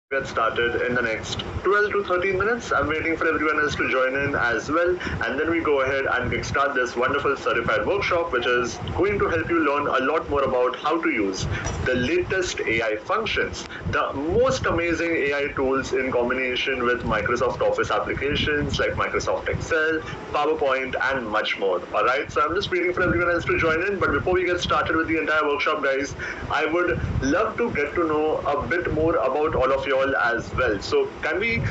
to get started in the next 12 to 13 minutes. I'm waiting for everyone else to join in as well. And then we go ahead and kickstart this wonderful certified workshop, which is going to help you learn a lot more about how to use the latest AI functions, the most amazing AI tools in combination with Microsoft Office applications like Microsoft Excel, PowerPoint, and much more. All right. So I'm just waiting for everyone else to join in. But before we get started with the entire workshop, guys, I would love to get to know a bit more about all of you all as well. So can we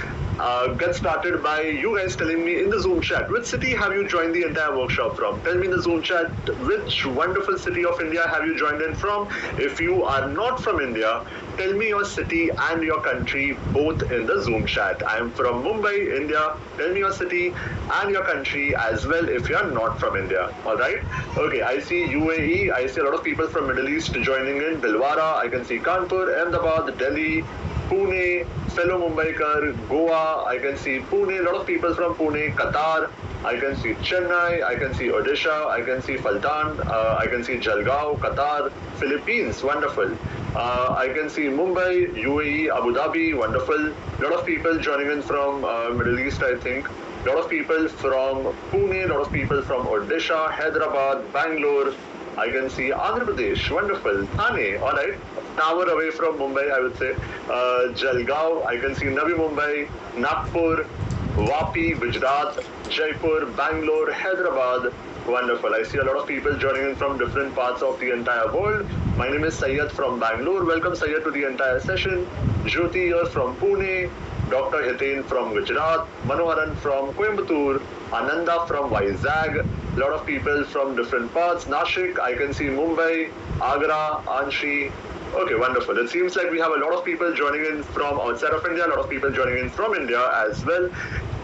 get started by you guys telling me in the Zoom chat, which city have you joined the entire workshop from? Tell me in the Zoom chat, which wonderful city of India have you joined in from? If you are not from India, tell me your city and your country both in the Zoom chat. I am from Mumbai, India. Tell me your city and your country as well if you are not from India. All right. Okay. I see UAE. I see a lot of people from Middle East joining in. Bhilwara. I can see Kanpur, Ahmedabad, Delhi, Pune, fellow Mumbaikar, Goa. I can see Pune. A lot of people from Pune, Qatar. I can see Chennai, I can see Odisha, I can see Faltan, I can see Jalgaon, Qatar, Philippines, wonderful. I can see Mumbai, UAE, Abu Dhabi, wonderful. A lot of people joining in from Middle East, I think. A lot of people from Pune, a lot of people from Odisha, Hyderabad, Bangalore. I can see Andhra Pradesh, wonderful. Thane, all right. An hour away from Mumbai, I would say. Jalgaon, I can see Navi Mumbai, Nagpur, Vapi, Gujarat, Jaipur, Bangalore, Hyderabad. Wonderful. I see a lot of people joining in from different parts of the entire world. My name is Syed from Bangalore. Welcome, Syed, to the entire session. Jyoti here from Pune. Dr. Hitain from Gujarat. Manoharan from Coimbatore. Ananda from Vizag. A lot of people from different parts. Nashik, I can see Mumbai, Agra, Anshi. Okay, wonderful. It seems like we have a lot of people joining in from outside of India, a lot of people joining in from India as well.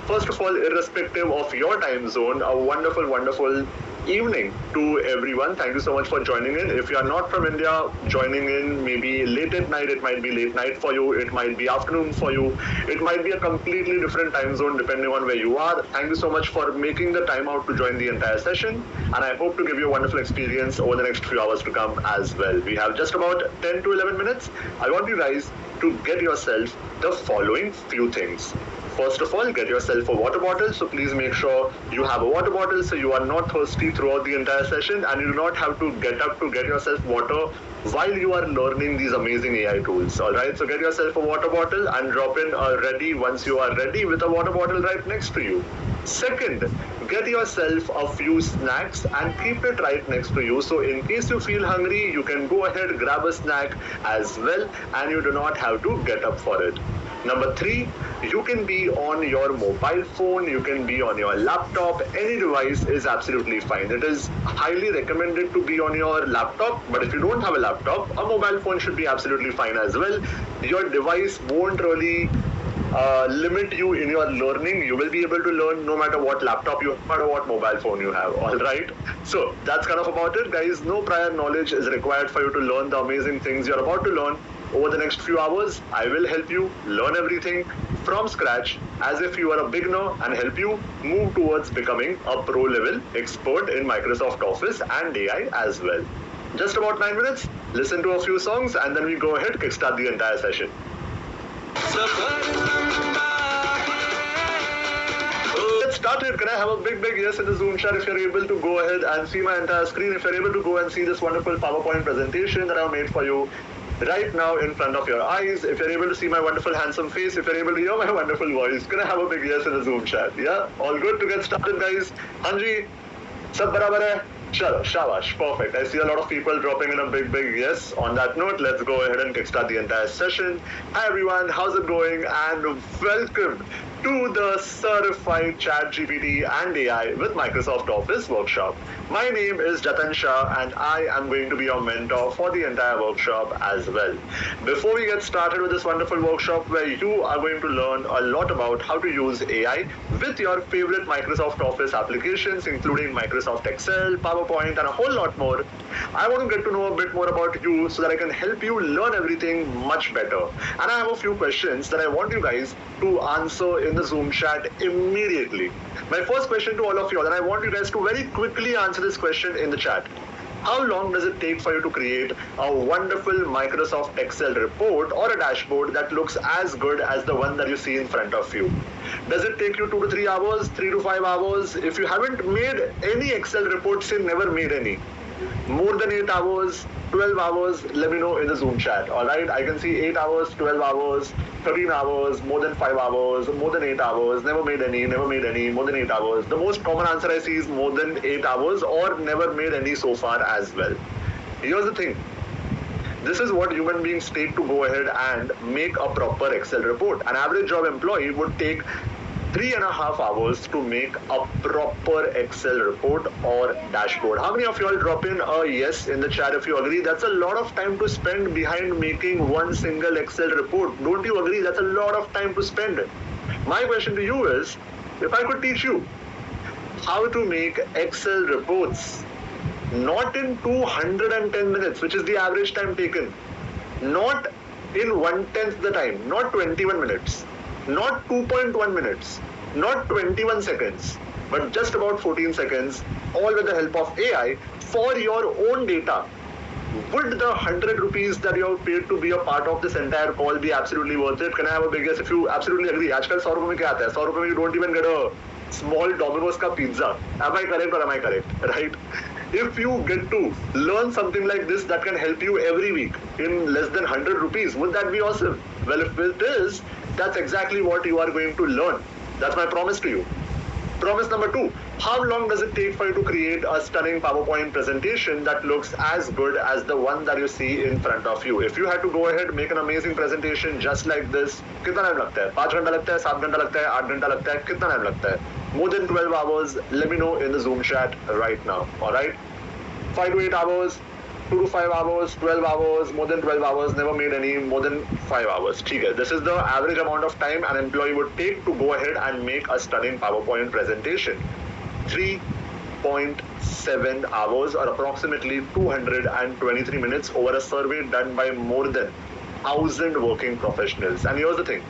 First of all, irrespective of your time zone, a wonderful, wonderful evening to everyone. Thank you so much for joining in. If you are not from India, joining in maybe late at night, it might be late night for you, it might be afternoon for you, it might be a completely different time zone depending on where you are. Thank you so much for making the time out to join the entire session, and I hope to give you a wonderful experience over the next few hours to come as well. We have just about 10 to 11 minutes. I want you guys to get yourself the following few things. First of all, get yourself a water bottle. So please make sure you have a water bottle so you are not thirsty throughout the entire session, and you do not have to get up to get yourself water while you are learning these amazing AI tools. All right. So get yourself a water bottle and drop in ready once you are ready with a water bottle right next to you. Second, get yourself a few snacks and keep it right next to you. So in case you feel hungry, you can go ahead, grab a snack as well, and you do not have to get up for it. Number three, you can be on your mobile phone, you can be on your laptop, any device is absolutely fine. It is highly recommended to be on your laptop, but if you don't have a laptop, a mobile phone should be absolutely fine as well. Your device won't really limit you in your learning. You will be able to learn no matter what laptop you have, no matter what mobile phone you have. All right. So that's kind of about it, guys. No prior knowledge is required for you to learn the amazing things you're about to learn. Over the next few hours, I will help you learn everything from scratch as if you are a beginner and help you move towards becoming a pro level expert in Microsoft Office and AI as well. Just about 9 minutes, listen to a few songs, and then we go ahead, kickstart the entire session. Let's start it. Can I have a big yes in the Zoom chat if you're able to go ahead and see my entire screen, if you're able to go and see this wonderful PowerPoint presentation that I've made for you right now in front of your eyes. If you're able to see my wonderful handsome face, if you're able to hear my wonderful voice, can I have a big yes in the Zoom chat? Yeah? All good to get started, guys? Hanji? Sab barabar hai? Chalo, shabash, perfect. I see a lot of people dropping in a big yes. On that note, let's go ahead and kickstart the entire session. Hi everyone, how's it going? And welcome to the Certified ChatGPT and AI with Microsoft Office workshop. My name is Jatan Shah, and I am going to be your mentor for the entire workshop as well. Before we get started with this wonderful workshop where you are going to learn a lot about how to use AI with your favorite Microsoft Office applications, including Microsoft Excel, PowerPoint, and a whole lot more, I want to get to know a bit more about you so that I can help you learn everything much better. And I have a few questions that I want you guys to answer in the Zoom chat immediately. My first question to all of you, and I want you guys to very quickly answer this question in the chat. How long does it take for you to create a wonderful Microsoft Excel report or a dashboard that looks as good as the one that you see in front of you? Does it take you 2 to 3 hours, 3 to 5 hours? If you haven't made any Excel reports, say never made any. More than 8 hours, 12 hours, let me know in the Zoom chat. All right, I can see 8 hours, 12 hours, 13 hours, more than 5 hours, more than 8 hours, never made any, more than 8 hours. The most common answer I see is more than 8 hours or never made any so far as well. Here's the thing. This is what human beings take to go ahead and make a proper Excel report. An average job employee would take 3.5 hours to make a proper Excel report or dashboard. How many of you all drop in a yes in the chat if you agree? That's a lot of time to spend behind making one single Excel report. Don't you agree? That's a lot of time to spend. My question to you is, if I could teach you how to make Excel reports, not in 210 minutes, which is the average time taken, not in 1/10 the time, not 21 minutes, not 2.1 minutes, not 21 seconds, but just about 14 seconds, all with the help of AI for your own data. Would the 100 rupees that you have paid to be a part of this entire call be absolutely worth it? Can I have a big guess if you absolutely agree? Aajkal 100 रुपए में क्या आता है? 100 रुपए में you don't even get a small Domino's का pizza. Am I correct or am I correct? Right? If you get to learn something like this that can help you every week in less than 100 rupees, would that be awesome? Well, if it is, that's exactly what you are going to learn. That's my promise to you. Promise number 2, how long does it take for you to create a stunning PowerPoint presentation that looks as good as the one that you see in front of you? If you had to go ahead, make an amazing presentation just like this, कितना time लगता है? 5 घंटा लगता है, 7 घंटा लगता है, 8 घंटा लगता है, कितना टाइम लगता है? More than 12 hours, let me know in the Zoom chat right now, alright? 5 to 8 hours, 2 to 5 hours, 12 hours, more than 12 hours, never made any, more than 5 hours. ठीक है, this is the average amount of time an employee would take to go ahead and make a stunning PowerPoint presentation. 3.7 hours or approximately 223 minutes over a survey done by more than 1,000 working professionals. And here's the thing.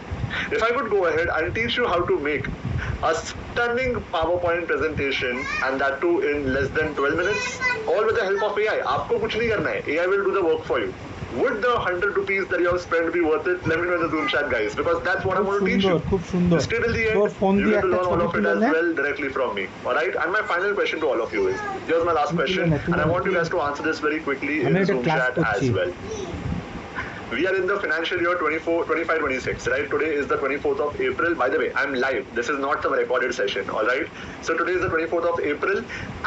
If I could go ahead and teach you how to make a stunning PowerPoint presentation and that too in less than 12 minutes, all with the help of AI. आपको कुछ नहीं करना है. AI will do the work for you. Would the 100 rupees that you have spent be worth it? Let me know in the Zoom chat, guys, because that's what I'm going to teach you. Stay till the end. You get to learn all of it as well directly from me. All right. And my final question to all of you is: here's my last question, and I want you guys to answer this very quickly in the Zoom chat as well. We are in the financial year 25-26, right? Today is the 24th of April. By the way, I'm live. This is not some recorded session, all right? So today is the 24th of April,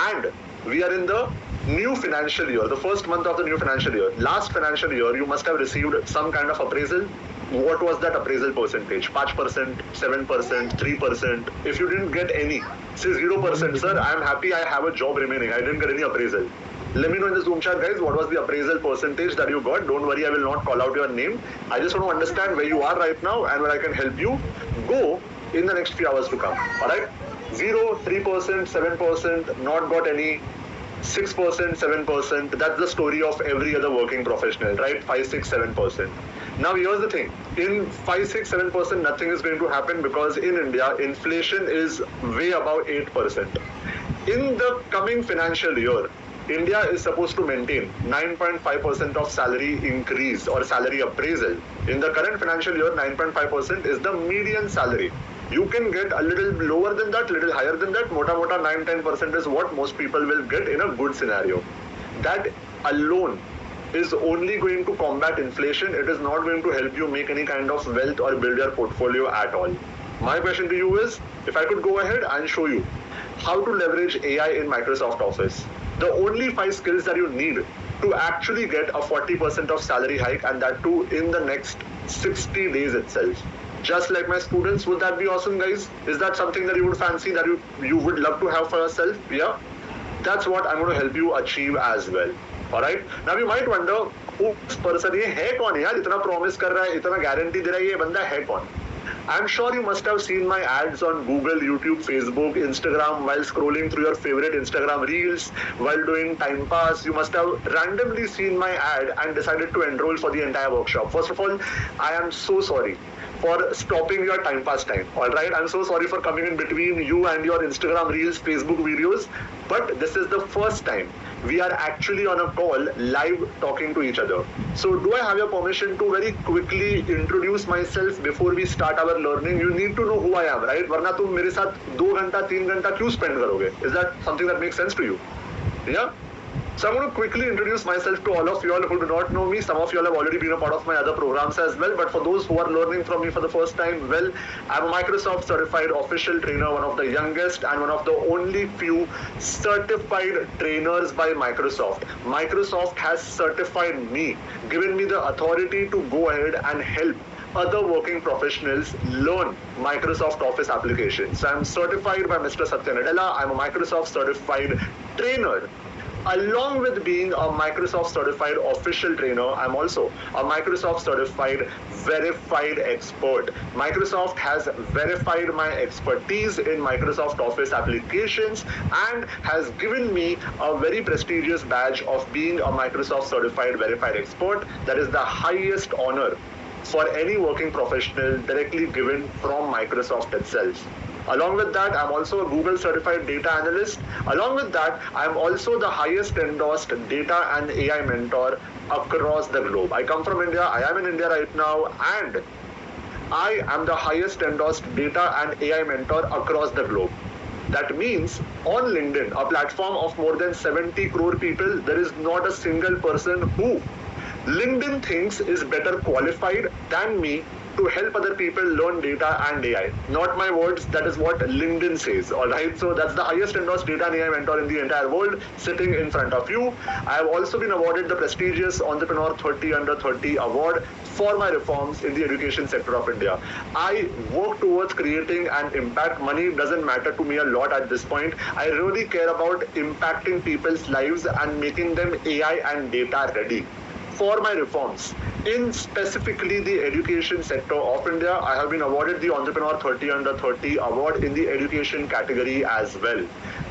and we are in the new financial year, the first month of the new financial year. Last financial year, you must have received some kind of appraisal. What was that appraisal percentage? 5%, 7%, 3%. If you didn't get any, say 0%, sir, I'm happy I have a job remaining. I didn't get any appraisal. Let me know in the Zoom chat, guys, what was the appraisal percentage that you got. Don't worry, I will not call out your name. I just want to understand where you are right now and where I can help you go in the next few hours to come. All right? 0, 3%, 7%, not got any. 6%, 7%, that's the story of every other working professional, right? 5, 6, 7%. Now here's the thing, in 5, 6, 7% nothing is going to happen because in India, inflation is way above 8%. In the coming financial year, India is supposed to maintain 9.5% of salary increase or salary appraisal. In the current financial year, 9.5% is the median salary. You can get a little lower than that, little higher than that. Mota 9-10% is what most people will get in a good scenario. That alone is only going to combat inflation. It is not going to help you make any kind of wealth or build your portfolio at all. My question to you is, if I could go ahead and show you how to leverage AI in Microsoft Office, the only 5 skills that you need to actually get a 40% of salary hike, and that too in the next 60 days itself. Just like my students, would that be awesome, guys? Is that something that you would fancy, that you would love to have for yourself? Yeah? That's what I'm going to help you achieve as well. Alright? Now you might wonder, this person, ये है कौन यार? इतना promise कर रहा है, इतना guarantee दे रहा है, ये बंदा है कौन? I'm sure you must have seen my ads on Google, YouTube, Facebook, Instagram while scrolling through your favorite Instagram reels, while doing time pass. You must have randomly seen my ad and decided to enroll for the entire workshop. First of all, I am so sorry for stopping your time pass time. Alright, I'm so sorry for coming in between you and your Instagram reels, Facebook videos. But this is the first time we are actually on a call live talking to each other. So do I have your permission to very quickly introduce myself before we start our learning? You need to know who I am, right? वरना तुम मेरे साथ 2 घंटा 3 घंटा क्यों spend करोगे? Is that something that makes sense to you? Yeah? So I'm going to quickly introduce myself to all of you all who do not know me. Some of you all have already been a part of my other programs as well. But for those who are learning from me for the first time, well, I'm a Microsoft certified official trainer, one of the youngest and one of the only few certified trainers by Microsoft. Microsoft has certified me, given me the authority to go ahead and help other working professionals learn Microsoft Office applications. So I'm certified by Mr. Satya Nadella. I'm a Microsoft certified trainer. Along with being a Microsoft certified official trainer, I'm also a Microsoft certified verified expert. Microsoft has verified my expertise in Microsoft Office applications and has given me a very prestigious badge of being a Microsoft certified verified expert. That is the highest honor for any working professional directly given from Microsoft itself. Along with that, I'm also a Google certified data analyst. Along with that, I'm also the highest endorsed data and AI mentor across the globe. I come from India, I am in India right now, and I am the highest endorsed data and AI mentor across the globe. That means on LinkedIn, a platform of more than 70 crore people, there is not a single person who LinkedIn thinks is better qualified than me to help other people learn data and AI. Not my words, that is what LinkedIn says, alright? So that's the highest endorsed data and AI mentor in the entire world sitting in front of you. I have also been awarded the prestigious Entrepreneur 30 Under 30 award for my reforms in the education sector of India. I work towards creating an impact. Money doesn't matter to me a lot at this point. I really care about impacting people's lives and making them AI and data ready. For my reforms in specifically the education sector of India, I have been awarded the Entrepreneur 30 Under 30 award in the education category as well.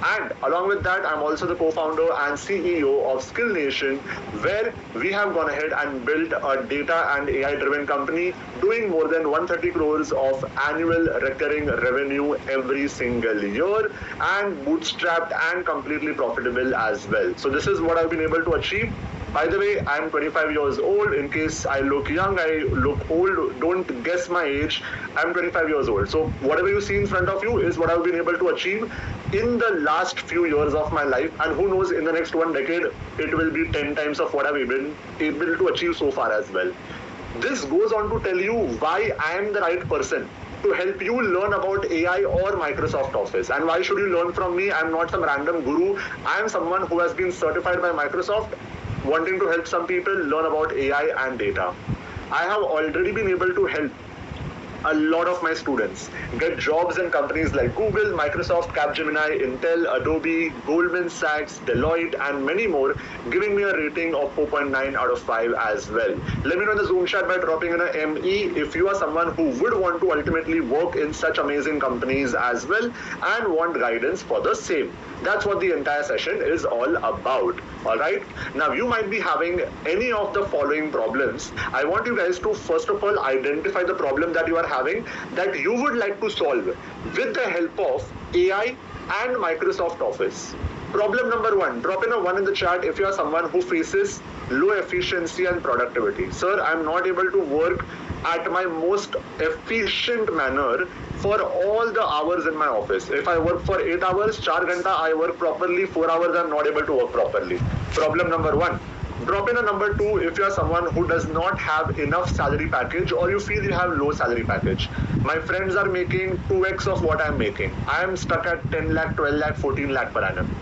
And along with that, I'm also the co-founder and CEO of Skill Nation, where we have gone ahead and built a data and AI driven company doing more than 130 crores of annual recurring revenue every single year and bootstrapped and completely profitable as well. So this is what I've been able to achieve. By the way, I'm 25 years old. In case I look young, I look old, don't guess my age. I'm 25 years old. So whatever you see in front of you is what I've been able to achieve in the last few years of my life. And who knows, in the next 1 decade, it will be 10 times of what I've been able to achieve so far as well. This goes on to tell you why I am the right person to help you learn about AI or Microsoft Office. And why should you learn from me? I'm not some random guru. I am someone who has been certified by Microsoft, wanting to help some people learn about AI and data. I have already been able to help a lot of my students get jobs in companies like Google, Microsoft, Capgemini, Intel, Adobe, Goldman Sachs, Deloitte, and many more, giving me a rating of 4.9 out of 5 as well. Let me know in the Zoom chat by dropping in a ME if you are someone who would want to ultimately work in such amazing companies as well and want guidance for the same. That's what the entire session is all about. Alright? Now you might be having any of the following problems. I want you guys to first of all identify the problem that you are having that you would like to solve with the help of AI and Microsoft Office. Problem number 1, drop in a 1 in the chat if you are someone who faces low efficiency and productivity. Sir, I'm not able to work at my most efficient manner for all the hours in my office. If I work for 8 hours, 4 ghanta, I work properly, 4 hours I'm not able to work properly. Problem number 1. Drop in a number 2 if you are someone who does not have enough salary package or you feel you have low salary package. My friends are making 2x of what I'm making. I am stuck at 10 lakh, 12 lakh, 14 lakh per annum.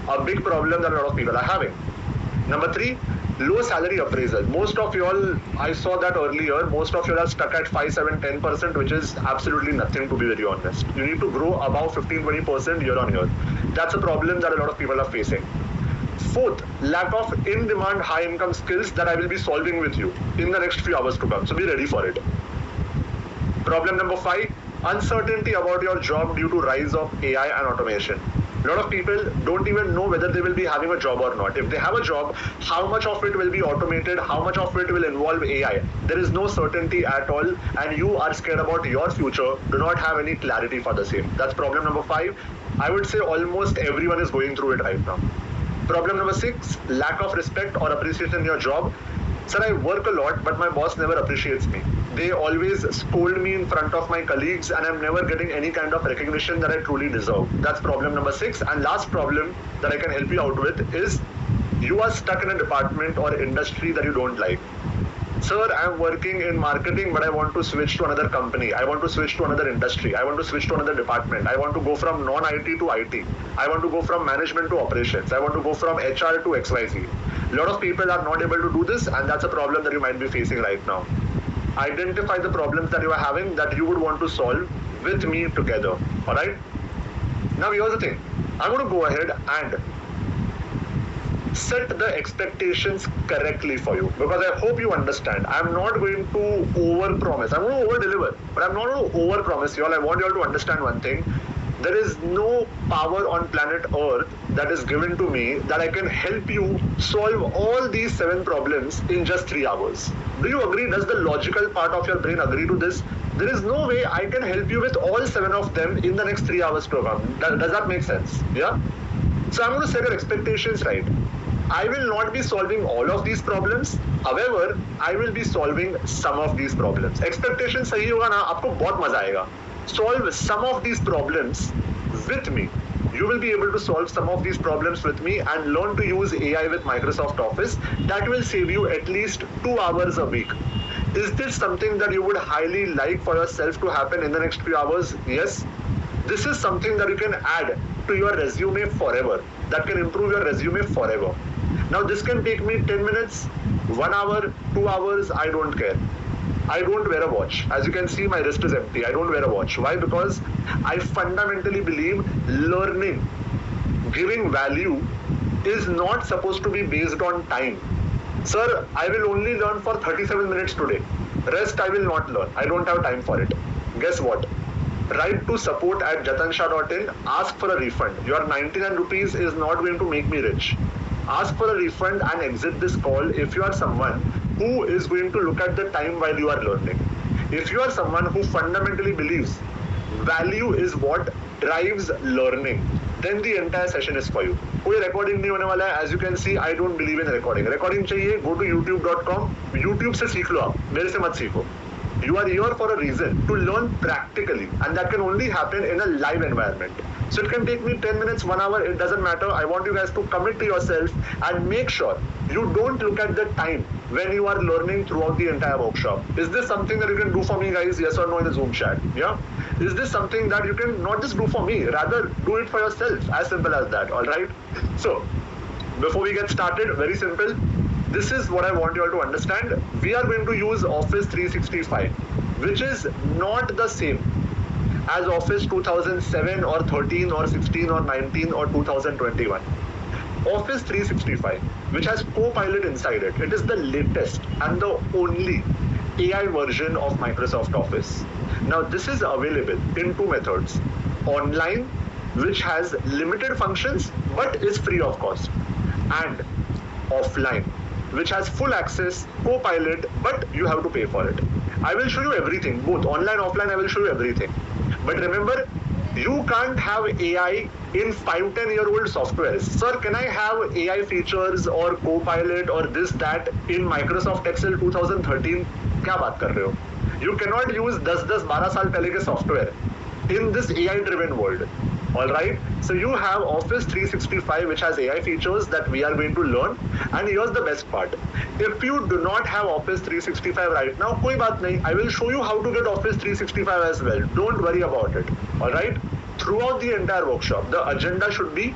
A big problem that a lot of people are having. Number 3, low salary appraisal. Most of you all, I saw that earlier, most of you all are stuck at 5, 7, 10%, which is absolutely nothing, to be very honest. You need to grow above 15, 20% year on year. That's a problem that a lot of people are facing. 4th, lack of in-demand high-income skills that I will be solving with you in the next few hours to come. So be ready for it. Problem number 5, uncertainty about your job due to rise of AI and automation. A lot of people don't even know whether they will be having a job or not. If they have a job, how much of it will be automated, how much of it will involve AI. There is no certainty at all and you are scared about your future, do not have any clarity for the same. That's problem number 5. I would say almost everyone is going through it right now. Problem number 6, lack of respect or appreciation in your job. Sir, I work a lot, but my boss never appreciates me. They always scold me in front of my colleagues, and I'm never getting any kind of recognition that I truly deserve. That's problem number 6. And last problem that I can help you out with is you are stuck in a department or industry that you don't like. Sir, I'm working in marketing, but I want to switch to another company. I want to switch to another industry. I want to switch to another department. I want to go from non-IT to IT. I want to go from management to operations. I want to go from HR to XYZ. A lot of people are not able to do this, and that's a problem that you might be facing right now. Identify the problems that you are having that you would want to solve with me together. All right? Now, here's the thing. I'm going to go ahead and set the expectations correctly for you, because I hope you understand. I'm not going to over promise. I'm going to over deliver, but I'm not going to over promise you all. I want you all to understand one thing. There is no power on planet Earth that is given to me that I can help you solve all these 7 problems in just 3 hours. Do you agree? Does the logical part of your brain agree to this? There is no way I can help you with all 7 of them in the next 3 hours program. Does that make sense? Yeah? So I'm going to set your expectations right. I will not be solving all of these problems. However, I will be solving some of these problems. Expectation सही होगा ना, आपको बहुत मजा आएगा. Solve some of these problems with me. You will be able to solve some of these problems with me and learn to use AI with Microsoft Office. That will save you at least 2 hours a week. Is this something that you would highly like for yourself to happen in the next few hours? Yes. This is something that you can add to your resume forever. That can improve your resume forever. Now this can take me 10 minutes, 1 hour, 2 hours, I don't care. I don't wear a watch. As you can see, my wrist is empty. I don't wear a watch. Why? Because I fundamentally believe learning, giving value is not supposed to be based on time. Sir, I will only learn for 37 minutes today. Rest I will not learn. I don't have time for it. Guess what? Write to support@jatansha.in, ask for a refund. Your 99 rupees is not going to make me rich. Ask for a refund and exit this call if you are someone who is going to look at the time while you are learning. If you are someone who fundamentally believes value is what drives learning, then the entire session is for you. कोई recording नहीं होने वाला है. As you can see, I don't believe in recording. Recording चाहिए, go to youtube.com. YouTube से सीख लो आप, मेरे से मत सीखो. You are here for a reason, to learn practically, and that can only happen in a live environment. So it can take me 10 minutes, 1 hour, it doesn't matter. I want you guys to commit to yourself and make sure you don't look at the time when you are learning throughout the entire workshop. Is this something that you can do for me, guys? Yes or no in the Zoom chat? Yeah? Is this something that you can not just do for me, rather do it for yourself? As simple as that, alright? So, before we get started, very simple. This is what I want you all to understand. We are going to use Office 365, which is not the same as Office 2007 or 13 or 16 or 19 or 2021. Office 365, which has Copilot inside it. It is the latest and the only AI version of Microsoft Office. Now, this is available in 2 methods. Online, which has limited functions but is free of cost, and offline, which has full access, Copilot, but you have to pay for it. I will show you everything, both online, offline, I will show you everything. But remember, you can't have AI in 5-10-year-old softwares. Sir, can I have AI features or Copilot or this, that in Microsoft Excel 2013? क्या बात कर रहे हो? You cannot use 10-12 साल पहले के software in this AI-driven world. Alright, so you have Office 365, which has AI features that we are going to learn. And here's the best part. If you do not have Office 365 right now, koi baat nahi. I will show you how to get Office 365 as well. Don't worry about it. Alright, throughout the entire workshop, the agenda should be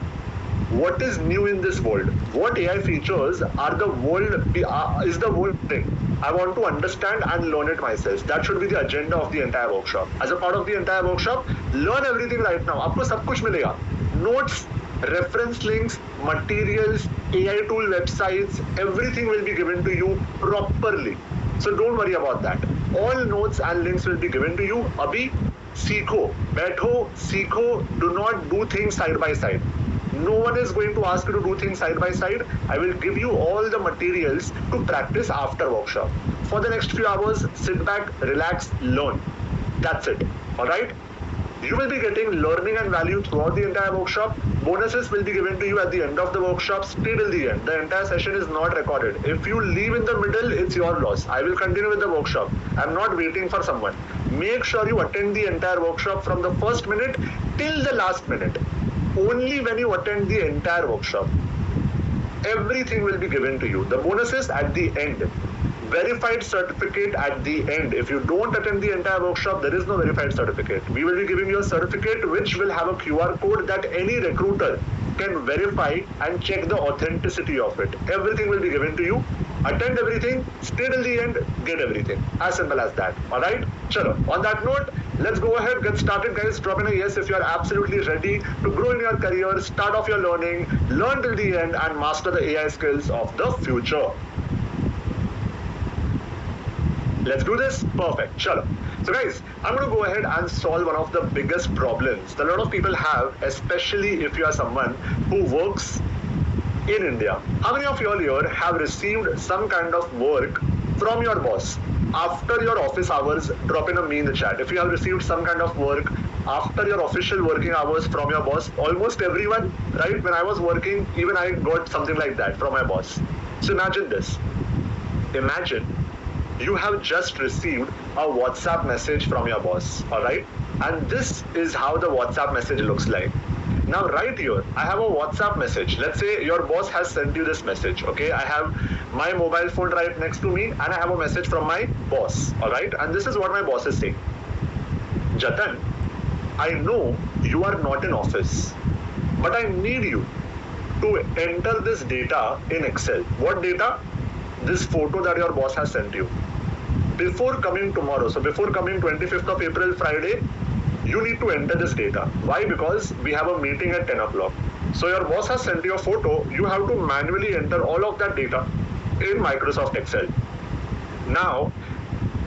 what is new in this world, what AI features are the world, is the world thing. I want to understand and learn it myself. That should be the agenda of the entire workshop. As a part of the entire workshop, learn everything right now. आपको सब कुछ मिलेगा. Notes, reference links, materials, AI tool websites, everything will be given to you properly. So don't worry about that. All notes and links will be given to you. अभी सीखो, बैठो, सीखो. Do not do things side by side. No one is going to ask you to do things side by side. I will give you all the materials to practice after workshop. For the next few hours, sit back, relax, learn. That's it. Alright? You will be getting learning and value throughout the entire workshop. Bonuses will be given to you at the end of the workshop. Stay till the end. The entire session is not recorded. If you leave in the middle, it's your loss. I will continue with the workshop. I'm not waiting for someone. Make sure you attend the entire workshop from the first minute till the last minute. Only when you attend the entire workshop, everything will be given to you. The bonuses at the end. Verified certificate at the end. If you don't attend the entire workshop, there is no verified certificate. We will be giving you a certificate which will have a QR code that any recruiter can verify and check the authenticity of it. Everything will be given to you. Attend everything, stay till the end, get everything. As simple as that. Alright? Chalo. On that note, let's go ahead, get started, guys. Drop in a yes if you are absolutely ready to grow in your career, start off your learning, learn till the end, and master the AI skills of the future. Let's do this? Perfect. Chalo. So guys, I'm going to go ahead and solve one of the biggest problems that a lot of people have, especially if you are someone who works in India. How many of you all here have received some kind of work from your boss after your office hours? Drop in a me in the chat. If you have received some kind of work after your official working hours from your boss, almost everyone, right? When I was working, even I got something like that from my boss. So imagine this. Imagine you have just received a WhatsApp message from your boss, all right? And this is how the WhatsApp message looks like. Now, right here, I have a WhatsApp message. Let's say your boss has sent you this message, okay? I have my mobile phone right next to me and I have a message from my boss, all right? And this is what my boss is saying. Jatan, I know you are not in office, but I need you to enter this data in Excel. What data? This photo that your boss has sent you. Before coming tomorrow, so before coming 25th of April, Friday, you need to enter this data. Why? Because we have a meeting at 10 o'clock. So your boss has sent you a photo, you have to manually enter all of that data in Microsoft Excel. Now,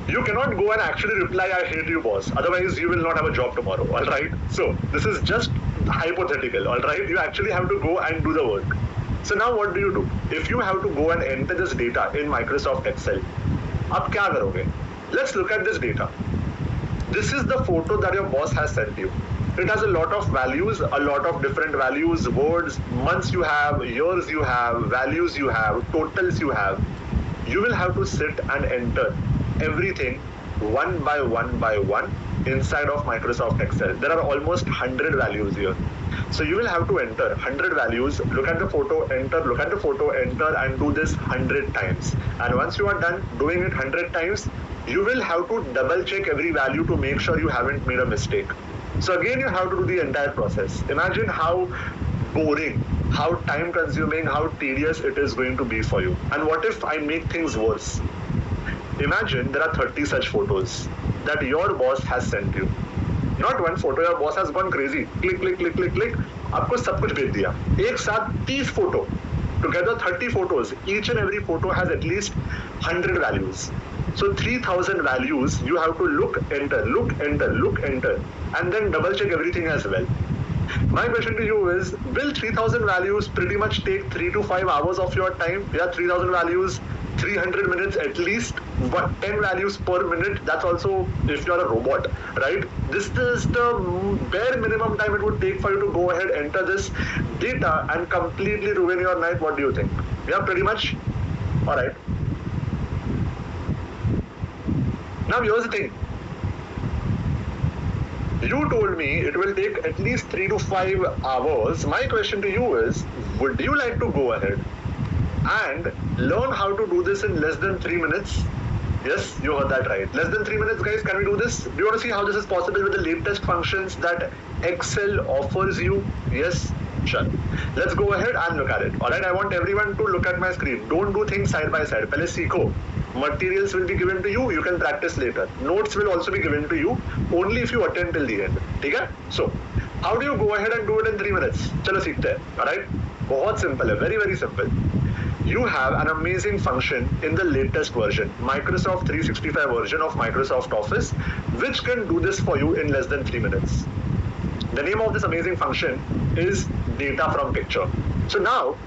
you cannot go and actually reply, I hate you, boss. Otherwise, you will not have a job tomorrow, all right? So this is just hypothetical, all right? You actually have to go and do the work. So now what do? If you have to go and enter this data in Microsoft Excel, आप क्या करोगे? Let's look at this data. This is the photo that your boss has sent you. It has a lot of values, a lot of different values, words, months you have, years you have, values you have, totals you have. You will have to sit and enter everything one by one inside of Microsoft Excel. There are almost 100 values here. So you will have to enter 100 values, look at the photo, enter, look at the photo, enter, and do this 100 times. And once you are done doing it 100 times, you will have to double check every value to make sure you haven't made a mistake. So again, you have to do the entire process. Imagine how boring, how time consuming, how tedious it is going to be for you. And what if I make things worse? Imagine there are 30 such photos that your boss has sent you. Not one photo, your boss has gone crazy. Click, click, click, click, click. आपको सब कुछ भेज दिया. एक साथ 30 photo. Together 30 photos. Each and every photo has at least 100 values. So 3000 values you have to look, enter, look, enter, look, enter, and then double check everything as well. My question to you is, will 3000 values pretty much take 3 to 5 hours of your time? Yeah, 3000 values, 300 minutes at least, 10 values per minute. That's also if you're a robot, right? This is the bare minimum time it would take for you to go ahead, enter this data and completely ruin your night. What do you think? Yeah, pretty much. All right. Now here's the thing. You told me it will take at least 3 to 5 hours. My question to you is, would you like to go ahead and learn how to do this in less than 3 minutes? Yes, you heard that right. Less than 3 minutes, guys. Can we do this? Do you want to see how this is possible with the latest functions that Excel offers you? Yes? Sure. Let's go ahead and look at it. Alright, I want everyone to look at my screen. Don't do things side by side. Pehle seekho. Materials will be given to you. You can practice later. Notes will also be given to you only if you attend till the end. Okay? So, how do you go ahead and do it in 3 minutes? Chalo seekhte hain. Alright? Bahut simple hai. Very, very simple. You have an amazing function in the latest version, Microsoft 365 version of Microsoft Office, which can do this for you in less than 3 minutes. The name of this amazing function is data from picture. So now,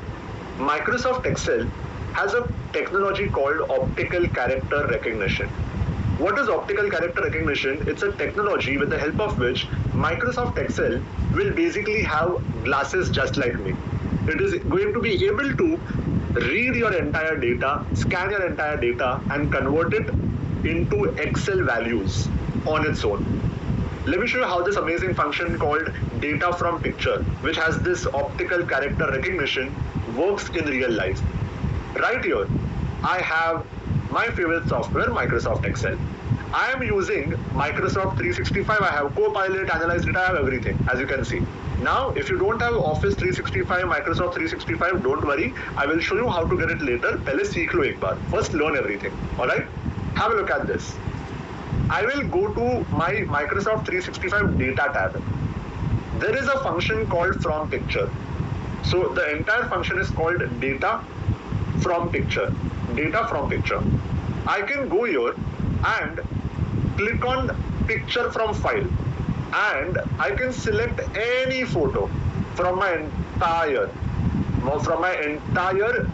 Microsoft Excel has a technology called optical character recognition. What is optical character recognition? It's a technology with the help of which Microsoft Excel will basically have glasses just like me. It is going to be able to read your entire data, scan your entire data, and convert it into Excel values on its own. Let me show you how this amazing function called data from picture, which has this optical character recognition, works in real life. Right here, I have my favorite software, Microsoft Excel. I am using Microsoft 365. I have Copilot, Analyze Data, I have everything, as you can see. Now, if you don't have Office 365, Microsoft 365, don't worry. I will show you how to get it later. पहले सीख लो एक बार. First, learn everything. All right? Have a look at this. I will go to my Microsoft 365 data tab. There is a function called from picture. So the entire function is called data from picture. Data from picture. I can go here and click on picture from file, and I can select any photo from my entire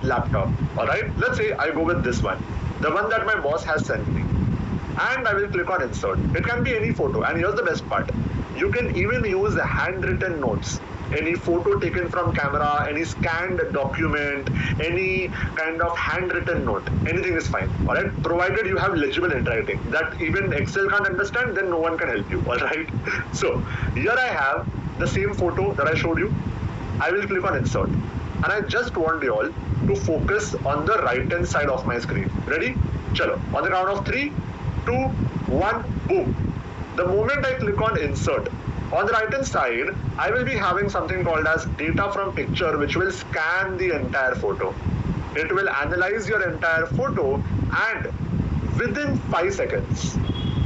laptop. All right, let's say I go with this one, the one that my boss has sent me, and I will click on insert. It can be any photo, and here's the best part, you can even use handwritten notes. Any photo taken from camera, any scanned document, any kind of handwritten note, anything is fine. All right, provided you have legible handwriting that even Excel can't understand, then no one can help you. All right. So here I have the same photo that I showed you. I will click on insert, and I just want you all to focus on the right hand side of my screen. Ready? Chalo. On the count of 3, 2, 1, boom. The moment I click on insert, on the right hand side, I will be having something called as data from picture, which will scan the entire photo. It will analyze your entire photo, and within 5 seconds,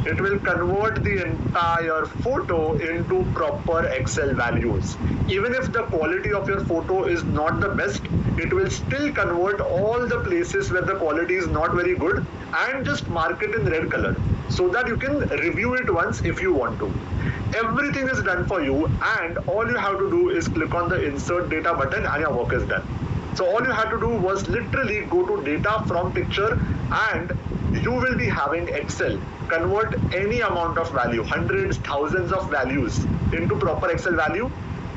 it will convert the entire photo into proper Excel values. Even if the quality of your photo is not the best, it will still convert all the places where the quality is not very good and just mark it in red color so that you can review it once if you want to. Everything is done for you, and all you have to do is click on the insert data button and your work is done. So all you had to do was literally go to data from picture, and you will be having Excel convert any amount of value, hundreds, thousands of values into proper Excel value.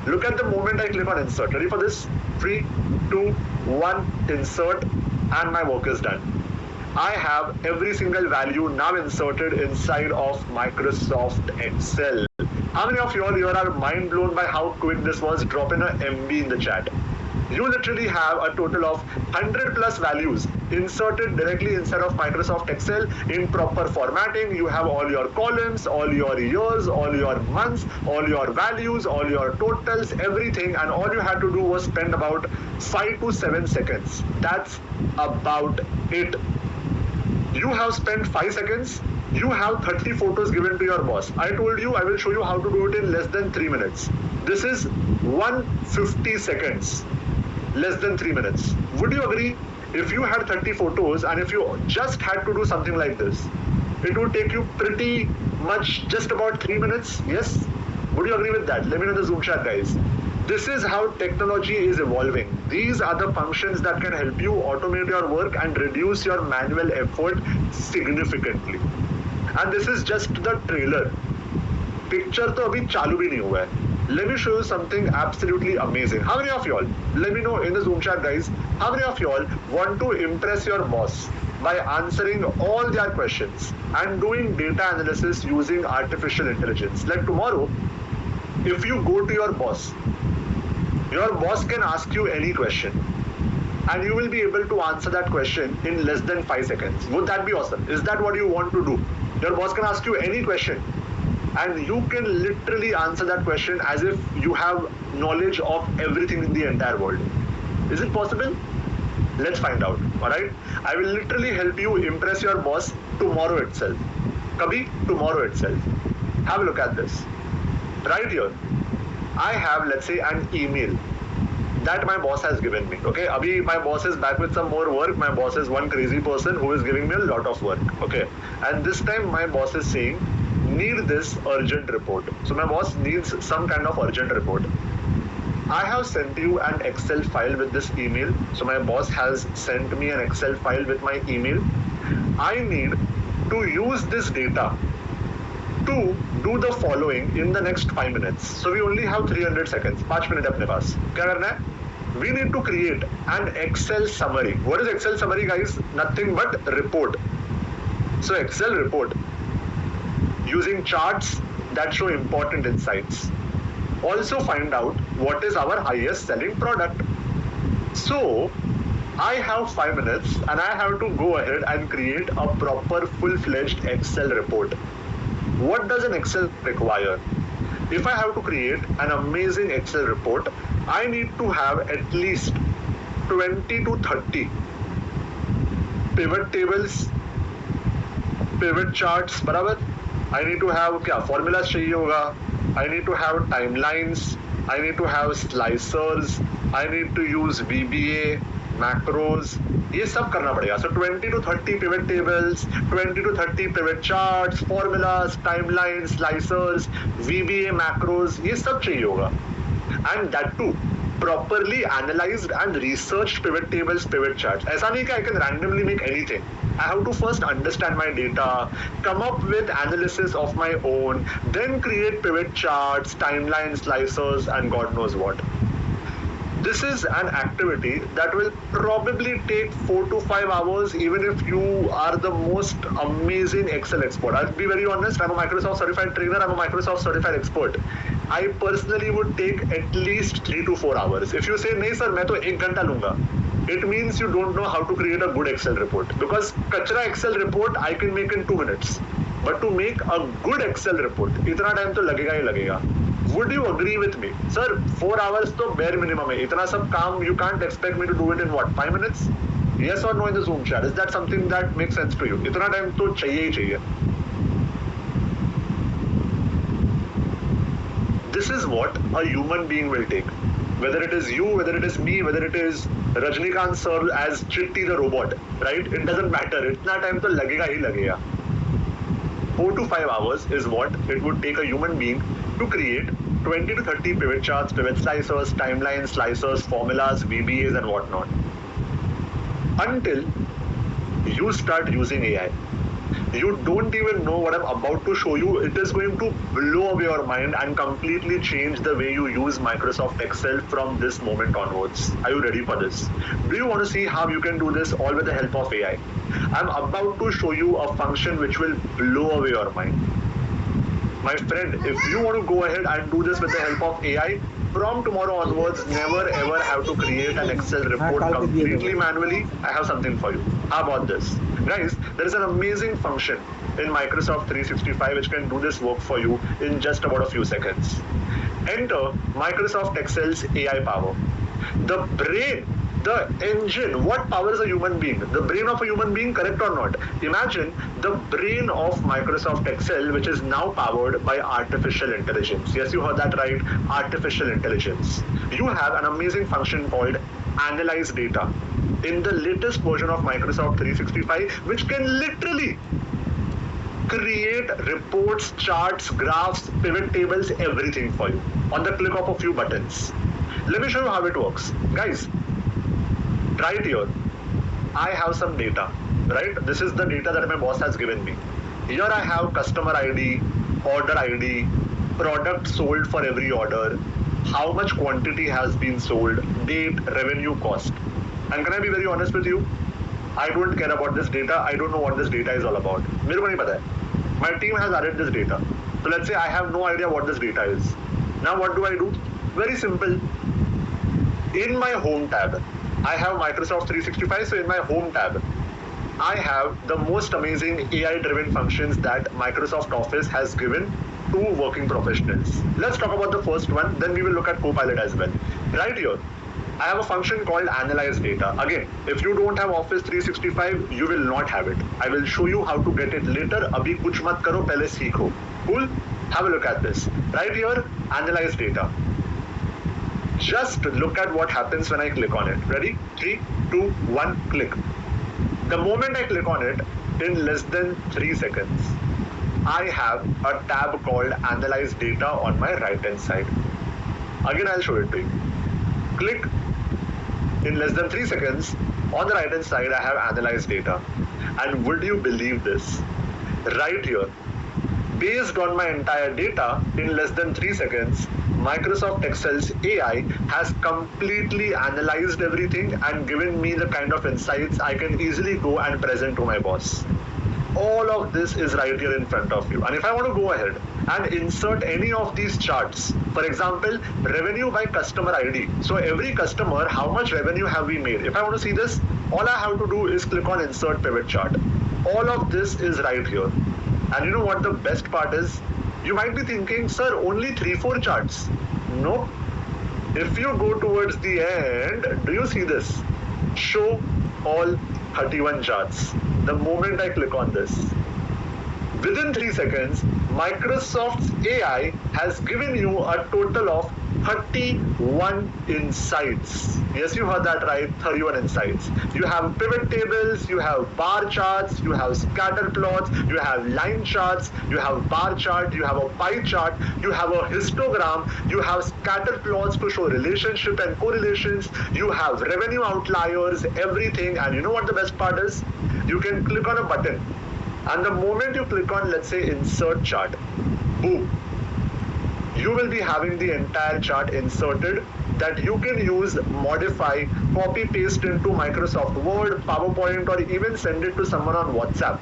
Look at the moment I click on insert. Ready for this? 3, 2, 1, insert, and my work is done. I have every single value now inserted inside of Microsoft Excel. How many of you all here are mind blown by how quick this was? Drop in a MB in the chat. You literally have a total of 100 plus values inserted directly inside of Microsoft Excel in proper formatting. You have all your columns, all your years, all your months, all your values, all your totals, everything, and all you had to do was spend about 5 to 7 seconds. That's about it. You have spent 5 seconds, you have 30 photos given to your boss. I told you I will show you how to do it in less than 3 minutes. This is 150 seconds. Less than 3 minutes. Would you agree? If you had 30 photos and if you just had to do something like this, it would take you pretty much just about 3 minutes? Yes? Would you agree with that? Let me know in the Zoom chat, guys. This is how technology is evolving. These are the functions that can help you automate your work and reduce your manual effort significantly. And this is just the trailer. Picture to abhi chalu bhi nahi hua hai. Let me show you something absolutely amazing. How many of y'all, let me know in the Zoom chat, guys, how many of y'all want to impress your boss by answering all their questions and doing data analysis using artificial intelligence? Like tomorrow, if you go to your boss can ask you any question, and you will be able to answer that question in less than 5 seconds. Would that be awesome? Is that what you want to do? Your boss can ask you any question, and you can literally answer that question as if you have knowledge of everything in the entire world. Is it possible? Let's find out. All right, I will literally help you impress your boss tomorrow itself. Kabhi? Tomorrow itself. Have a look at this. Right here, I have, let's say, an email that my boss has given me. Okay, abhi my boss is back with some more work. My boss is one crazy person who is giving me a lot of work. Okay, and this time my boss is saying, need this urgent report. So my boss needs some kind of urgent report. I have sent you an Excel file with this email. So my boss has sent me an Excel file with my email. I need to use this data to do the following in the next 5 minutes. So we only have 300 seconds. 5 minutes अपने पास. क्या करना है? We need to create an Excel summary. What is Excel summary, guys? Nothing but report. So Excel report using charts that show important insights. Also find out what is our highest selling product. So I have 5 minutes and I have to go ahead and create a proper full-fledged Excel report. What does an Excel require? If I have to create an amazing Excel report, I need to have at least 20 to 30 pivot tables, pivot charts, बराबर? I need to have क्या formulas चाहिए होगा? I need to have timelines. I need to have slicers. I need to use VBA, macros. ये सब करना पड़ेगा. So 20 to 30 pivot tables, 20 to 30 pivot charts, formulas, timelines, slicers, VBA, macros. ये सब चाहिए होगा. And that too, properly analyzed and researched pivot tables, pivot charts. ऐसा नहीं कि I can randomly make anything. I have to first understand my data, come up with analysis of my own, then create pivot charts, timeline slicers, and God knows what. This is an activity that will probably take 4 to 5 hours, even if you are the most amazing Excel expert. I'll be very honest, I'm a Microsoft certified trainer, I'm a Microsoft certified expert. I personally would take at least 3 to 4 hours. If you say, nahi sir, मैं तो 1 घंटा लूंगा, it means you don't know how to create a good Excel report. Because kachra Excel report I can make in 2 minutes. But to make a good Excel report, इतना time तो लगेगा ही लगेगा. Would you agree with me? Sir, 4 hours तो bare minimum है. इतना सब काम, you can't expect me to do it in what, 5 minutes? Yes or no in the Zoom chat? Is that something that makes sense to you? इतना time तो चाहिए ही चाहिए. This is what a human being will take. Whether it is you, whether it is me, whether it is Rajnikant sir as Chitti the robot, right? It doesn't matter. इतना time तो लगेगा ही लगेगा. 4 to 5 hours is what it would take a human being to create 20 to 30 pivot charts, pivot slicers, timelines, slicers, formulas, VBAs and whatnot. Until you start using AI. You don't even know what I'm about to show you. It is going to blow away your mind and completely change the way you use Microsoft Excel from this moment onwards. Are you ready for this? Do you want to see how you can do this all with the help of AI? I'm about to show you a function which will blow away your mind. My friend, if you want to go ahead and do this with the help of AI, from tomorrow onwards, never ever have to create an Excel report completely manually. I have something for you. How about this? Guys, there is an amazing function in Microsoft 365 which can do this work for you in just about a few seconds. Enter Microsoft Excel's AI power. The brain, the engine, what powers a human being? The brain of a human being, correct or not? Imagine the brain of Microsoft Excel, which is now powered by artificial intelligence. Yes, you heard that right, artificial intelligence. You have an amazing function called Analyze Data in the latest version of Microsoft 365, which can literally create reports, charts, graphs, pivot tables, everything for you on the click of a few buttons. Let me show you how it works. Guys, right here, I have some data, right? This is the data that my boss has given me. Here I have customer ID, order ID, product sold for every order, how much quantity has been sold, date, revenue, cost. And can I be very honest with you? I don't care about this data. I don't know what this data is all about. मेरे को नहीं पता है. My team has added this data. So let's say I have no idea what this data is. Now what do I do? Very simple. In my home tab, I have Microsoft 365, so in my home tab, I have the most amazing AI-driven functions that Microsoft Office has given to working professionals. Let's talk about the first one, then we will look at Copilot as well. Right here, I have a function called Analyze Data. Again, if you don't have Office 365, you will not have it. I will show you how to get it later. Abhi kuch mat karo, pehle seekho. Cool? Have a look at this. Right here, Analyze Data. Just look at what happens when I click on it. Ready? 3, 2, 1, click. The moment I click on it, in less than 3 seconds, I have a tab called Analyze Data on my right hand side. Again, I'll show it to you. Click. In less than 3 seconds, on the right hand side, I have Analyze Data. And would you believe this? right here. Based on my entire data, in less than 3 seconds, Microsoft Excel's AI has completely analyzed everything and given me the kind of insights I can easily go and present to my boss. All of this is right here in front of you. And if I want to go ahead and insert any of these charts, for example, revenue by customer ID. So every customer, how much revenue have we made? If I want to see this, all I have to do is click on insert pivot chart. All of this is right here. And you know what the best part is? You might be thinking, sir, only 3-4 charts. No. If you go towards the end, do you see this? Show all 31 charts. The moment I click on this, within 3 seconds, Microsoft's AI has given you a total of 31 insights. Yes, you heard that right, 31 insights. You have pivot tables, you have bar charts, you have scatter plots, you have line charts, you have bar chart, you have a pie chart, you have a histogram, you have scatter plots to show relationship and correlations, you have revenue outliers, everything. And you know what the best part is? You can click on a button, and the moment you click on, let's say, insert chart, boom, you will be having the entire chart inserted that you can use, modify, copy, paste into Microsoft Word, PowerPoint, or even send it to someone on WhatsApp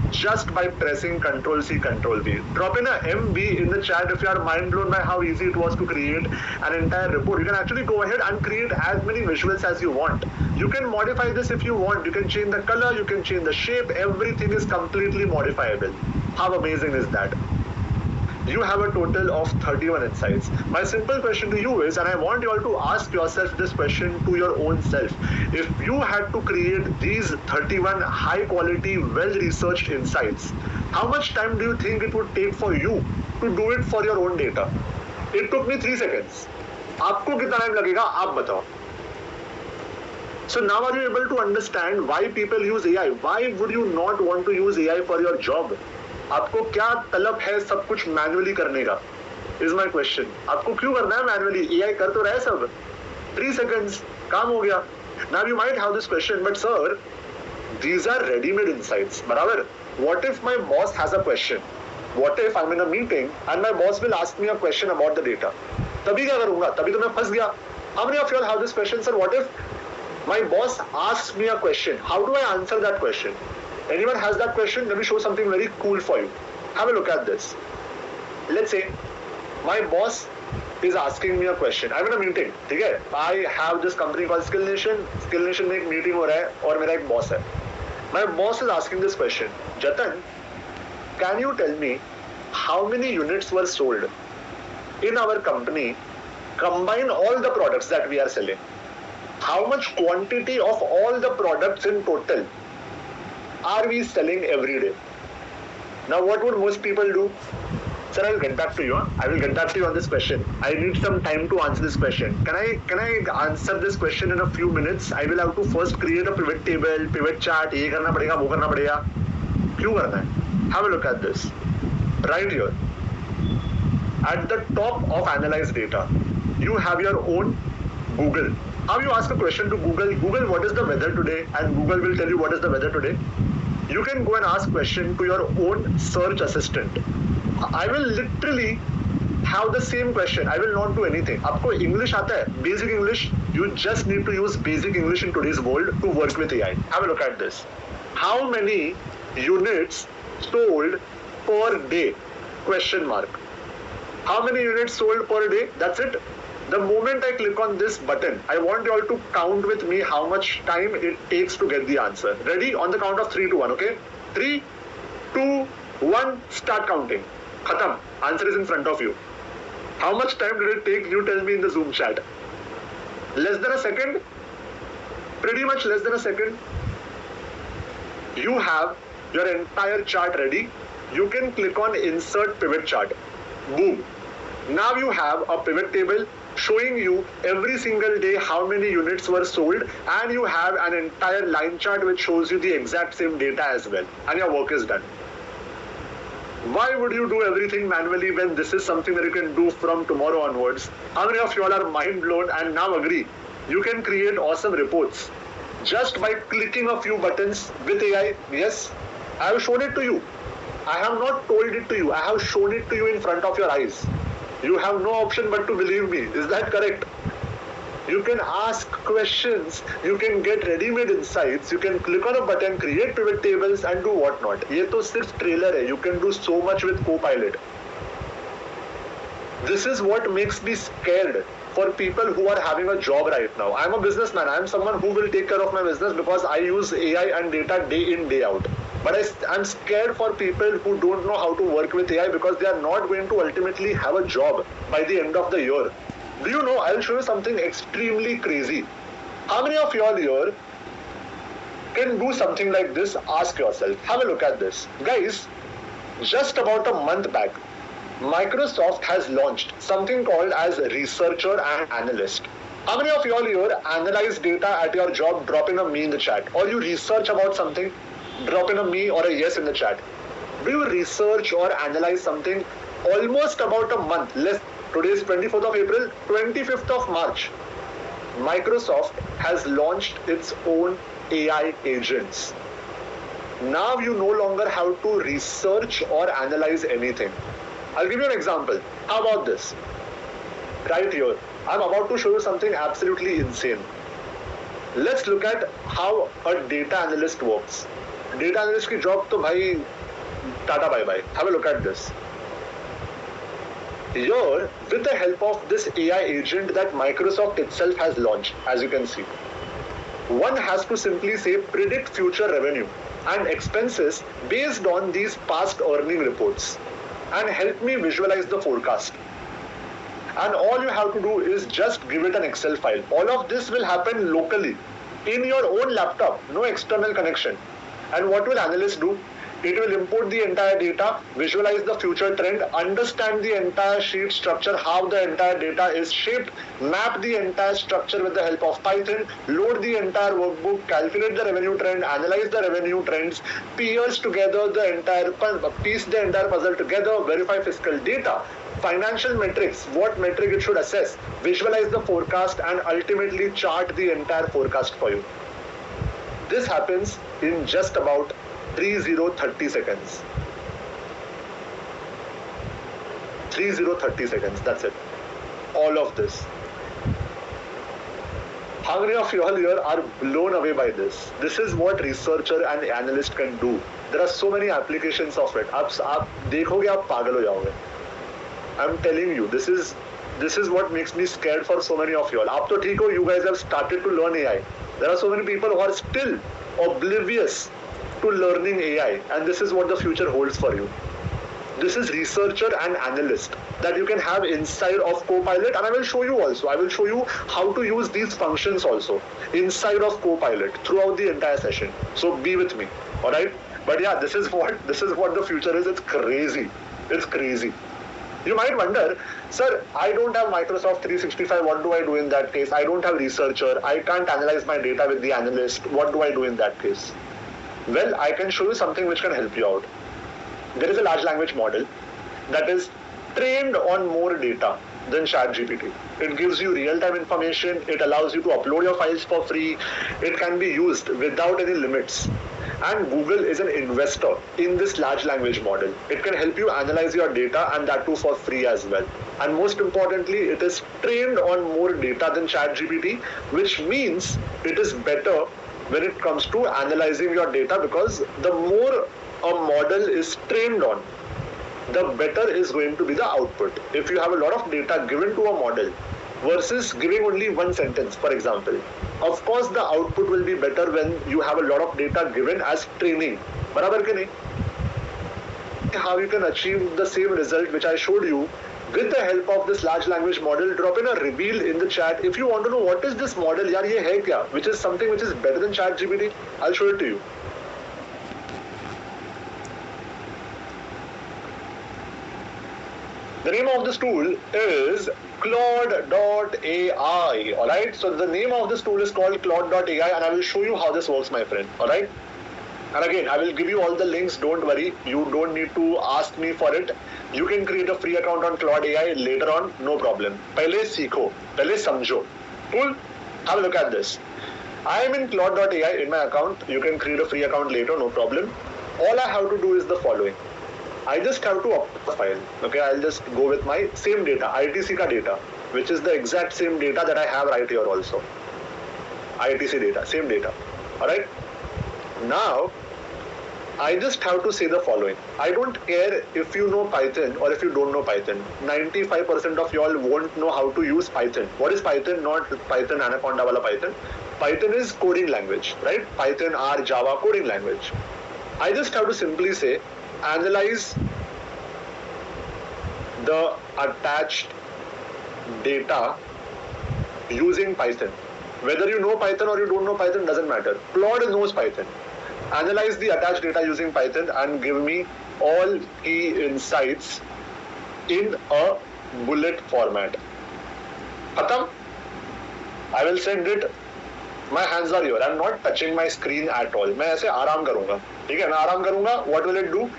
just by pressing Ctrl-C, Ctrl-V. Drop in a MB in the chat if you are mind blown by how easy it was to create an entire report. You can actually go ahead and create as many visuals as you want. You can modify this if you want. You can change the color, you can change the shape, everything is completely modifiable. How amazing is that? You have a total of 31 insights. My simple question to you is, and I want you all to ask yourself this question to your own self. If you had to create these 31 high quality, well-researched insights, how much time do you think it would take for you to do it for your own data? It took me 3 seconds. आपको कितना time लगेगा आप बताओ. So now are you able to understand why people use AI? Why would you not want to use AI for your job? आपको क्या तलब है सब कुछ मैनुअली करने का? Is my question. आपको क्यों करना है मैनुअली? AI कर तो रहा है सब. 3 seconds, काम हो गया. Now you might have this question, but sir, these are ready-made insights. बराबर? What if my boss has a question? What if I'm in a meeting and my boss will ask me a question about the data? तभी क्या करूँगा? तभी तो मैं फंस गया. How many of you all have this question, sir? What if my boss asks me a question? How do I answer that question? Anyone has that question? Let me show something very cool for you. Have a look at this. Let's say my boss is asking me a question. I'm in a meeting. ठीक है? I have this company called Skill Nation. Skill Nation में एक meeting हो रहा है और मेरा एक boss है. My boss is asking this question. Jatan, can you tell me how many units were sold in our company? Combine all the products that we are selling. How much quantity of all the products in total are we selling every day? Now what would most people do? Sir, I'll get back to you. I will get back to you on this question. I need some time to answer this question. Can I answer this question in a few minutes? I will have to first create a pivot table, pivot chart. ये करना पड़ेगा, वो करना पड़ेगा. क्यों करना है? Have a look at this. Right here. At the top of analyze data, you have your own Google. How you ask a question to Google? Google, what is the weather today? And Google will tell you what is the weather today. You can go and ask question to your own search assistant. I will literally have the same question. I will not do anything. आपको English आता है? Basic English. You just need to use basic English in today's world to work with AI. Have a look at this. How many units sold per day? Question mark. How many units sold per day? That's it. The moment I click on this button, I want you all to count with me how much time it takes to get the answer. Ready? On the count of 3 to 1, okay? 3, 2, 1, start counting. Khatam. Answer is in front of you. How much time did it take? You tell me in the Zoom chat. Less than a second? Pretty much less than a second. You have your entire chart ready. You can click on insert pivot chart. Boom. Now you have a pivot table showing you every single day how many units were sold, and you have an entire line chart which shows you the exact same data as well, and your work is done. Why would you do everything manually when this is something that you can do from tomorrow onwards? How many of you all are mind blown and now agree? You can create awesome reports just by clicking a few buttons with AI. Yes, I have shown it to you. I have not told it to you. I have shown it to you in front of your eyes. You have no option but to believe me. Is that correct? You can ask questions, you can get ready-made insights, you can click on a button, create pivot tables and do whatnot. ये तो सिर्फ trailer है. You can do so much with Copilot. This is what makes me scared for people who are having a job right now. I'm a businessman. I'm someone who will take care of my business because I use AI and data day in, day out. But I'm scared for people who don't know how to work with AI because they are not going to ultimately have a job by the end of the year. Do you know, I'll show you something extremely crazy. How many of y'all here can do something like this? Ask yourself. Have a look at this. Guys, just about a month back, Microsoft has launched something called as researcher and analyst. How many of y'all here analyze data at your job? Drop in a me in the chat. Or you research about something? Drop in a me or a yes in the chat. Do you research or analyze something? Almost about a month. Today is 24th of April, 25th of March. Microsoft has launched its own AI agents. Now you no longer have to research or analyze anything. I'll give you an example. How about this? Right here, I'm about to show you something absolutely insane. Let's look at how a data analyst works. Data analyst की job तो भाई tata bye bye. Have a look at this. Here, with the help of this AI agent that Microsoft itself has launched, as you can see, one has to simply say predict future revenue and expenses based on these past earning reports and help me visualize the forecast. And all you have to do is just give it an Excel file. All of this will happen locally in your own laptop, no external connection. And what will analysts do? It will import the entire data, visualize the future trend, understand the entire sheet structure, how the entire data is shaped, map the entire structure with the help of Python, load the entire workbook, calculate the revenue trend, analyze the revenue trends, piece together the entire puzzle together, verify fiscal data, financial metrics, what metric it should assess, visualize the forecast and ultimately chart the entire forecast for you. This happens in just about 30 seconds. 30 seconds, that's it. All of this. How many of you all here are blown away by this? This is what researcher and analyst can do. There are so many applications of it. आप देखोगे आप पागल हो जाओगे. I'm telling you, this is what makes me scared for so many of you all. आप तो ठीक हो, you guys have started to learn AI. There are so many people who are still oblivious to learning AI, and this is what the future holds for you. This is researcher and analyst that you can have inside of Copilot, and I will show you also. I will show you how to use these functions also inside of Copilot throughout the entire session. So be with me, all right? But yeah, this is what the future is. It's crazy. It's crazy. You might wonder, sir, I don't have Microsoft 365. What do I do in that case? I don't have researcher. I can't analyze my data with the analyst. What do I do in that case? Well, I can show you something which can help you out. There is a large language model that is trained on more data than ChatGPT. It gives you real-time information. It allows you to upload your files for free. It can be used without any limits. And Google is an investor in this large language model. It can help you analyze your data, and that too for free as well. And most importantly, it is trained on more data than ChatGPT, which means it is better when it comes to analyzing your data, because the more a model is trained on, the better is going to be the output. If you have a lot of data given to a model versus giving only one sentence, for example, of course the output will be better when you have a lot of data given as training. Barabar ke nahi? How you can achieve the same result which I showed you with the help of this large language model, drop in a reveal in the chat. If you want to know what is this model, yaar ye hai kya, which is something which is better than ChatGPT, I'll show it to you. The name of this tool is Claude.ai, alright? So the name of this tool is called Claude.ai, and I will show you how this works, my friend, alright? And again, I will give you all the links, don't worry. You don't need to ask me for it. You can create a free account on Claude AI later on, no problem. Pehle seekho, pehle samjho. Cool? Have a look at this. I am in Claude.ai in my account. You can create a free account later, no problem. All I have to do is the following. I just have to opt a file. Okay, I'll just go with my same data, ITC ka data, which is the exact same data that I have right here also. ITC data, same data. Alright? Now, I just have to say the following. I don't care if you know Python or if you don't know Python. 95% of y'all won't know how to use Python. What is Python? Not Python, Anaconda wala Python. Python is coding language, right? Python, R, Java, coding language. I just have to simply say, analyze the attached data using Python. Whether you know Python or you don't know Python doesn't matter. Claude knows Python. Analyze the attached data using Python and give me all key insights in a bullet format. Khatam? I will send it. My hands are here. I'm not touching my screen at all. मैं ऐसे आराम करूँगा. ठीक है? मैं आराम करूँगा. What will it do?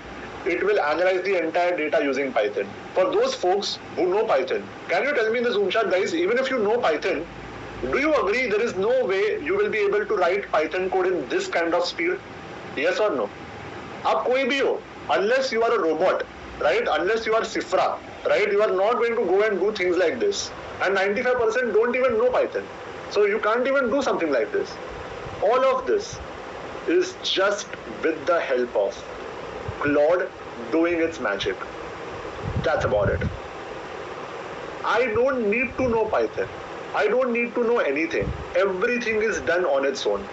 It will analyze the entire data using Python. For those folks who know Python, can you tell me in the Zoom chat, guys, even if you know Python, do you agree there is no way you will be able to write Python code in this kind of speed? Yes or no? आप कोई भी हो, unless you are a robot, right? Unless you are Sifra, right? You are not going to go and do things like this. And 95% don't even know Python. So you can't even do something like this. All of this is just with the help of Claude doing its magic. That's about it. I don't need to know Python. I don't need to know anything. Everything is done on its own.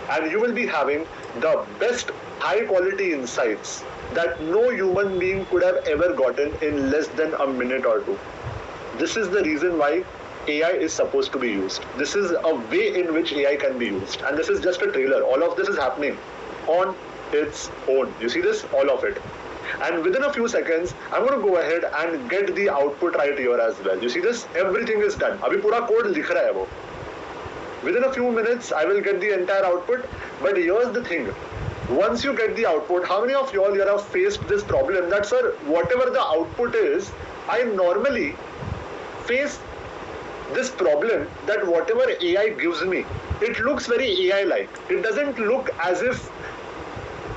And you will be having the best high quality insights that no human being could have ever gotten in less than a minute or two. This is the reason why AI is supposed to be used. This is a way in which AI can be used. And this is just a trailer. All of this is happening on its own. You see this? All of it. And within a few seconds, I'm going to go ahead and get the output right here as well. You see this? Everything is done. Abhi pura code likh raha hai wo. Within a few minutes, I will get the entire output. But here's the thing. Once you get the output, how many of y'all here have faced this problem that, sir, whatever the output is, I normally face this problem that whatever AI gives me, it looks very AI-like. It doesn't look as if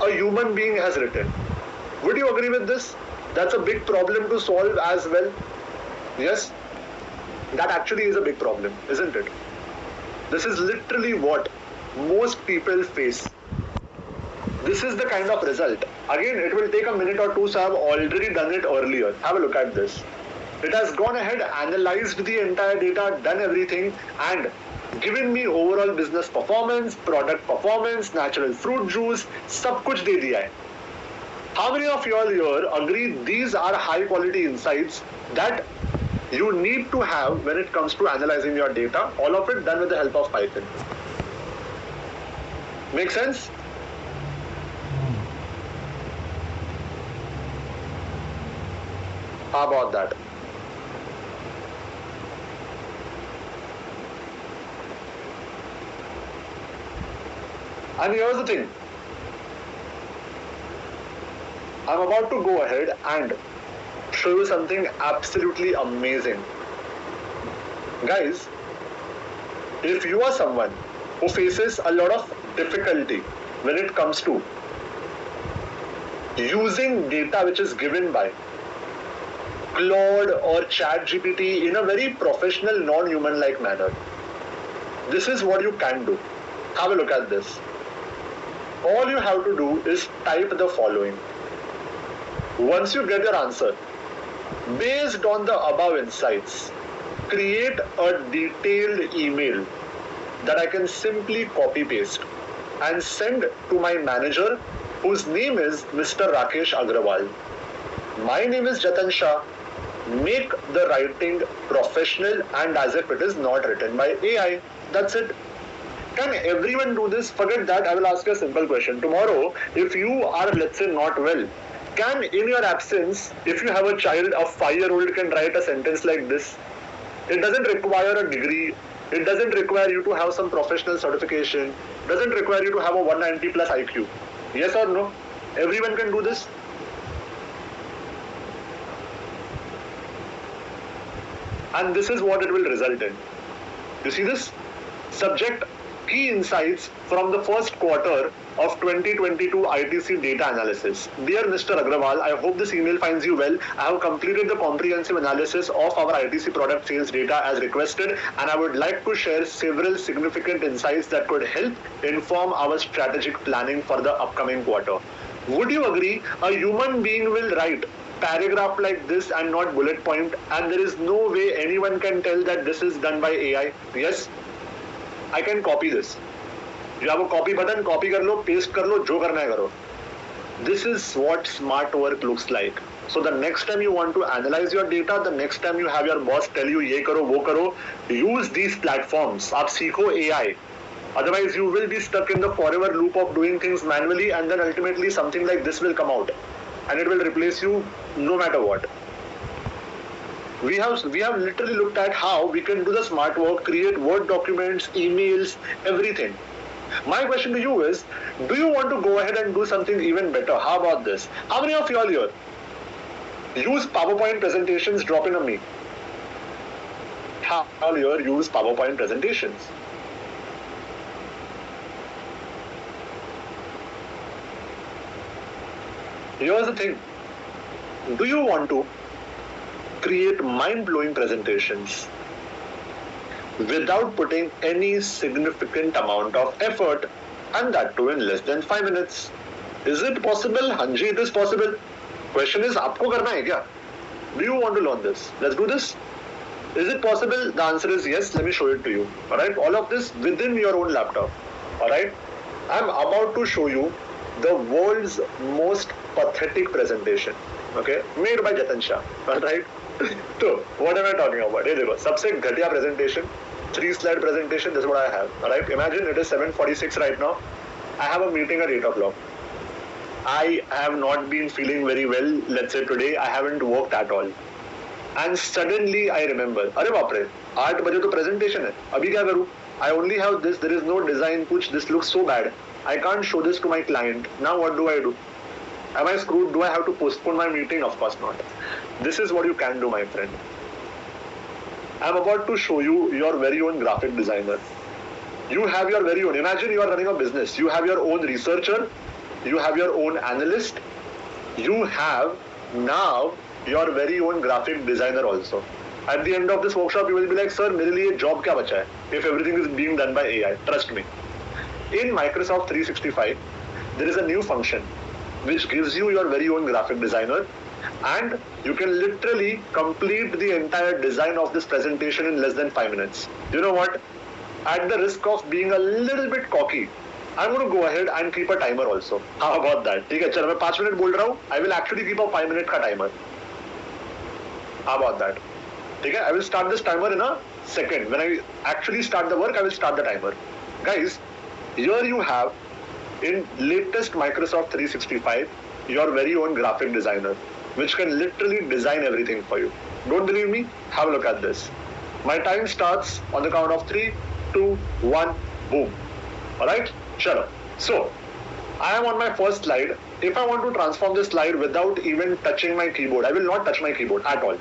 a human being has written. Would you agree with this? That's a big problem to solve as well. Yes? That actually is a big problem, isn't it? This is literally what most people face. This is the kind of result. Again, it will take a minute or two, so I've already done it earlier. Have a look at this. It has gone ahead, analyzed the entire data, done everything, and given me overall business performance, product performance, natural fruit juice, सब कुछ दे दिया है. How many of you all here agree these are high quality insights that you need to have when it comes to analyzing your data? All of it done with the help of Python. Make sense? How about that? And here's the thing. I'm about to go ahead and show you something absolutely amazing. Guys, if you are someone who faces a lot of difficulty when it comes to using data which is given by Claude or ChatGPT in a very professional, non-human-like manner, this is what you can do. Have a look at this. All you have to do is type the following. Once you get your answer, based on the above insights, create a detailed email that I can simply copy paste and send to my manager, whose name is Mr. Rakesh Agrawal. My name is Jatan Shah. Make the writing professional and as if it is not written by AI. That's it. Can everyone do this? Forget that. I will ask you a simple question. Tomorrow, if you are, let's say, not well, can in your absence, if you have a child, a 5-year-old can write a sentence like this? It doesn't require a degree. It doesn't require you to have some professional certification. It doesn't require you to have a 190 plus IQ. Yes or no? Everyone can do this. And this is what it will result in. You see this? Subject key insights from the first quarter of 2022 ITC data analysis. Dear Mr. Agrawal, I hope this email finds you well. I have completed the comprehensive analysis of our ITC product sales data as requested, and I would like to share several significant insights that could help inform our strategic planning for the upcoming quarter. Would you agree a human being will write paragraph like this and not bullet point, and there is no way anyone can tell that this is done by AI? Yes, I can copy this. You have a copy button, copy kar lo, paste kar lo, jo karna hai karo. This is what smart work looks like. So the next time you want to analyze your data, the next time you have your boss tell you ye karo, wo karo, use these platforms. Aap seekho AI. Otherwise, you will be stuck in the forever loop of doing things manually, and then ultimately something like this will come out, and it will replace you no matter what. We have literally looked at how we can do the smart work, create Word documents, emails, everything. My question to you is, do you want to go ahead and do something even better? How about this? How many of you all here use PowerPoint presentations? Drop in a me. How all here use PowerPoint presentations? Here's the thing. Do you want to create mind-blowing presentations without putting any significant amount of effort, and that too in less than 5 minutes? Is it possible? Hanji, it is possible. Question is, aapko karna hai kya? Do you want to learn this? Let's do this. Is it possible? The answer is yes. Let me show it to you. Alright, all of this within your own laptop. Alright, I'm about to show you the world's most pathetic presentation. Okay, made by Jatan Shah. Alright. So, what am I talking about? Hey, देखो, सबसे घटिया presentation, 3-slide presentation. This is what I have. Alright, imagine it is 7:46 right now. I have a meeting at 8 o'clock. I have not been feeling very well. Let's say today I haven't worked at all. And suddenly I remember, अरे बाप रे, 8 बजे तो presentation है. अभी क्या करूँ? I only have this. There is no design. Kuch, this looks so bad. I can't show this to my client. Now what do I do? Am I screwed? Do I have to postpone my meeting? Of course not. This is what you can do, my friend. I'm about to show you your very own graphic designer. You have your very own. Imagine you are running a business. You have your own researcher. You have your own analyst. You have now your very own graphic designer also. At the end of this workshop, you will be like, sir, मेरे लिए job क्या बचा है? If everything is being done by AI, trust me. In Microsoft 365, there is a new function which gives you your very own graphic designer, and you can literally complete the entire design of this presentation in less than 5 minutes. You know what? At the risk of being a little bit cocky, I'm going to go ahead and keep a timer also. How about that? ठीक है, चलो मैं 5 minute बोल रहा हूँ. I will actually keep a 5 minute का timer. How about that? ठीक है, I will start this timer in a second. When I actually start the work, I will start the timer. Guys, here you have in latest Microsoft 365 your very own graphic designer, which can literally design everything for you. Don't believe me? Have a look at this. My time starts on the count of 3, 2, 1, boom. Alright? Chalo. So, I am on my first slide. If I want to transform this slide without even touching my keyboard, I will not touch my keyboard at all.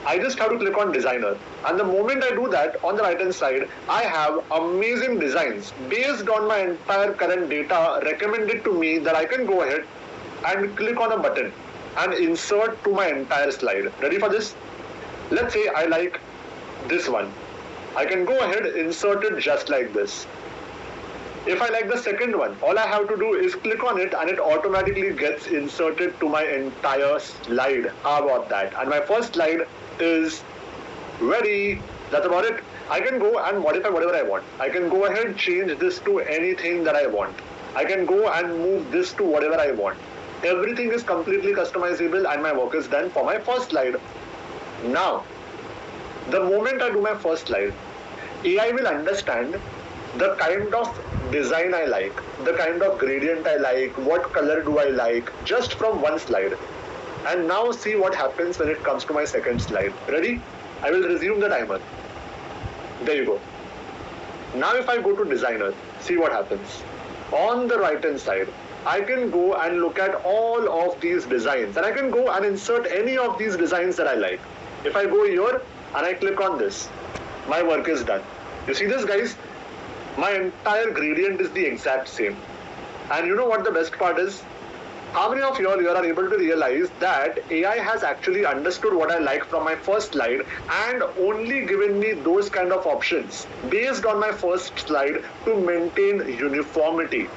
I just have to click on designer, and the moment I do that, on the right hand side I have amazing designs based on my entire current data recommended to me that I can go ahead and click on a button and insert to my entire slide. Ready for this? Let's say I like this one. I can go ahead, insert it just like this. If I like the second one, all I have to do is click on it and it automatically gets inserted to my entire slide. How about that? And my first slide is ready. That's about it. I can go and modify whatever I want. I can go ahead, change this to anything that I want. I can go and move this to whatever I want. Everything is completely customizable and my work is done for my first slide. Now, the moment I do my first slide, AI will understand the kind of design I like, the kind of gradient I like, what color do I like, just from one slide. And now see what happens when it comes to my second slide. Ready? I will resume the timer. There you go. Now if I go to designer, see what happens. On the right hand side, I can go and look at all of these designs and I can go and insert any of these designs that I like. If I go here and I click on this, my work is done. You see this, guys? My entire gradient is the exact same. And you know what the best part is? How many of you all here are able to realize that AI has actually understood what I like from my first slide and only given me those kind of options based on my first slide to maintain uniformity?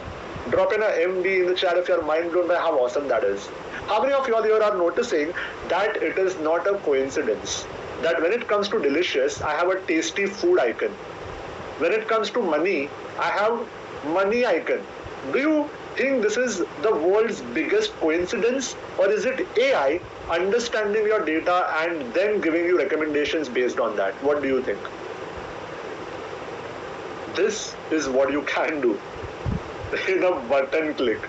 Drop in a MD in the chat if you're mind blown by how awesome that is. How many of you all here are noticing that it is not a coincidence that when it comes to delicious, I have a tasty food icon. When it comes to money, I have money icon. Do you think this is the world's biggest coincidence, or is it AI understanding your data and then giving you recommendations based on that? What do you think? This is what you can do in a button click.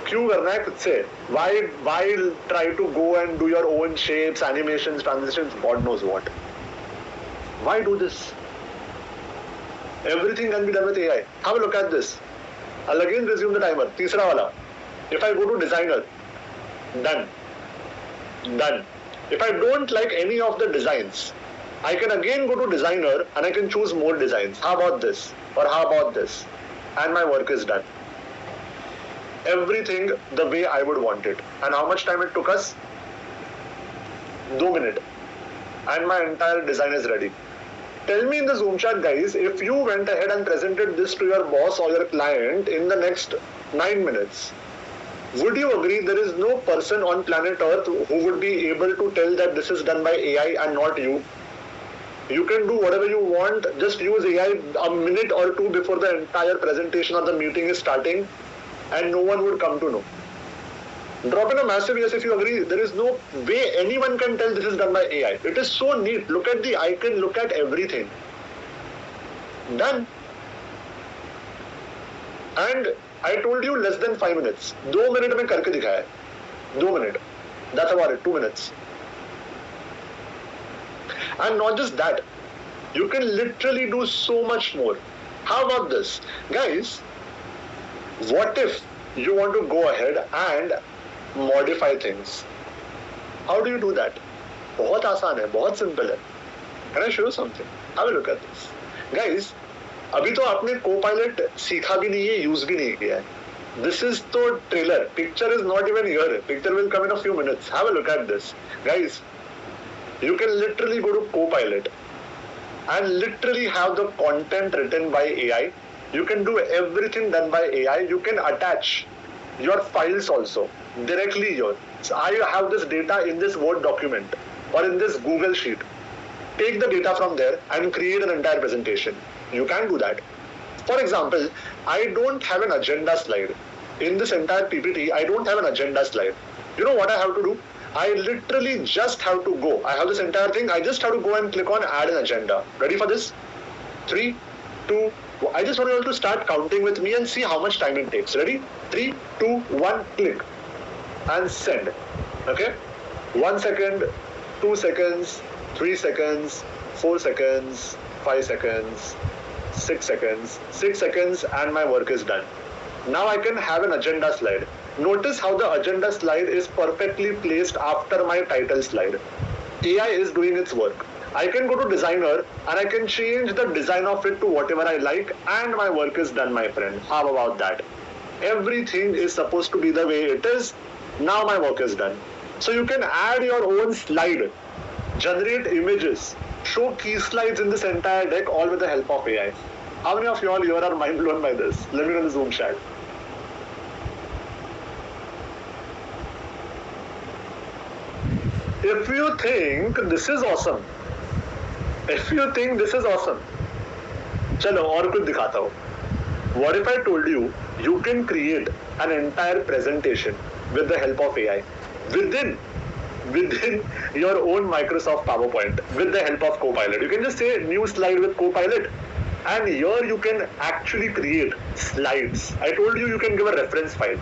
क्यों करना है खुद से? Why try to go and do your own shapes, animations, transitions, God knows what? Why do this? Everything can be done with AI. Have a look at this. I'll again resume the timer. तीसरा वाला. If I go to designer, done. Done. If I don't like any of the designs, I can again go to designer and I can choose more designs. How about this? Or how about this? And my work is done. Everything the way I would want it. And how much time it took us? 2 minutes. And my entire design is ready. Tell me in the Zoom chat, guys, if you went ahead and presented this to your boss or your client in the next 9 minutes, would you agree there is no person on planet Earth who would be able to tell that this is done by AI and not you? You can do whatever you want, just use AI a minute or two before the entire presentation or the meeting is starting, and no one would come to know. Drop in a massive yes if you agree. There is no way anyone can tell this is done by AI. It is so neat. Look at the icon, look at everything. Done. And I told you less than 5 minutes. 2 minutes में करके दिखाया है. 2 minutes. That's about it. 2 minutes. And not just that. You can literally do so much more. How about this? Guys, what if you want to go ahead and modify things? How do you do that? बहुत आसान है, बहुत simple है. Can I show you something? Have a look at this. Guys, अभी तो आपने Copilot सीखा भी नहीं है, use भी नहीं किया है. This is the trailer. Picture is not even here. Picture will come in a few minutes. Have a look at this. Guys, you can literally go to Copilot and literally have the content written by AI. You can do everything done by AI. You can attach your files also directly here. So I have this data in this Word document or in this Google Sheet. Take the data from there and create an entire presentation. You can do that. For example, I don't have an agenda slide. In this entire PPT, I don't have an agenda slide. You know what I have to do? I literally just have to go. I have this entire thing. I just have to go and click on add an agenda. Ready for this? 3, 2, I just want you all to start counting with me and see how much time it takes. Ready? 3, 2, 1, click. And send. Okay? 1 second, 2 seconds, 3 seconds, 4 seconds, 5 seconds, 6 seconds, 6 seconds, and my work is done. Now I can have an agenda slide. Notice how the agenda slide is perfectly placed after my title slide. AI is doing its work. I can go to designer and I can change the design of it to whatever I like, and my work is done, my friend. How about that? Everything is supposed to be the way it is. Now my work is done. So you can add your own slide, generate images, show key slides in this entire deck, all with the help of AI. How many of you all here are mind blown by this? Let me know in the Zoom chat. If you think this is awesome, चलो और कुछ दिखाता हूँ. What if I told you you can create an entire presentation with the help of AI within your own Microsoft PowerPoint with the help of Copilot? You can just say new slide with Copilot, and here you can actually create slides. I told you can give a reference file.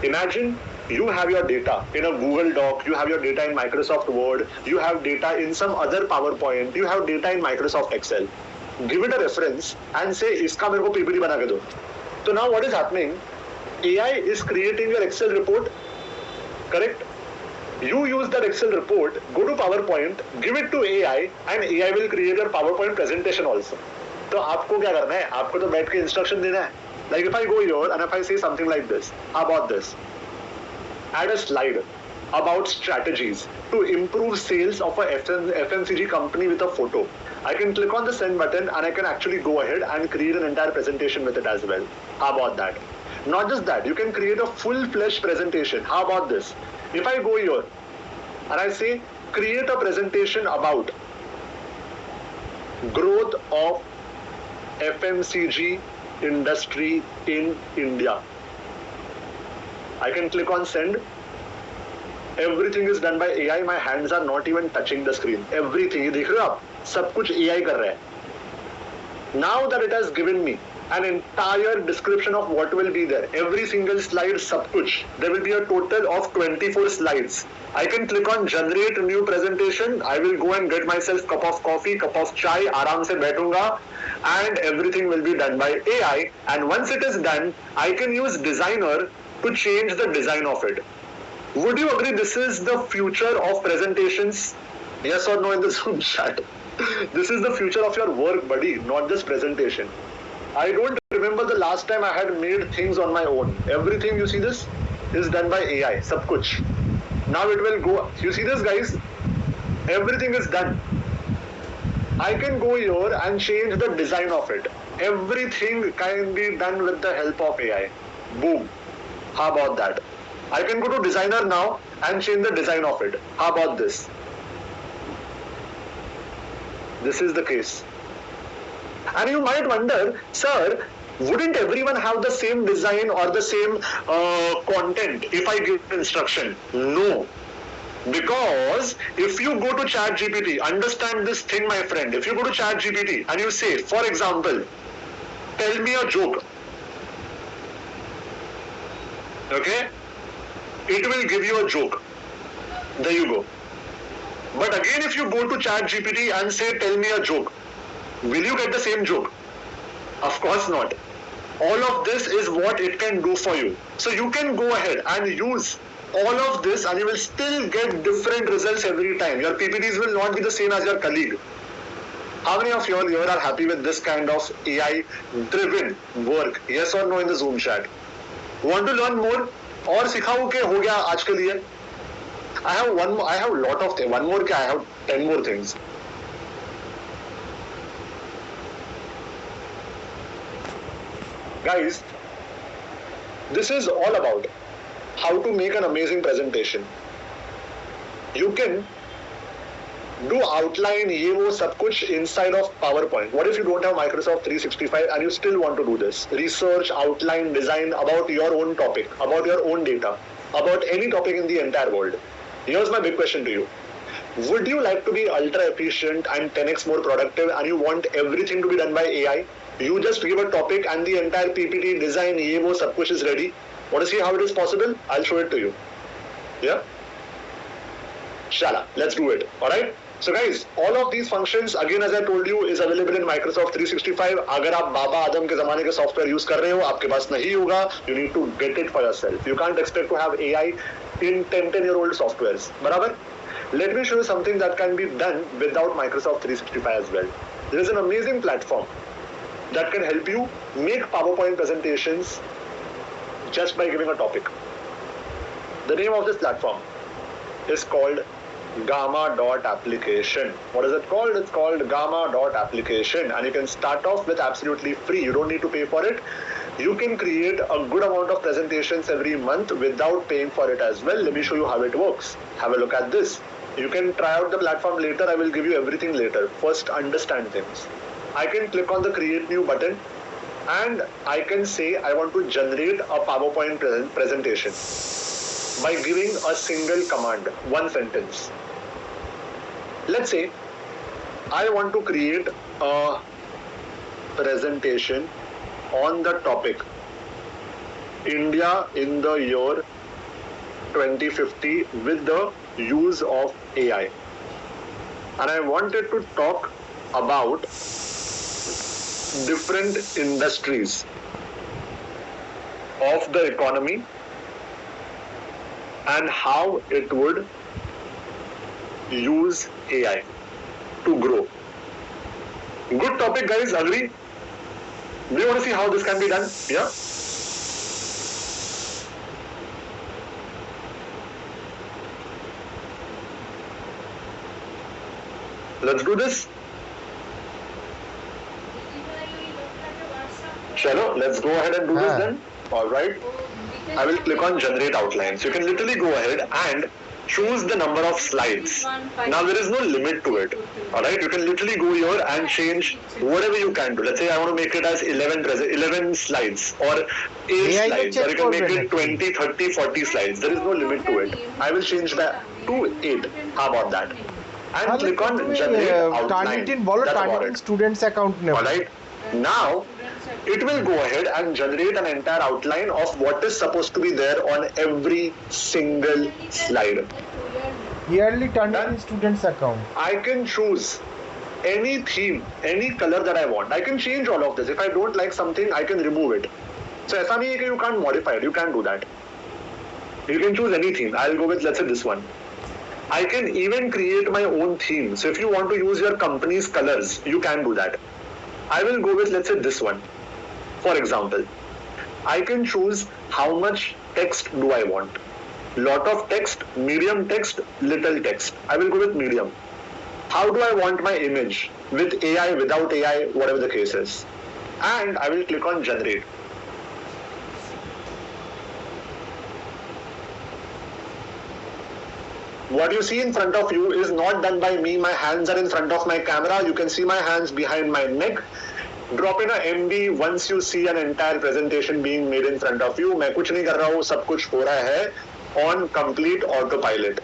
Imagine you have your data in a Google Doc, you have your data in Microsoft Word, you have data in some other PowerPoint, you have data in Microsoft Excel. Give it a reference and say, इसका मेरे को PPT बना के दो. So now what is happening? AI is creating your Excel report, correct? You use that Excel report, go to PowerPoint, give it to AI, and AI will create your PowerPoint presentation also. तो आपको क्या करना है? आपको तो बैठ के instruction देना है. Like if I go here and if I say something like this, how about this? Add a slide about strategies to improve sales of a FMCG company with a photo. I can click on the send button and I can actually go ahead and create an entire presentation with it as well. How about that? Not just that, you can create a full-fledged presentation. How about this? If I go here and I say create a presentation about growth of FMCG industry in India, I can click on send. Everything is done by AI. My hands are not even touching the screen. Everything, ये देख रहे हो आप? सब कुछ AI कर रहा है. Now that it has given me an entire description of what will be there, every single slide, sab kuch, there will be a total of 24 slides. I can click on generate new presentation. I will go and get myself cup of coffee, cup of chai, आराम से बैठूंगा, and everything will be done by AI. And once it is done, I can use designer to change the design of it. Would you agree this is the future of presentations? Yes or no in the Zoom chat? This is the future of your work, buddy, not just presentation. I don't remember the last time I had made things on my own. Everything you see this is done by AI, sab kuch. Now it will go. You see this, guys? Everything is done. I can go here and change the design of it. Everything can be done with the help of AI. Boom. How about that? I can go to designer now and change the design of it. How about this? This is the case. And you might wonder, sir, wouldn't everyone have the same design or the same content if I give instruction? No. Because if you go to ChatGPT, understand this thing, my friend. If you go to ChatGPT and you say, for example, tell me a joke. Okay? It will give you a joke. There you go. But again, if you go to ChatGPT and say, tell me a joke, will you get the same joke? Of course not. All of this is what it can do for you. So you can go ahead and use all of this and you will still get different results every time. Your PPTs will not be the same as your colleague. How many of you all here are happy with this kind of AI-driven work? Yes or no in the Zoom chat? Want to learn more? और सिखाऊं के हो गया आज के लिए? I have a lot of things. One more, I have 10 more things. Guys, this is all about how to make an amazing presentation. You can do outline, ये वो सब कुछ inside of PowerPoint. What if you don't have Microsoft 365 and you still want to do this? Research, outline, design about your own topic, about your own data, about any topic in the entire world. Here's my big question to you. Would you like to be ultra efficient and 10x more productive and you want everything to be done by AI? You just give a topic and the entire PPT, design, ye wo, sab kuch is ready. Want to see how it is possible? I'll show it to you. Yeah? Shala, let's do it. Alright? So guys, all of these functions, again as I told you, is available in Microsoft 365. अगर आप बाबा आदम के ज़माने के software use कर रहे हो, आपके पास नहीं होगा, you need to get it for yourself. You can't expect to have AI in 10-year-old softwares. बराबर? Let me show you something that can be done without Microsoft 365 as well. There is an amazing platform that can help you make PowerPoint presentations just by giving a topic. The name of this platform is called Gamma.application. What is it called? It's called Gamma.application, and you can start off with absolutely free. You don't need to pay for it. You can create a good amount of presentations every month without paying for it as well. Let me show you how it works. Have a look at this. You can try out the platform later. I will give you everything later. First, understand things. I can click on the create new button and I can say I want to generate a PowerPoint presentation by giving a single command, one sentence. Let's say I want to create a presentation on the topic India in the year 2050 with the use of AI. And I wanted to talk about different industries of the economy and how it would use AI to grow. Good topic, guys, agree? Do you want to see how this can be done? Yeah. Let's do this. Chalo, let's go ahead and do this then. Alright. I will click on generate outline. So you can literally go ahead and choose the number of slides. Now there is no limit to it. Alright, you can literally go here and change whatever you can do. Let's say I want to make it as 11 slides or 8 slides, or you can make it 20, 30, 40 slides. There is no limit to it. I will change that to 8. How about that? And click on generate outline. That's about it. Students account. Alright, now it will go ahead and generate an entire outline of what is supposed to be there on every single slide. Yearly Turnitin students account. I can choose any theme, any color that I want. I can change all of this. If I don't like something, I can remove it. So ऐसा नहीं है कि you can't modify it. You can do that. You can choose any theme. I'll go with, let's say, this one. I can even create my own theme. So if you want to use your company's colors, you can do that. I will go with, let's say, this one. For example, I can choose how much text do I want. Lot of text, medium text, little text. I will go with medium. How do I want my image? With AI, without AI, whatever the case is. And I will click on generate. What you see in front of you is not done by me. My hands are in front of my camera. You can see my hands behind my neck. Drop in a MD once you see an entire presentation being made in front of you. मैं कुछ नहीं कर रहा हूँ, सब कुछ हो रहा है on complete autopilot.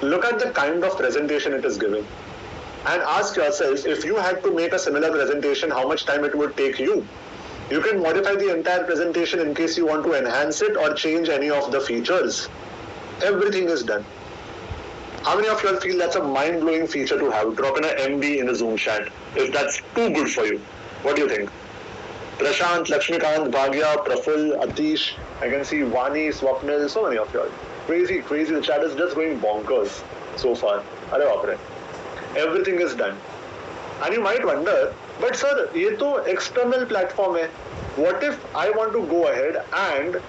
Look at the kind of presentation it is giving, and ask yourself, if you had to make a similar presentation, how much time it would take you. You can modify the entire presentation in case you want to enhance it or change any of the features. Everything is done. How many of you all feel that's a mind-blowing feature to have? Drop in an MB in the Zoom chat if that's too good for you. What do you think? Prashant, Lakshmikant, Bhagya, Praful, Atish, I can see Vani, Swapnil, so many of you all. Crazy, crazy. The chat is just going bonkers so far. Arre baapre. Everything is done. And you might wonder, but sir, ये तो external platform है. What if I want to go ahead and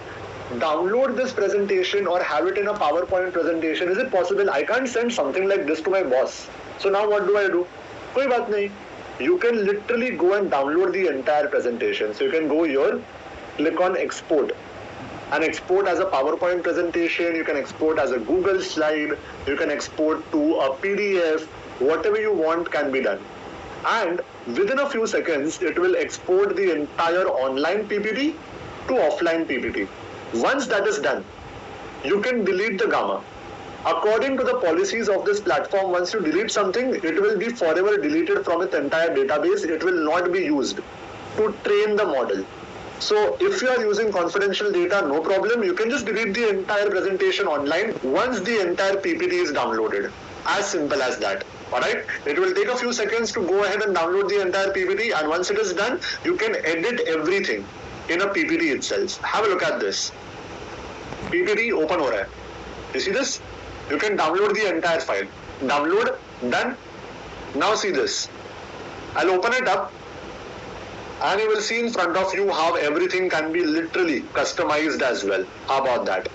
download this presentation or have it in a PowerPoint presentation? Is it possible? I can't send something like this to my boss. So now what do I do? कोई बात नहीं. You can literally go and download the entire presentation. So you can go here, click on export, and export as a PowerPoint presentation. You can export as a Google slide. You can export to a PDF. Whatever you want can be done. And within a few seconds, it will export the entire online PPT to offline PPT. Once that is done, you can delete the gamma. According to the policies of this platform, once you delete something, it will be forever deleted from its entire database. It will not be used to train the model. So if you are using confidential data, no problem. You can just delete the entire presentation online once the entire PPT is downloaded. As simple as that. Alright, it will take a few seconds to go ahead and download the entire PPT, and once it is done, you can edit everything in a PPT itself. Have a look at this. PPT open ho raha hai. You see this? You can download the entire file. Download, done. Now see this. I'll open it up, and you will see in front of you how everything can be literally customized as well. How about that?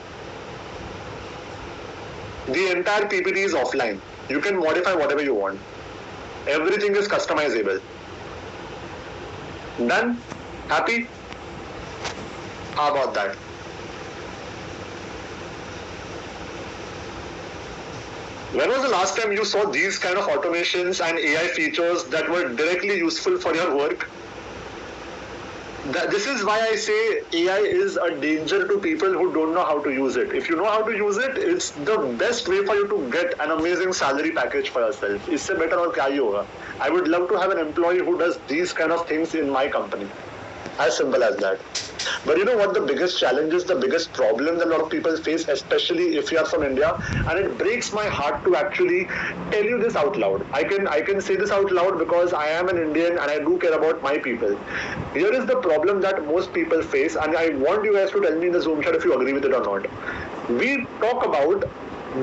The entire PPT is offline. You can modify whatever you want. Everything is customizable. Done? Happy? How about that? When was the last time you saw these kind of automations and AI features that were directly useful for your work? This is why I say AI is a danger to people who don't know how to use it. If you know how to use it, it's the best way for you to get an amazing salary package for yourself. Isse better aur kya hi hoga? I would love to have an employee who does these kind of things in my company. As simple as that. But you know what the biggest challenge is, the biggest problem that a lot of people face, especially if you are from India, and it breaks my heart to actually tell you this out loud. I can say this out loud because I am an Indian and I do care about my people. Here is the problem that most people face, and I want you guys to tell me in the Zoom chat if you agree with it or not. We talk about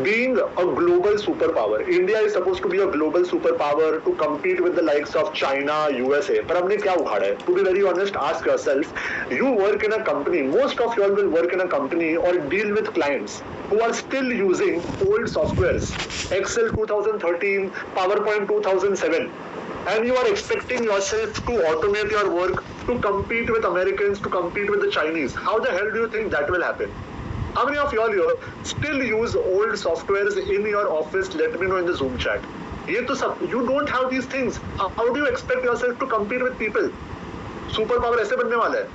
being a global superpower. India is supposed to be a global superpower to compete with the likes of China, USA. पर हमने क्या उखाड़ा है? To be very honest, ask yourself. You work in a company. Most of you all will work in a company or deal with clients who are still using old softwares. Excel 2013, PowerPoint 2007. And you are expecting yourself to automate your work, to compete with Americans, to compete with the Chinese. How the hell do you think that will happen? How many of y'all here still use old softwares in your office? Let me know in the Zoom chat. You don't have these things. How do you expect yourself to compete with people? Superpower ऐसे बनने वाला है.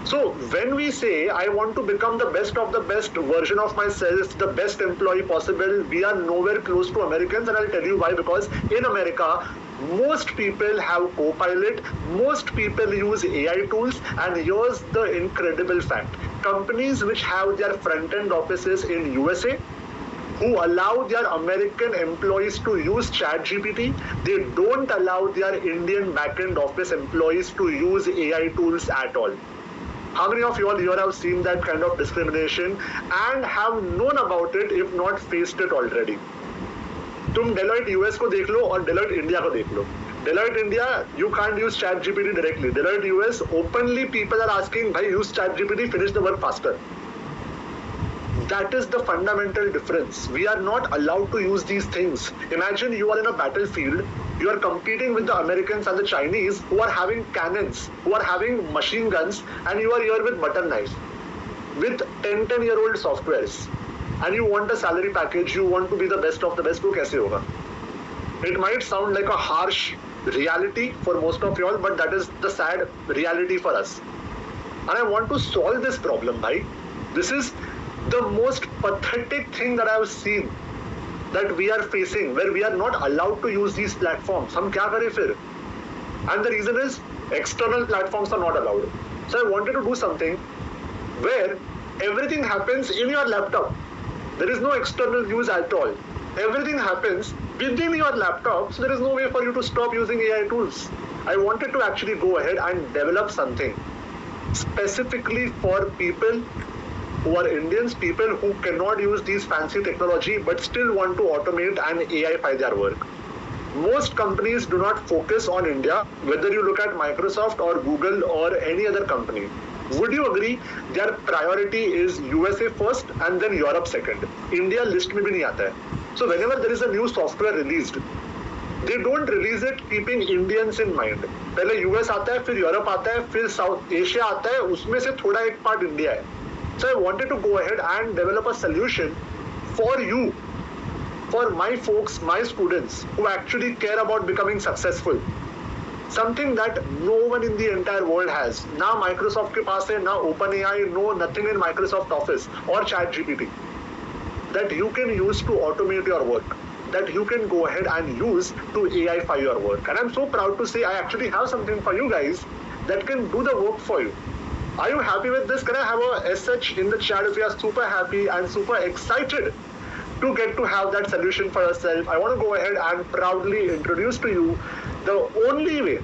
So when we say I want to become the best version of myself, the best employee possible, we are nowhere close to Americans, and I'll tell you why. Because in America, most people have Copilot, most people use AI tools, and here's the incredible fact. Companies which have their front-end offices in USA, who allow their American employees to use ChatGPT, they don't allow their Indian back-end office employees to use AI tools at all. How many of you all here have seen that kind of discrimination and have known about it, if not faced it already? तुम Deloitte US को देख लो और Deloitte India को देख लो. Deloitte India, you can't use ChatGPT directly. Deloitte US, openly people are asking, bhai, use ChatGPT, finish the work faster. That is the fundamental difference. We are not allowed to use these things. Imagine you are in a battlefield, you are competing with the Americans and the Chinese who are having cannons, who are having machine guns, and you are here with butter knives, with 10-year-old softwares. And you want a salary package, you want to be the best of the best, तो कैसे होगा? It might sound like a harsh reality for most of y'all, but that is the sad reality for us. And I want to solve this problem, bhai. This is the most pathetic thing that I have seen that we are facing, where we are not allowed to use these platforms. हम क्या करें फिर? And the reason is external platforms are not allowed. So I wanted to do something where everything happens in your laptop. There is no external use at all. Everything happens within your laptop, so there is no way for you to stop using AI tools. I wanted to actually go ahead and develop something specifically for people who are Indians, people who cannot use these fancy technology but still want to automate and AI-fy their work. Most companies do not focus on India, whether you look at Microsoft or Google or any other company. Would you agree their priority is USA first and then Europe second? India list में भी नहीं आता है. So whenever there is a new software released, they don't release it keeping Indians in mind. पहले US आता है, फिर Europe आता है, फिर South Asia आता है, उसमें से थोड़ा एक part India है. So I wanted to go ahead and develop a solution for you, for my folks, my students who actually care about becoming successful. Something that no one in the entire world has. ना Microsoft के पास है, ना OpenAI, no nothing in Microsoft Office or ChatGPT. That you can use to automate your work. That you can go ahead and use to AI-fy your work. And I'm so proud to say I actually have something for you guys that can do the work for you. Are you happy with this? Can I have a SH in the chat if you are super happy and super excited to get to have that solution for yourself? I want to go ahead and proudly introduce to you the only way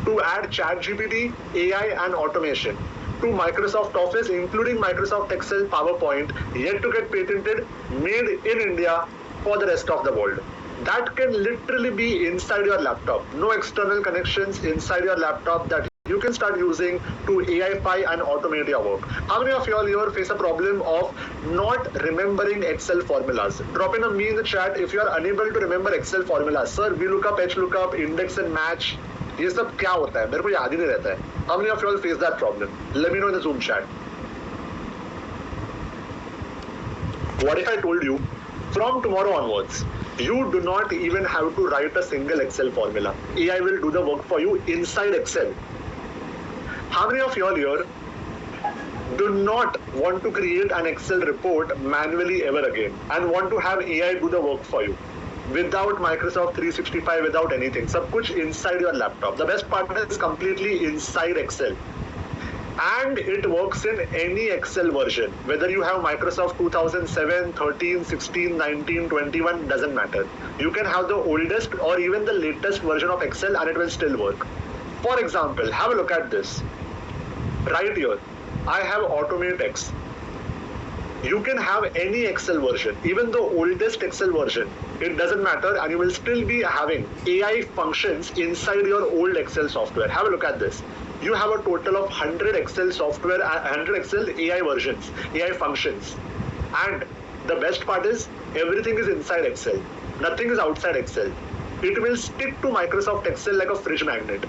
to add ChatGPT, AI and automation to Microsoft Office, including Microsoft Excel, PowerPoint, yet to get patented, made in India for the rest of the world. That can literally be inside your laptop. No external connections, inside your laptop, that you can start using to AI-fy and automate your work. How many of you all here face a problem of not remembering Excel formulas? Drop in a me in the chat if you are unable to remember Excel formulas. Sir, VLOOKUP, HLOOKUP, index and match, ये सब क्या होता है? मेरे को याद ही नहीं रहता है. How many of you all face that problem? Let me know in the Zoom chat. What if I told you, from tomorrow onwards, you do not even have to write a single Excel formula. AI will do the work for you inside Excel. How many of you all here do not want to create an Excel report manually ever again and want to have AI do the work for you? Without Microsoft 365, without anything. Sab kuch inside your laptop. The best part is completely inside Excel. And it works in any Excel version. Whether you have Microsoft 2007, 13, 16, 19, 21, doesn't matter. You can have the oldest or even the latest version of Excel and it will still work. For example, have a look at this. Right here, I have Automate X. You can have any Excel version, even the oldest Excel version. It doesn't matter, and you will still be having AI functions inside your old Excel software. Have a look at this. You have a total of 100 Excel software, 100 Excel AI versions, AI functions. And the best part is, everything is inside Excel. Nothing is outside Excel. It will stick to Microsoft Excel like a fridge magnet.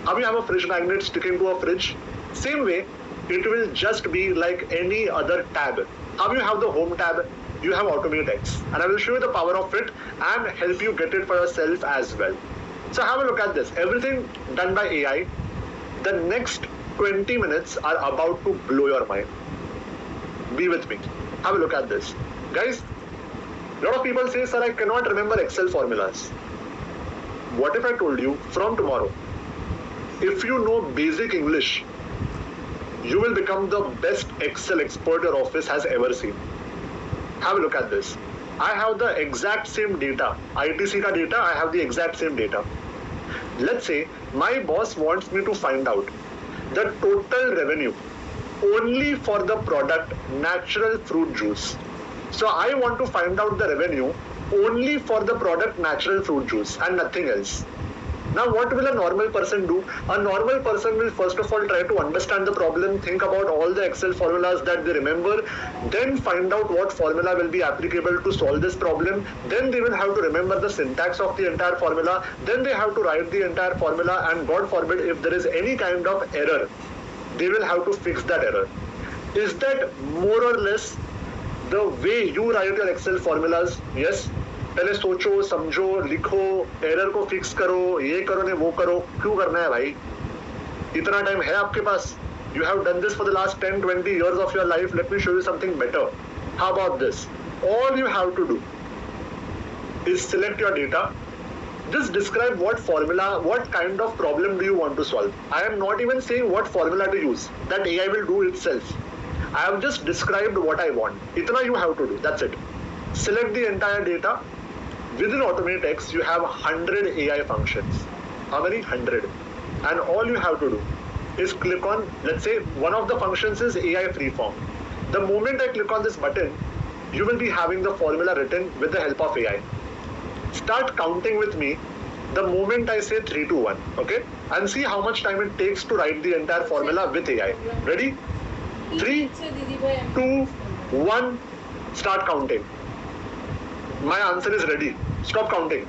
How you have a fridge magnet sticking to a fridge? Same way, it will just be like any other tab. How you have the home tab? You have AutomateX. And I will show you the power of it and help you get it for yourself as well. So have a look at this. Everything done by AI. The next 20 minutes are about to blow your mind. Be with me. Have a look at this. Guys, a lot of people say, sir, I cannot remember Excel formulas. What if I told you from tomorrow, if you know basic English, you will become the best Excel expert your office has ever seen. Have a look at this. I have the exact same data. ITC ka data, I have the exact same data. Let's say my boss wants me to find out the total revenue only for the product natural fruit juice. So I want to find out the revenue only for the product natural fruit juice and nothing else. Now what will a normal person do? A normal person will first of all try to understand the problem, think about all the Excel formulas that they remember, then find out what formula will be applicable to solve this problem. Then they will have to remember the syntax of the entire formula. Then they have to write the entire formula, and God forbid if there is any kind of error, they will have to fix that error. Is that more or less the way you write your Excel formulas? Yes. पहले सोचो, समझो, लिखो, error को fix करो, ये करो ने वो करो. क्यों करना है भाई? इतना टाइम है आपके पास? You have done this for the last 10-20 years of your life. Let me show you something better. How about this? All you have to do is select your data. Just describe what formula, what kind of problem do you want to solve. I am not even saying what formula to use. That AI will do itself. I have just described what I want. Itna you have to do. That's it. Select the entire data. Within AutomateX, you have 100 AI functions. How many? 100. And all you have to do is click on, let's say, one of the functions is AI freeform. The moment I click on this button, you will be having the formula written with the help of AI. Start counting with me the moment I say 3, 2, 1. Okay? And see how much time it takes to write the entire formula with AI. Ready? 3, 2, 1. Start counting. My answer is ready. Stop counting.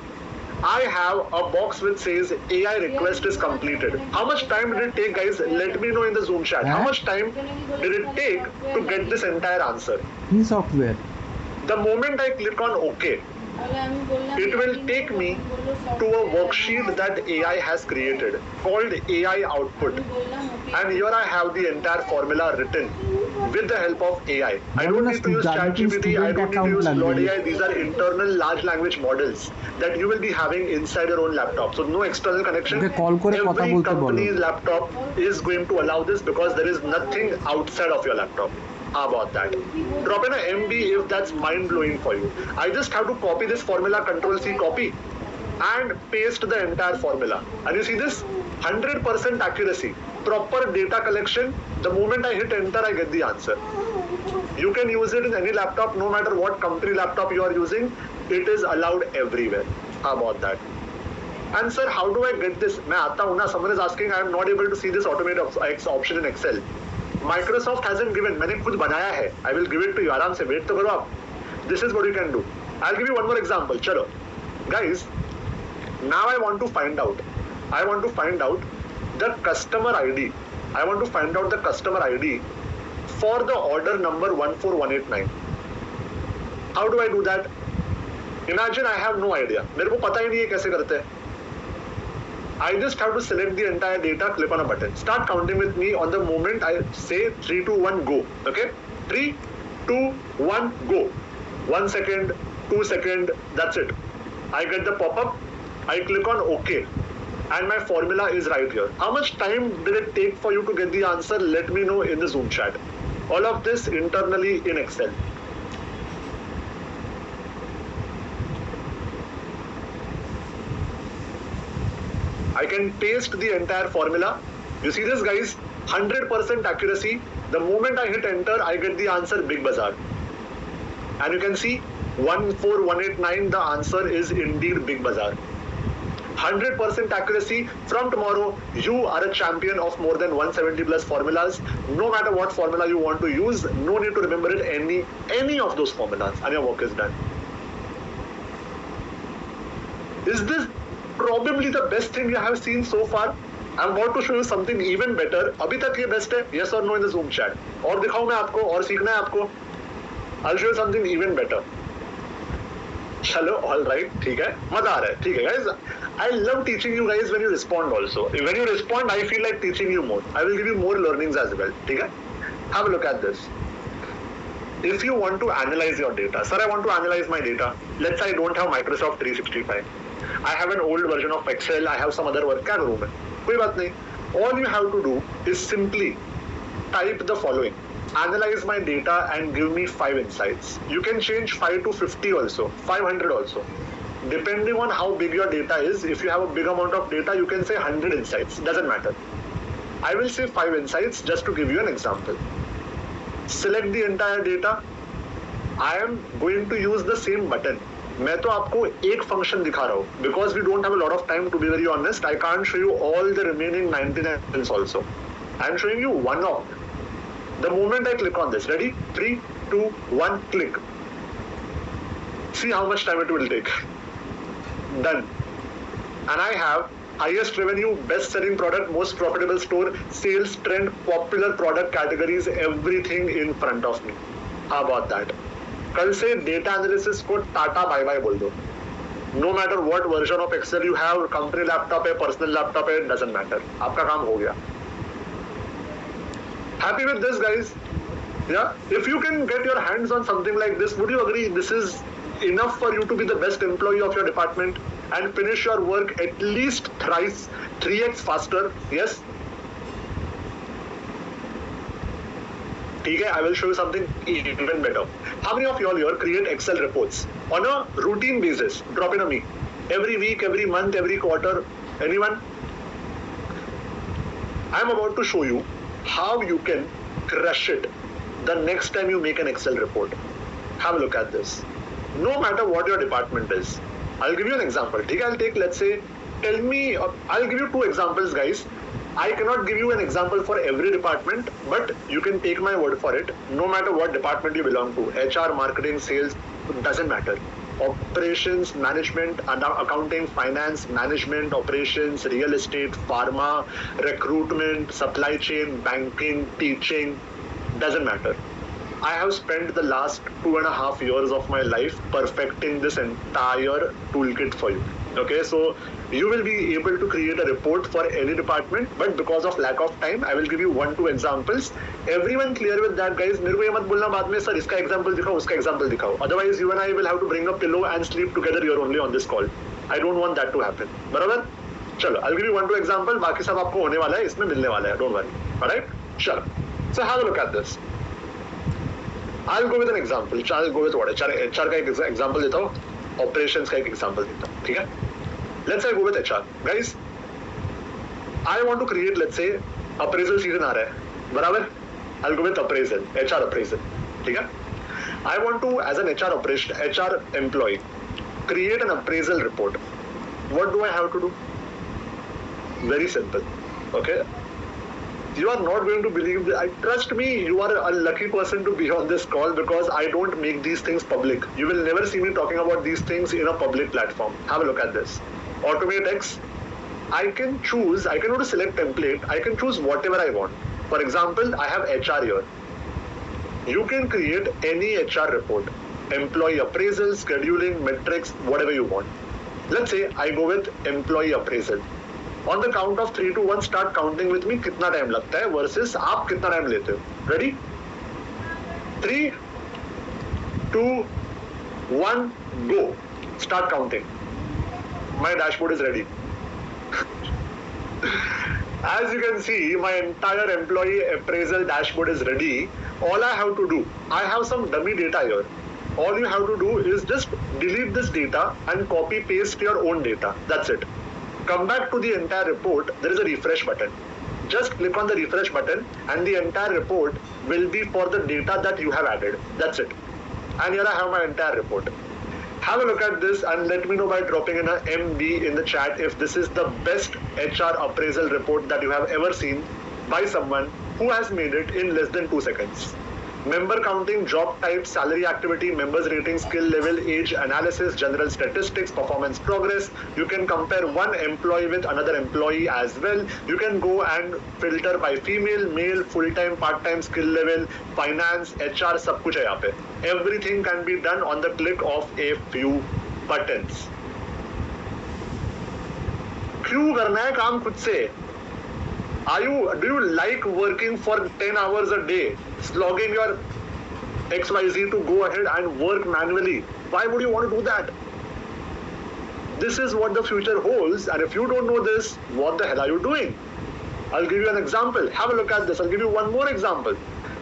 I have a box which says AI request is completed. How much time did it take, guys? Let me know in the Zoom chat. How much time did it take to get this entire answer? In software. The moment I click on OK, it will take me to a worksheet that AI has created called AI output. And here I have the entire formula written with the help of AI. I don't need to use ChatGPT, I don't need to use Claude AI. These are internal large language models that you will be having inside your own laptop. So no external connection. Every company's laptop is going to allow this because there is nothing outside of your laptop. How about that? Drop in a MB if that's mind-blowing for you. I just have to copy this formula, Control-C, copy, and paste the entire formula. And you see this? 100% accuracy. Proper data collection. The moment I hit enter, I get the answer. You can use it in any laptop, no matter what company laptop you are using. It is allowed everywhere. How about that? And sir, how do I get this? Someone is asking, I am not able to see this AutomateX option in Excel. Microsoft hasn't given. मैंने खुद बनाया है. I will give it to you. आराम से wait तो करो आप. This is what you can do. I'll give you one more example. चलो, guys. Now I want to find out. I want to find out the customer ID. I want to find out the customer ID for the order number 14189. How do I do that? Imagine I have no idea. मेरे को पता ही नहीं है कैसे करते हैं. I just have to select the entire data, click on a button. Start counting with me on the moment I say 3, 2, 1, go. Okay? 3, 2, 1, go. 1 second, 2 seconds, that's it. I get the pop-up, I click on OK. And my formula is right here. How much time did it take for you to get the answer? Let me know in the Zoom chat. All of this internally in Excel. I can paste the entire formula. You see this, guys? 100% accuracy. The moment I hit enter, I get the answer Big Bazaar. And you can see 14189, the answer is indeed Big Bazaar. 100% accuracy. From tomorrow, you are a champion of more than 170 plus formulas. No matter what formula you want to use, no need to remember it any of those formulas, and your work is done. Is this probably the best thing you have seen so far? I'm about to show you something even better. अभी तक ये best है? Yes or no in the Zoom chat? और दिखाऊं मैं आपको? और सीखना है आपको? I'll show you something even better. चलो, all right, ठीक है, मजा आ रहा है, ठीक है guys. I love teaching you guys when you respond also. When you respond, I feel like teaching you more. I will give you more learnings as well. ठीक है? Have a look at this. If you want to analyze your data, sir, I want to analyze my data. Let's say I don't have Microsoft 365. I have an old version of Excel. I have some other work. क्या करूँ मैं? कोई बात नहीं. All you have to do is simply type the following. Analyze my data and give me 5 insights. You can change 5 to 50 also, 500 also. Depending on how big your data is, if you have a big amount of data, you can say 100 insights. Doesn't matter. I will say 5 insights just to give you an example. Select the entire data. I am going to use the same button. मैं तो आपको एक function दिखा रहा हूँ. Because we don't have a lot of time, to be very honest, I can't show you all the remaining 99 also. I am showing you one of them. The moment I click on this, ready? 3, 2, 1, click. See how much time it will take. Done. And I have highest revenue, best selling product, most profitable store, sales trend, popular product categories, everything in front of me. How about that? कल से data analysis को tata bye bye बोल दो. No matter what version of Excel you have, company laptop है, personal laptop है, doesn't matter. आपका काम हो गया. Happy with this, guys? Yeah? If you can get your hands on something like this, would you agree this is enough for you to be the best employee of your department and finish your work at least thrice, 3x faster? Yes? Okay, I will show you something even better. How many of you all here create Excel reports on a routine basis? Drop in a me. Every week, every month, every quarter. Anyone? I'm about to show you how you can crush it the next time you make an Excel report. Have a look at this. No matter what your department is. I'll give you an example. I'll take, let's say, I'll give you 2 examples, guys. I cannot give you an example for every department, but you can take my word for it. No matter what department you belong to, HR, marketing, sales, doesn't matter. Operations, management, accounting, finance, management, operations, real estate, pharma, recruitment, supply chain, banking, teaching, doesn't matter. I have spent the last 2.5 years of my life perfecting this entire toolkit for you. Okay, so you will be able to create a report for any department, but because of lack of time, I will give you 1-2 examples. Everyone clear with that, guys? मेरे को ये मत बोलना बाद में, sir, इसका example दिखाओ, उसका example दिखाओ. Otherwise, you and I will have to bring a pillow and sleep together here only on this call. I don't want that to happen. बराबर? चलो, I'll give you 1-2 example. बाकी सब आपको होने वाला है, इसमें मिलने वाला है. Don't worry. Alright? चलो. So have a look at this. I'll go with an example. I'll go with what? HR का एक example देता हूँ. Operations का एक example देता हूँ. ठीक है? Let's say I go with HR. Guys, I want to create, let's say, appraisal season आ रहा है. बराबर? I'll go with appraisal. HR appraisal. ठीक है? I want to, as an HR employee, create an appraisal report. What do I have to do? Very simple. Okay? You are not going to believe that. Trust me, you are a lucky person to be on this call because I don't make these things public. You will never see me talking about these things in a public platform. Have a look at this. Automate X. I can go to select template. I can choose whatever I want. For example, I have HR here. You can create any HR report. Employee appraisal, scheduling, metrics, whatever you want. Let's say I go with employee appraisal. On the count of 3 to 1, start counting with me. कितना time लगता है versus आप कितना time लेते हो. Ready? 3, 2, 1, go. Start counting. My dashboard is ready. As you can see, my entire employee appraisal dashboard is ready. All I have to do, I have some dummy data here. All you have to do is just delete this data and copy paste your own data. That's it. Come back to the entire report. There is a refresh button. Just click on the refresh button and the entire report will be for the data that you have added. That's it. And here I have my entire report. Have a look at this and let me know by dropping in a MB in the chat if this is the best HR appraisal report that you have ever seen by someone who has made it in less than 2 seconds. Member counting, job type, salary, activity, members rating, skill level, age analysis, general statistics, performance progress. You can compare one employee with another employee as well. You can go and filter by female, male, full-time, part-time, skill level, finance, HR, सब कुछ है यहाँ पे. Everything can be done on the click of a few buttons. क्यों करना है काम खुद से? Do you like working for 10 hours a day, slogging your XYZ to go ahead and work manually? Why would you want to do that? This is what the future holds, and if you don't know this, what the hell are you doing? I'll give you an example. Have a look at this. I'll give you one more example.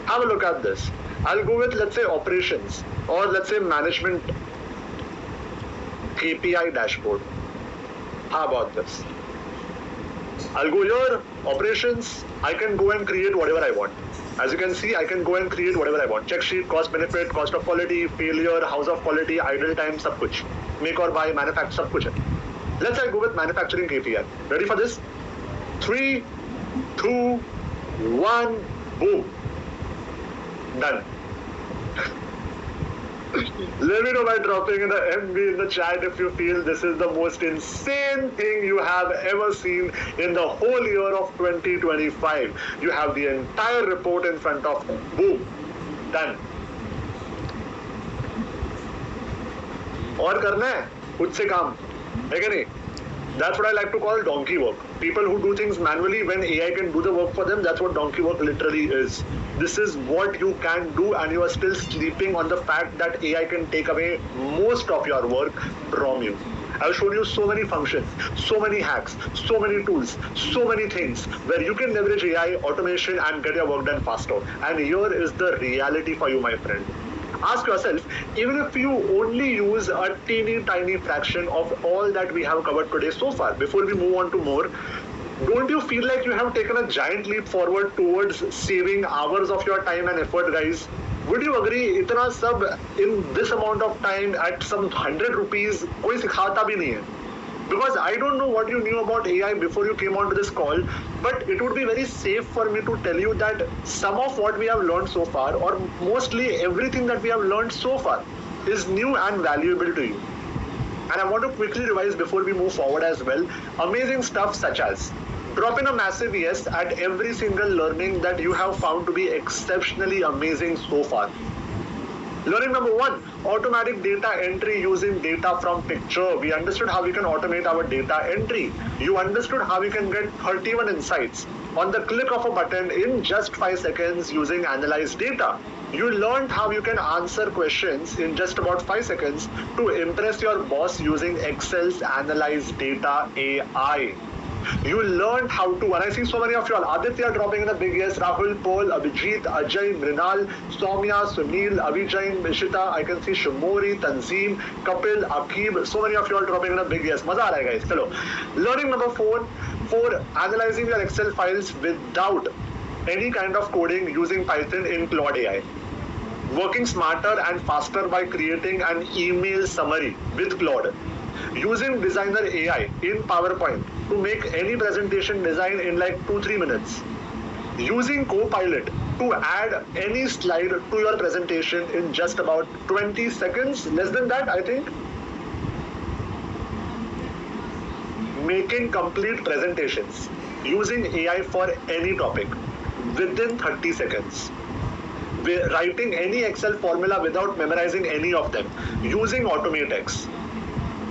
Have a look at this. I'll go with, let's say, operations, or let's say management KPI dashboard. How about this? I'll go here, operations, I can go and create whatever I want. As you can see, I can go and create whatever I want. Check sheet, cost benefit, cost of quality, failure, house of quality, idle time, sab kuch. Make or buy, manufacture, sab kuch hai. Let's say I go with manufacturing KPI. Ready for this? 3, 2, 1, boom. Done. Let me know by dropping in the MB in the chat if you feel this is the most insane thing you have ever seen in the whole year of 2025. You have the entire report in front of you. Boom. Done. और करना है खुद से काम है क्या नहीं? That's what I like to call donkey work. People who do things manually when AI can do the work for them, that's what donkey work literally is. This is what you can do, and you are still sleeping on the fact that AI can take away most of your work from you. I've shown you so many functions, so many hacks, so many tools, so many things where you can leverage AI, automation, and get your work done faster. And here is the reality for you, my friend. Ask yourself, even if you only use a teeny tiny fraction of all that we have covered today so far, before we move on to more, don't you feel like you have taken a giant leap forward towards saving hours of your time and effort, guys? Would you agree? इतना सब in this amount of time at some 100 rupees कोई सिखाता भी नहीं है. Because I don't know what you knew about AI before you came onto this call, but it would be very safe for me to tell you that some of what we have learned so far, or mostly everything that we have learned so far, is new and valuable to you. And I want to quickly revise before we move forward as well. Amazing stuff such as drop in a massive yes at every single learning that you have found to be exceptionally amazing so far. Learning number 1, automatic data entry using data from picture. We understood how we can automate our data entry. You understood how we can get 31 insights on the click of a button in just 5 seconds using analyzed data. You learned how you can answer questions in just about 5 seconds to impress your boss using Excel's analyzed data AI. You learned how to, and I see so many of you all, Aditya dropping in a big yes, Rahul, Paul, Abhijit, Ajay, Mrinal, Soumya, Sunil, Avijay, Mishita, I can see Shamori, Tanzeem, Kapil, Akib, so many of you all dropping in a big yes. Maza aa raha hai guys, chalo. Learning number 4, for analyzing your Excel files without any kind of coding using Python in Claude AI. Working smarter and faster by creating an email summary with Claude. Using Designer AI in PowerPoint to make any presentation design in like 2-3 minutes. Using Copilot to add any slide to your presentation in just about 20 seconds, less than that I think. Making complete presentations using AI for any topic within 30 seconds. Writing any Excel formula without memorizing any of them. Using AutomateX.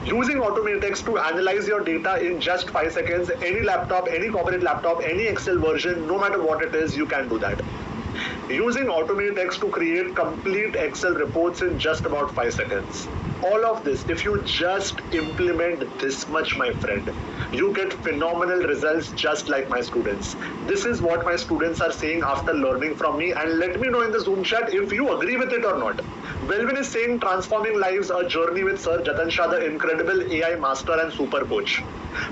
Using AutomateX to analyze your data in just 5 seconds, any laptop, any corporate laptop, any Excel version, no matter what it is, you can do that. Using AutomateX to create complete Excel reports in just about 5 seconds. All of this, if you just implement this much, my friend, you get phenomenal results just like my students. This is what my students are saying after learning from me, and let me know in the Zoom chat if you agree with it or not. Belvin is saying transforming lives, a journey with Sir Jatan Shah, the incredible AI master and super coach.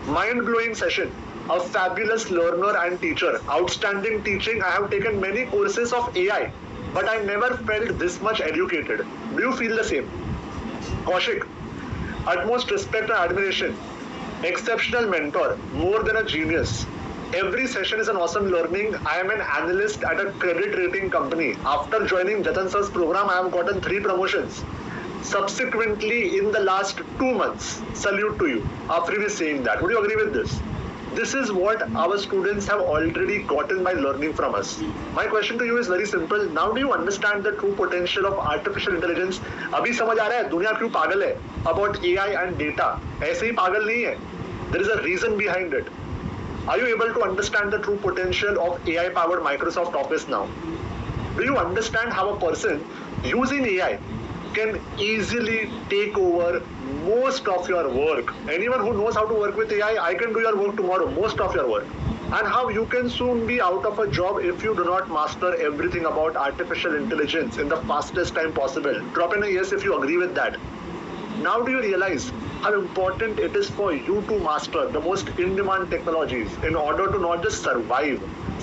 Mind-blowing session. A fabulous learner and teacher. Outstanding teaching. I have taken many courses of AI. but I never felt this much educated. Do you feel the same? Kaushik, utmost respect and admiration. Exceptional mentor, more than a genius. Every session is an awesome learning. I am an analyst at a credit rating company. After joining Jatan sir's program, I have gotten 3 promotions. Subsequently, in the last 2 months, salute to you. After me saying that, would you agree with this? This is what our students have already gotten by learning from us. My question to you is very simple. Now do you understand the true potential of artificial intelligence? अभी समझ आ रहा है दुनिया क्यों पागल है about AI and data? ऐसे ही पागल नहीं है. There is a reason behind it. Are you able to understand the true potential of AI-powered Microsoft Office now? Do you understand how a person using AI can easily take over most of your work? Anyone who knows how to work with AI, I can do your work tomorrow, most of your work. And how you can soon be out of a job if you do not master everything about artificial intelligence in the fastest time possible. Drop in a yes if you agree with that. Now do you realize how important it is for you to master the most in-demand technologies in order to not just survive.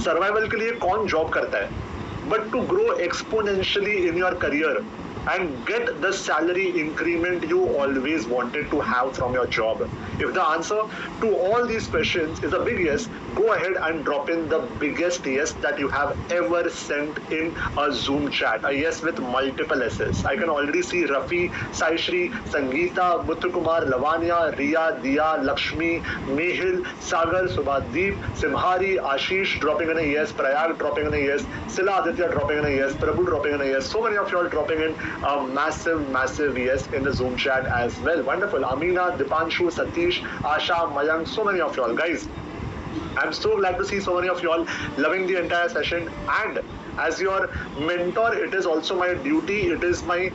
Survival के लिए कौन job करता है? But to grow exponentially in your career and get the salary increment you always wanted to have from your job. If the answer to all these questions is a big yes, go ahead and drop in the biggest yes that you have ever sent in a Zoom chat. A yes with multiple S's. I can already see Rafi, Saishri, Sangeeta, Muthukumar, Lavanya, Riya, Diya, Lakshmi, Mehil, Sagar, Subhadeep, Simhari, Ashish dropping in a yes, Prayag dropping in a yes, Sila Aditya dropping in a yes, Prabhu dropping in a yes. So many of you all dropping in a massive yes in the Zoom chat as well. Wonderful. Amina, Dipanshu, Satish, Asha, Mayank, so many of you all. Guys, I'm so glad to see so many of you all loving the entire session. And as your mentor, it is also my duty, it is my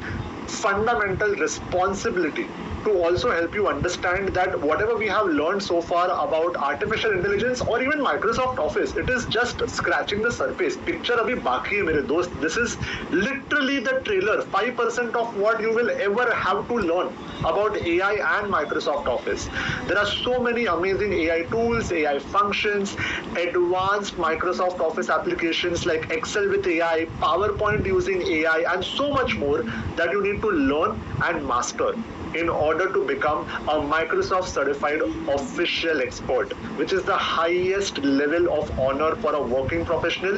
fundamental responsibility to also help you understand that whatever we have learned so far about artificial intelligence or even Microsoft Office, it is just scratching the surface. Picture abhi baki hai mere dost. This is literally the trailer, 5% of what you will ever have to learn about AI and Microsoft Office. There are so many amazing AI tools, AI functions, advanced Microsoft Office applications like Excel with AI, PowerPoint using AI, and so much more that you need to learn and master in order to become a Microsoft certified official expert, which is the highest level of honor for a working professional,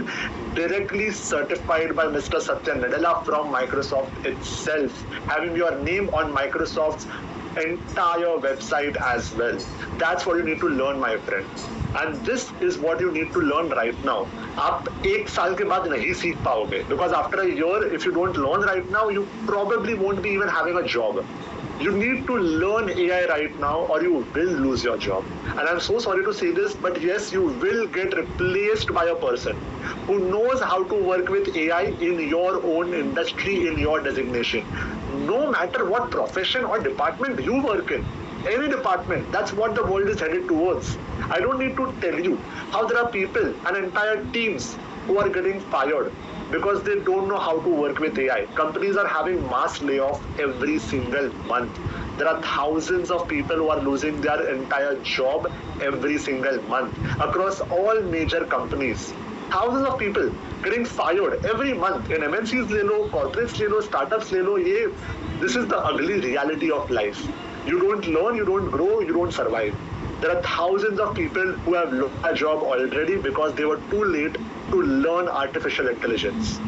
directly certified by Mr. Satya Nadella from Microsoft itself, having your name on Microsoft's entire website as well. That's what you need to learn, my friend. And this is what you need to learn right now. आप 1 साल के बाद नहीं सीख पाओगे, because after a year, if you don't learn right now, you probably won't be even having a job. You need to learn AI right now or you will lose your job. And I'm so sorry to say this, but yes, you will get replaced by a person who knows how to work with AI in your own industry, in your designation. No matter what profession or department you work in, any department, that's what the world is headed towards. I don't need to tell you how there are people and entire teams who are getting fired because they don't know how to work with AI. Companies are having mass layoff every single month. There are thousands of people who are losing their entire job every single month across all major companies. Thousands of people getting fired every month in MNCs le lo, corporates le lo, startups le lo. This is the ugly reality of life. You don't learn, you don't grow, you don't survive. There are thousands of people who have lost a job already because they were too late to learn artificial intelligence.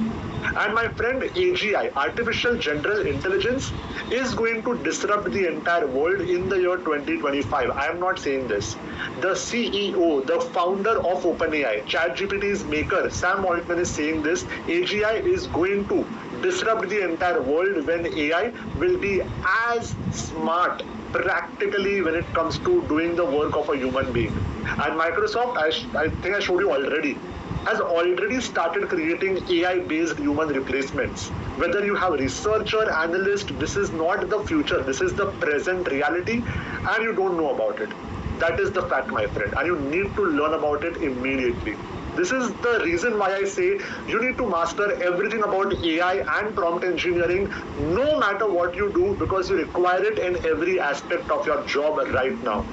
And my friend, AGI, Artificial General Intelligence, is going to disrupt the entire world in the year 2025. I am not saying this. The CEO, the founder of OpenAI, ChatGPT's maker, Sam Altman, is saying this. AGI is going to disrupt the entire world when AI will be as smart practically when it comes to doing the work of a human being. And Microsoft, I think I showed you already, has already started creating AI-based human replacements. Whether you have researcher, analyst, this is not the future. This is the present reality and you don't know about it. That is the fact, my friend. And you need to learn about it immediately. This is the reason why I say you need to master everything about AI and prompt engineering no matter what you do, because you require it in every aspect of your job right now.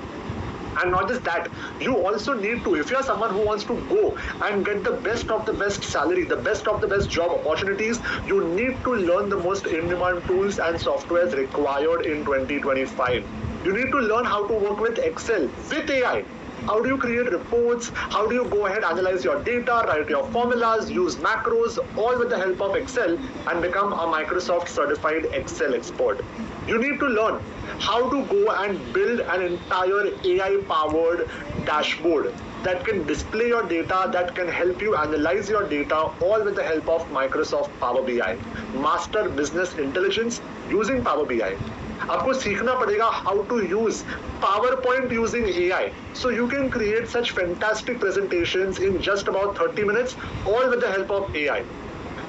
And not just that, you also need to, if you're someone who wants to go and get the best of the best salary, the best of the best job opportunities, you need to learn the most in-demand tools and softwares required in 2025. You need to learn how to work with Excel, with AI. How do you create reports? How do you go ahead, analyze your data, write your formulas, use macros, all with the help of Excel, and become a Microsoft certified Excel expert? You need to learn how to go and build an entire AI-powered dashboard that can display your data, that can help you analyze your data, all with the help of Microsoft Power BI. Master business intelligence using Power BI. आपको सीखना पड़ेगा how to use PowerPoint using AI. So you can create such fantastic presentations in just about 30 minutes, all with the help of AI.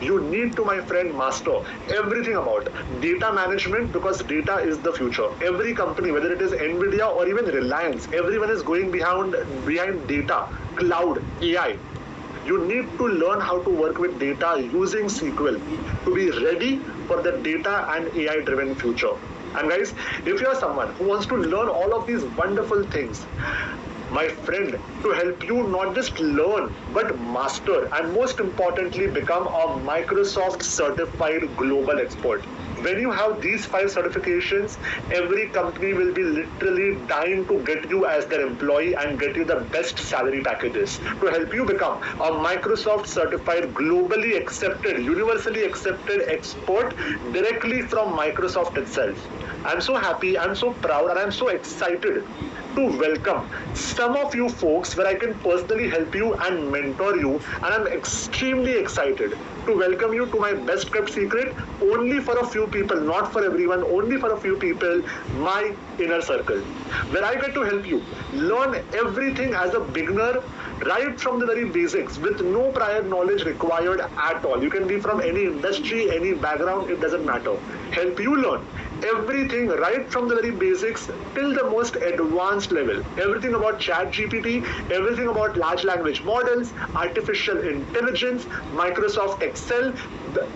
You need to, my friend, master everything about data management, because data is the future. Every company, whether it is Nvidia or even Reliance, everyone is going behind data, cloud, AI. You need to learn how to work with data using SQL to be ready for the data and AI driven future. And guys, if you are someone who wants to learn all of these wonderful things, my friend, to help you not just learn but master, and most importantly become a Microsoft certified global expert. When you have these 5 certifications, every company will be literally dying to get you as their employee and get you the best salary packages to help you become a Microsoft certified, globally accepted, universally accepted expert directly from Microsoft itself. I'm so happy, I'm so proud, and I'm so excited to welcome some of you folks where I can personally help you and mentor you, and I'm extremely excited to welcome you to my best kept secret, only for a few people, not for everyone, only for a few people, my inner circle, where I get to help you learn everything as a beginner, right from the very basics, with no prior knowledge required at all. You can be from any industry, any background, it doesn't matter. Help you learn everything right from the very basics till the most advanced level. Everything about ChatGPT, everything about large language models, artificial intelligence, Microsoft Excel,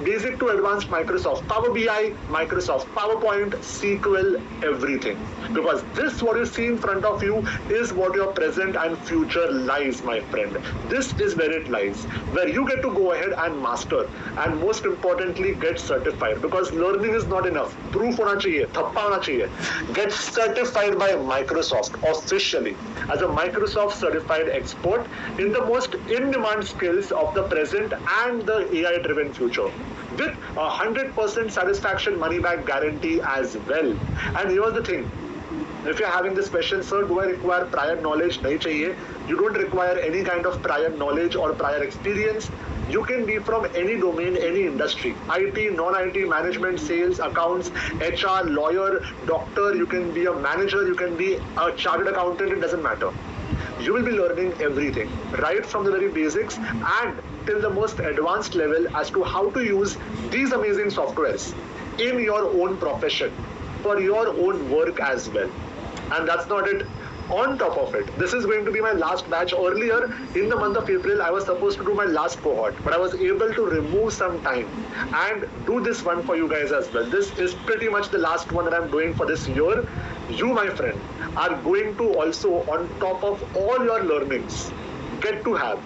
basic to advanced Microsoft Power BI, Microsoft PowerPoint, SQL, everything. Because this, what you see in front of you, is what your present and future lies, my friend. This is where it lies, where you get to go ahead and master, and most importantly get certified, because learning is not enough. Proof होना चाहिए, थप्पा होना चाहिए. Get certified by Microsoft officially as a Microsoft certified expert in the most in-demand skills of the present and the AI-driven future, with 100% satisfaction money-back guarantee as well. And here's the thing. If you're having this question, sir, do I require prior knowledge? Nahi chahiye. You don't require any kind of prior knowledge or prior experience. You can be from any domain, any industry, IT, non-IT, management, sales, accounts, HR, lawyer, doctor, you can be a manager, you can be a chartered accountant, it doesn't matter. You will be learning everything, right from the very basics and till the most advanced level as to how to use these amazing softwares in your own profession, for your own work as well. And that's not it. On top of it, this is going to be my last batch. Earlier in the month of April, I was supposed to do my last cohort, but I was able to remove some time and do this one for you guys as well. This is pretty much the last one that I'm doing for this year. You, my friend, are going to also, on top of all your learnings, get to have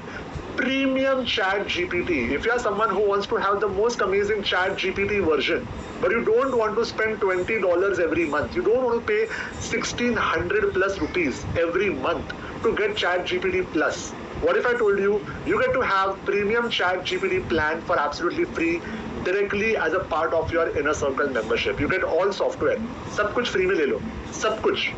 premium ChatGPT. If you are someone who wants to have the most amazing ChatGPT version, but you don't want to spend $20 every month, you don't want to pay 1600 plus rupees every month to get ChatGPT Plus. What if I told you, you get to have premium ChatGPT plan for absolutely free directly as a part of your Inner Circle membership? You get all software. Sab kuch free mein le lo. Sab kuch.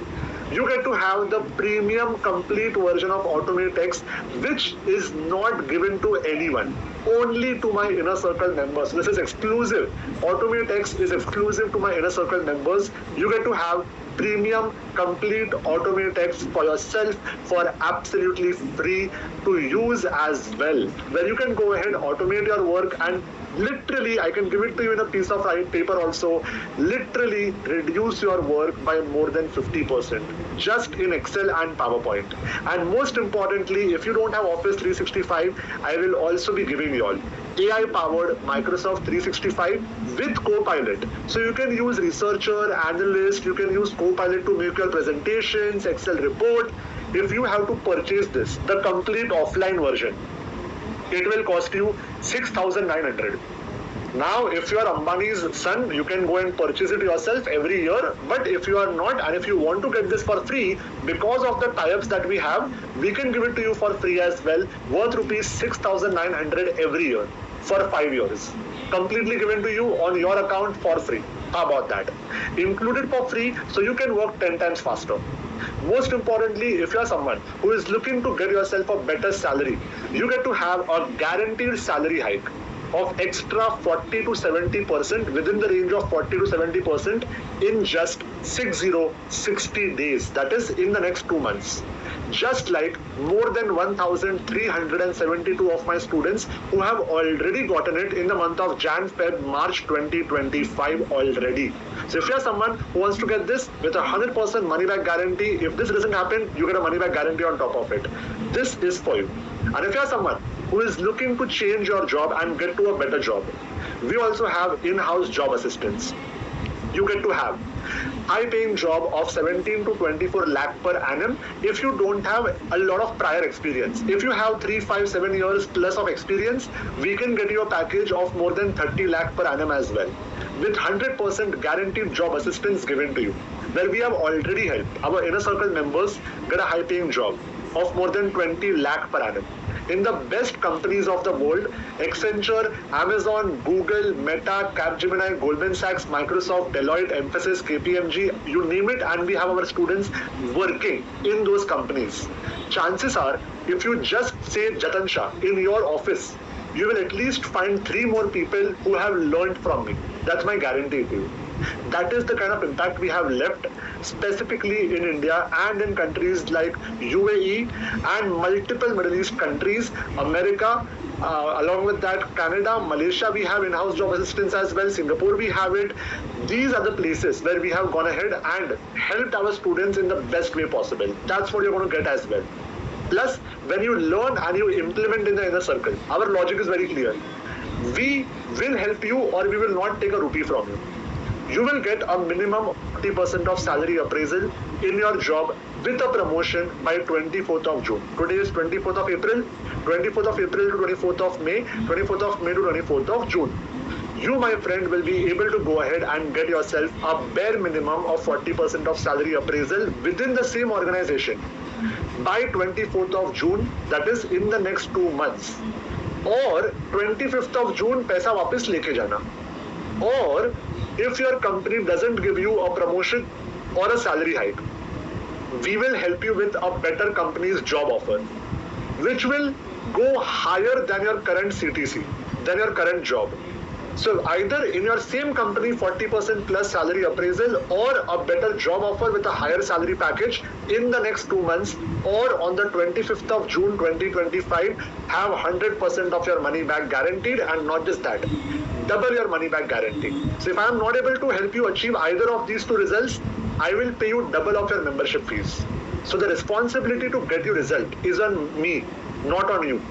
You get to have the premium complete version of AutomateX, which is not given to anyone, only to my Inner Circle members. This is exclusive. AutomateX is exclusive to my Inner Circle members. You get to have premium complete AutomateX for yourself for absolutely free to use as well, where you can go ahead, automate your work, and literally, I can give it to you in a piece of paper also, literally reduce your work by more than 50% just in Excel and PowerPoint. And most importantly, if you don't have Office 365, I will also be giving you all AI-powered Microsoft 365 with Copilot. So you can use researcher, analyst, you can use Copilot to make your presentations, Excel report. If you have to purchase this, the complete offline version, it will cost you 6,900. Now, if you are Ambani's son, you can go and purchase it yourself every year. But if you are not, and if you want to get this for free, because of the tie-ups that we have, we can give it to you for free as well, worth rupees 6,900 every year for 5 years. Completely given to you on your account for free. How about that? Included for free, so you can work 10 times faster. Most importantly, if you are someone who is looking to get yourself a better salary, you get to have a guaranteed salary hike of extra 40 to 70% within the range of 40 to 70% in just 60 days. That is in the next 2 months. Just like more than 1,372 of my students who have already gotten it in the month of Jan, Feb, March 2025 already. So if you are someone who wants to get this with a 100% money back guarantee, if this doesn't happen, you get a money back guarantee on top of it. This is for you. And if you are someone who is looking to change your job and get to a better job, we also have in-house job assistants. You get to have high-paying job of 17 to 24 lakh per annum if you don't have a lot of prior experience. If you have 3, 5, 7 years plus of experience, we can get you a package of more than 30 lakh per annum as well, with 100% guaranteed job assistance given to you, where we have already helped our inner circle members get a high-paying job of more than 20 lakh per annum in the best companies of the world: Accenture, Amazon, Google, Meta, Capgemini, Goldman Sachs, Microsoft, Deloitte, Mphasis, KPMG, you name it, and we have our students working in those companies. Chances are, if you just say Jatan Shah in your office, you will at least find 3 more people who have learned from me. That's my guarantee to you. That is the kind of impact we have left specifically in India and in countries like UAE and multiple Middle East countries, America, along with that Canada, Malaysia, we have in-house job assistance as well, Singapore we have it. These are the places where we have gone ahead and helped our students in the best way possible. That's what you're going to get as well. Plus, when you learn and you implement in the inner circle, our logic is very clear. We will help you or we will not take a rupee from you. You will get a minimum 40% of salary appraisal in your job with a promotion by 24th of June. Today is 24th of April, 24th of April to 24th of May, 24th of May to 24th of June. You, my friend, will be able to go ahead and get yourself a bare minimum of 40% of salary appraisal within the same organization by 24th of June, that is in the next 2 months. Or 25th of June, paisa वापस लेके जाना. Or if your company doesn't give you a promotion or a salary hike, we will help you with a better company's job offer, which will go higher than your current CTC, than your current job. So either in your same company 40% plus salary appraisal or a better job offer with a higher salary package in the next 2 months, or on the 25th of June 2025 have 100% of your money back guaranteed, and not just that, double your money back guarantee. So if I am not able to help you achieve either of these 2 results, I will pay you double of your membership fees. So the responsibility to get you result is on me, not on you.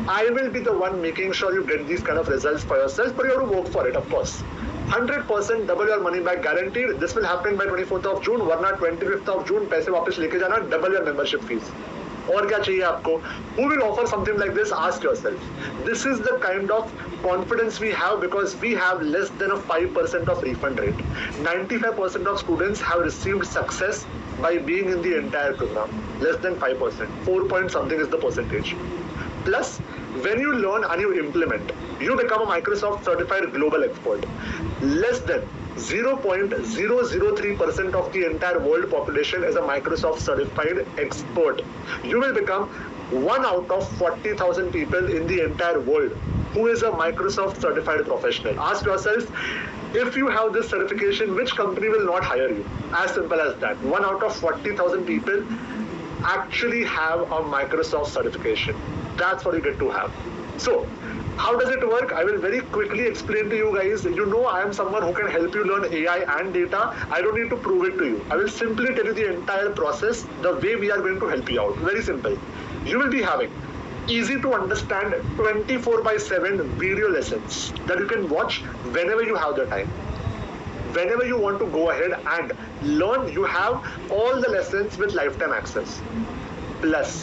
I will be the one making sure you get these kind of results for yourself, but you have to work for it, of course. 100% double your money back guaranteed. This will happen by 24th of June, वरना 25th of June पैसे वापस लेके जाना, double your membership fees. और क्या चाहिए आपको? Who will offer something like this? Ask yourself. This is the kind of confidence we have because we have less than a 5% of refund rate. 95% of students have received success by being in the entire program. Less than 5%. 4 point something is the percentage. Plus, when you learn and you implement, you become a Microsoft certified global expert. Less than 0.003% of the entire world population is a Microsoft certified expert. You will become 1 out of 40,000 people in the entire world who is a Microsoft certified professional. Ask yourself, if you have this certification, which company will not hire you? As simple as that. 1 out of 40,000 people actually have a Microsoft certification. That's what you get to have. So, how does it work? I will very quickly explain to you guys. You know I am someone who can help you learn AI and data. I don't need to prove it to you. I will simply tell you the entire process, the way we are going to help you out. Very simple. You will be having easy to understand 24/7 video lessons that you can watch whenever you have the time. Whenever you want to go ahead and learn, you have all the lessons with lifetime access. Plus,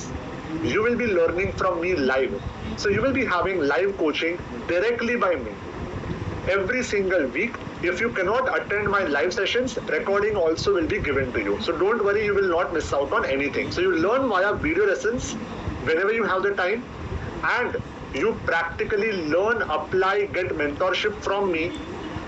you will be learning from me live. So you will be having live coaching directly by me every single week. If you cannot attend my live sessions, recording also will be given to you. So don't worry, you will not miss out on anything. So you learn via video lessons whenever you have the time, and you practically learn, apply, get mentorship from me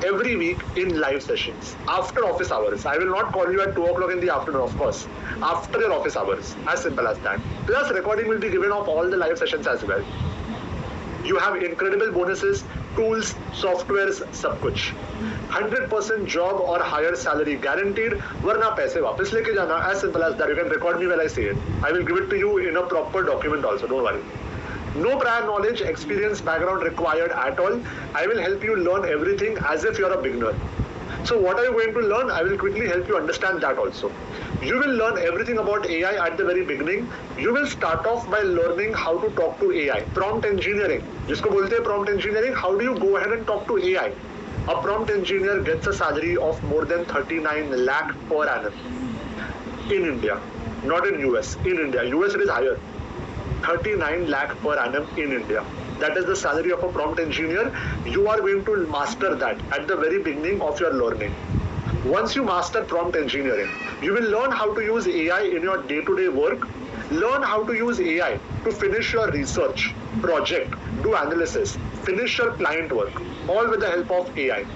every week in live sessions after office hours. I will not call you at 2 o'clock in the afternoon, of course. After your office hours, as simple as that. Plus, recording will be given of all the live sessions as well. You have incredible bonuses, tools, softwares, सब कुछ. 100% job or higher salary guaranteed. वरना पैसे वापस लेके जाना. As simple as that. You can record me when I say it. I will give it to you in a proper document also. Don't worry. No prior knowledge, experience, background required at all. I will help you learn everything as if you are a beginner. So what are you going to learn? I will quickly help you understand that also. You will learn everything about AI at the very beginning. You will start off by learning how to talk to AI. Prompt engineering. जिसको बोलते हैं prompt engineering. How do you go ahead and talk to AI? A prompt engineer gets a salary of more than 39 lakh per annum in India, not in US. In India, US it is higher. 39 lakh per annum in India. That is the salary of a prompt engineer. You are going to master that at the very beginning of your learning. Once you master prompt engineering, you will learn how to use AI in your day-to-day work. Learn how to use AI to finish your research project, do analysis, finish your client work, all with the help of AI.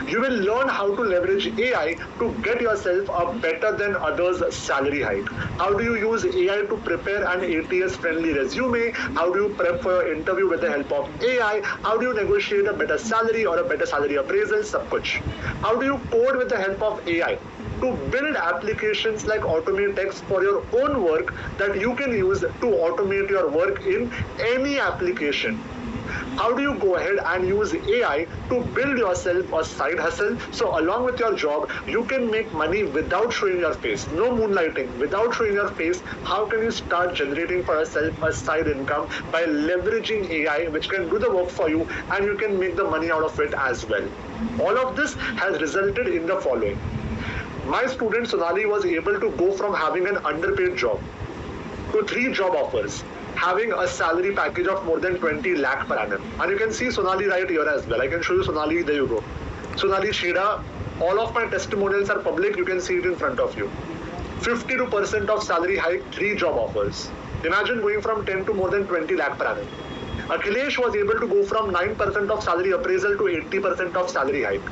You will learn how to leverage AI to get yourself a better than others salary hike. How do you use AI to prepare an ATS friendly resume? How do you prep for your interview with the help of AI? How do you negotiate a better salary or a better salary appraisal? Sab kuch. How do you code with the help of AI to build applications like AutomateX for your own work that you can use to automate your work in any application? How do you go ahead and use AI to build yourself a side hustle? So along with your job, you can make money without showing your face. No moonlighting, without showing your face. How can you start generating for yourself a side income by leveraging AI, which can do the work for you, and you can make the money out of it as well? All of this has resulted in the following. My student Sonali was able to go from having an underpaid job to 3 job offers, having a salary package of more than 20 lakh per annum. And you can see Sonali right here as well. I can show you Sonali, there you go. Sonali Sheda, all of my testimonials are public, you can see it in front of you. 52% of salary hike, 3 job offers. Imagine going from 10 to more than 20 lakh per annum. Akhilesh was able to go from 9% of salary appraisal to 80% of salary hike.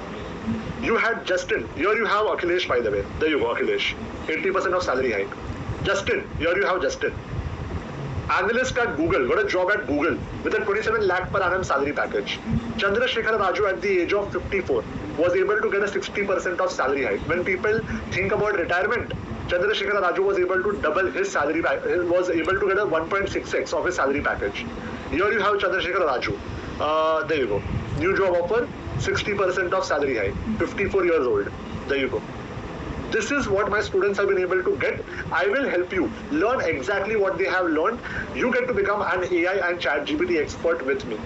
You had Justin, here you have Akhilesh by the way. There you go, Akhilesh. 80% of salary hike. Justin, here you have Justin. Analyst at Google, got a job at Google with a 27 lakh per annum salary package. Chandrasekhar Raju at the age of 54 was able to get a 60% of salary hike. When people think about retirement, Chandrasekhar Raju was able to double his salary, was able to get a 1.6x of his salary package. Here you have Chandrasekhar Raju. There you go. New job offer, 60% of salary hike. 54 years old. There you go. This is what my students have been able to get. I will help you learn exactly what they have learned. You get to become an AI and ChatGPT expert with me.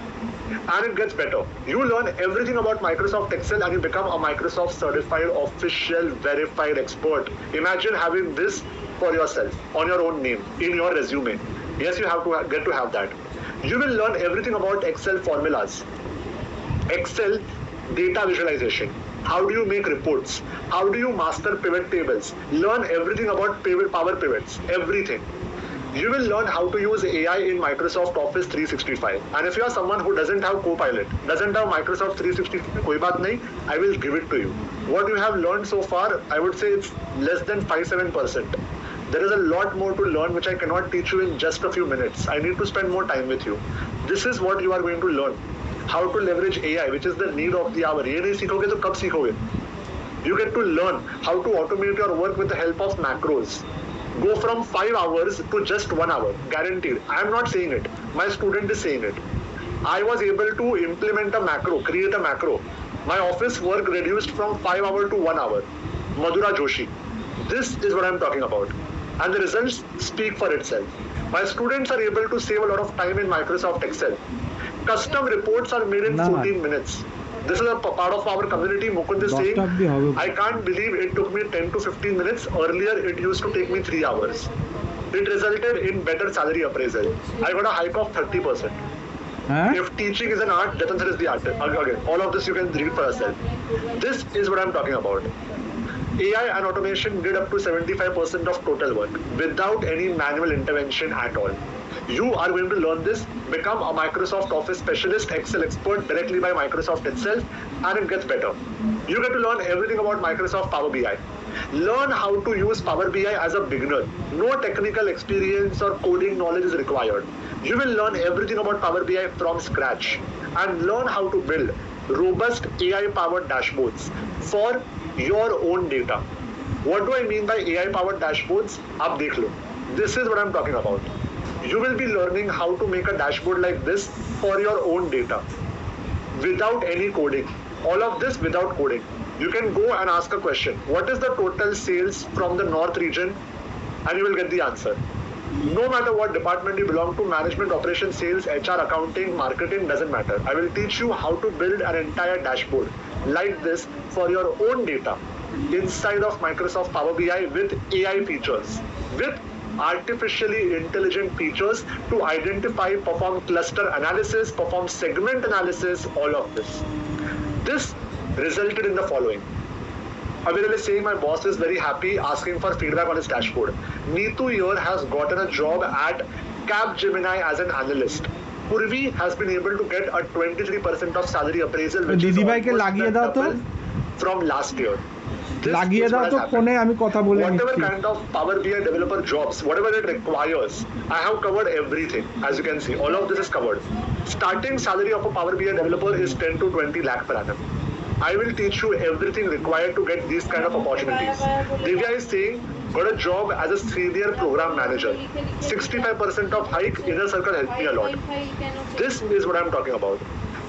And it gets better. You learn everything about Microsoft Excel and you become a Microsoft certified, official, verified expert. Imagine having this for yourself, on your own name, in your resume. Yes, you have to get to have that. You will learn everything about Excel formulas, Excel data visualization. How do you make reports? How do you master pivot tables? Learn everything about power pivots, everything. You will learn how to use AI in Microsoft Office 365. And if you are someone who doesn't have Copilot, doesn't have Microsoft 365, koi baat nahi, I will give it to you. What you have learned so far, I would say it's less than 5-7%. There is a lot more to learn which I cannot teach you in just a few minutes. I need to spend more time with you. This is what you are going to learn. How to leverage AI, which is the need of the hour. ये नहीं सीखोगे तो कब सीखोगे? You get to learn how to automate your work with the help of macros. Go from 5 hours to just 1 hour, guaranteed. I am not saying it. My student is saying it. I was able to implement a macro, create a macro. My office work reduced from 5 hours to 1 hour. Madhura Joshi. This is what I am talking about. And the results speak for itself. My students are able to save a lot of time in Microsoft Excel. Custom reports are made in 14 minutes. This is a part of our community. Mukund is saying, I can't believe it took me 10 to 15 minutes. Earlier, it used to take me 3 hours. It resulted in better salary appraisal. I got a hike of 30%. If teaching is an art, Jatan sir is the artist. Again, all of this you can read for yourself. This is what I'm talking about. AI and automation did up to 75% of total work without any manual intervention at all. You are going to learn this, become a Microsoft Office specialist, Excel expert directly by Microsoft itself, and it gets better. You get to learn everything about Microsoft Power BI. Learn how to use Power BI as a beginner. No technical experience or coding knowledge is required. You will learn everything about Power BI from scratch and learn how to build robust AI-powered dashboards for your own data. What do I mean by AI-powered dashboards? Aap dekh lo. This is what I'm talking about. You will be learning how to make a dashboard like this for your own data without any coding. All of this without coding. You can go and ask a question. What is the total sales from the North region? And you will get the answer. No matter what department you belong to, management, operations, sales, HR, accounting, marketing, doesn't matter. I will teach you how to build an entire dashboard like this for your own data inside of Microsoft Power BI with AI features, with artificially intelligent features to identify, perform cluster analysis, perform segment analysis, all of this. This resulted in the following. Aviral is saying my boss is very happy, asking for feedback on his dashboard. Neetu here has gotten a job at Capgemini as an analyst. Purvi has been able to get a 23% of salary appraisal, which is almost double from last year. Whatever kind of Power BI developer jobs, whatever it requires, I have covered everything. As you can see, all of this is covered. Starting salary of a Power BI developer is 10 to 20 lakh per annum. I will teach you everything required to get these kind of opportunities. Divya is saying, got a job as a senior program manager. 65% of hike, inner circle helped me a lot. This is what I'm talking about.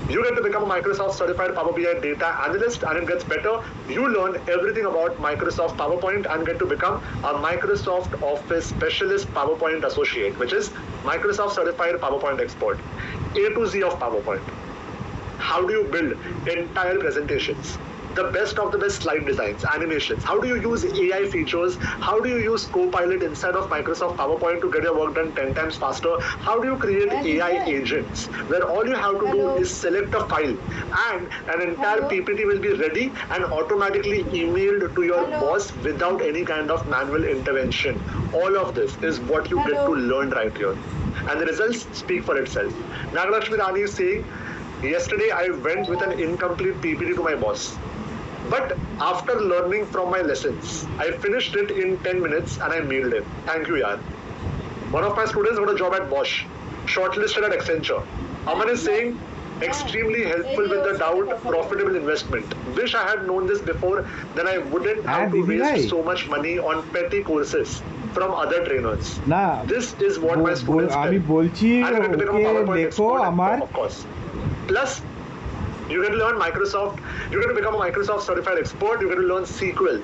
You get to become a Microsoft certified Power BI data analyst, and it gets better. You learn everything about Microsoft PowerPoint and get to become a Microsoft Office specialist PowerPoint associate, which is Microsoft certified PowerPoint expert. A to Z of PowerPoint. How do you build entire presentations? The best of the best slide designs, animations. How do you use AI features? How do you use Copilot inside of Microsoft PowerPoint to get your work done 10 times faster? How do you create AI agents where all you have to do is select a file and an entire PPT will be ready and automatically emailed to your boss without any kind of manual intervention. All of this is what you get to learn right here. And the results speak for itself. Nagalakshmi Rani is saying, yesterday I went with an incomplete PPT to my boss. But after learning from my lessons, I finished it in 10 minutes and I mailed it. Thank you, yaar. One of my students got a job at Bosch, shortlisted at Accenture. Aman is saying, extremely helpful with the doubt, profitable investment. Wish I had known this before, then I wouldn't have to waste so much money on petty courses from other trainers. This is what my students tell. And you get to become a PowerPoint expert, of course. Plus, you get to learn Microsoft, you get to become a Microsoft certified expert, you get to learn SQL.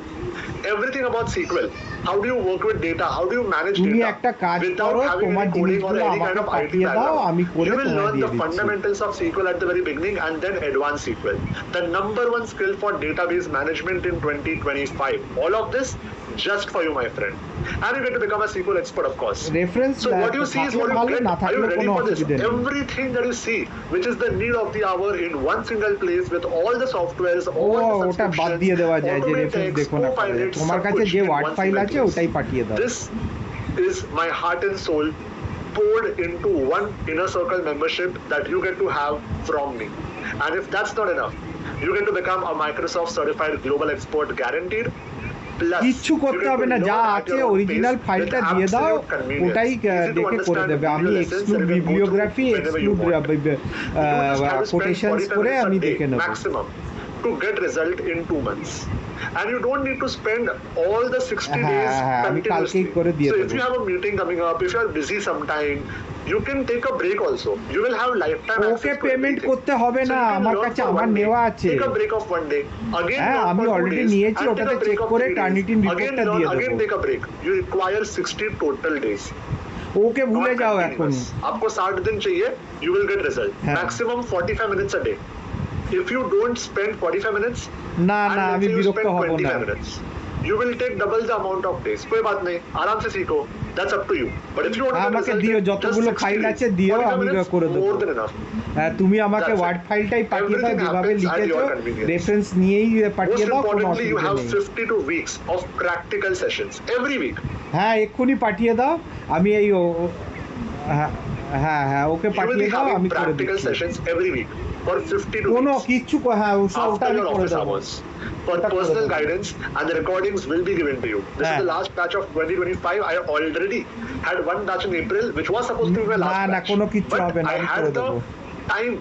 Everything about SQL. How do you work with data? How do you manage data without having any coding or any kind of IT background? You will learn the fundamentals of SQL at the very beginning and then advanced SQL. The number one skill for database management in 2025. All of this just for you, my friend. And you get to become a SQL expert, of course. So what you see is what you get. Are you ready for this? Everything that you see, which is the need of the hour in one single place with all the softwares, all the subscriptions, automatics, Copilot, This is my heart and soul poured into one inner circle membership that you get to have from me. And if that's not enough, you get to become a Microsoft certified global expert guaranteed. কিচ্ছু করতে হবে না, যা আছে original ফাইলটা দিয়ে দাও, ওটাই দেখে করে দেবে। আমি এক্সক্লুড বিবলিওগ্রাফি, এক্সক্লুড কোটেশনস করে আমি দেখে নেব। To get result in 2 months, and you don't need to spend all the 60 days continuously. So if you have a meeting coming up, if you are busy sometime, you can take a break also. You will have lifetime access. Okay payment করতে হবে না, আমার কাছে আমার নেওয়া আছে। Take a break of 1 day. Again, আমি already নিয়েছি, ওটাতে চেক করে টার্নিটিন রিপোর্টটা দিয়ে দেব। Again take a break. You require 60 total days. Okay भूले जाओ এখন आपको 60 दिन चाहिए, you will get result. Maximum 45 minutes a day. If you don't spend 45 minutes, না না আমি বিরক্ত হব না, you will take double the amount of days. कोई बात नहीं, आराम से सीखो. That's up to you. But if you want to আমাকে দিও যতগুলো ফাইল আছে দিও, আমি করে দেব। More than enough. তুমি আমাকে ওয়ার্ড ফাইলটাই পাঠিয়ে দাও, যেভাবে লিখেছো রেফারেন্স নিয়েই পাঠিয়ে দাও, কোনো অসুবিধা নেই। You have 52 weeks of practical sessions every week. হ্যাঁ এক্ষুনি পাঠিয়ে দাও, আমি এই হ্যাঁ হ্যাঁ ওকে পাঠিয়ে দাও, আমি করে দিচ্ছি। Practical sessions every week for 52 weeks. কোনো কিছু হ্যাঁ ওটা আমি করে দেব। For personal guidance, and the recordings will be given to you. This is the last batch of 2025. I already had one batch in April, which was supposed to be my last batch. না কোনো কিছু হবে না, I had the time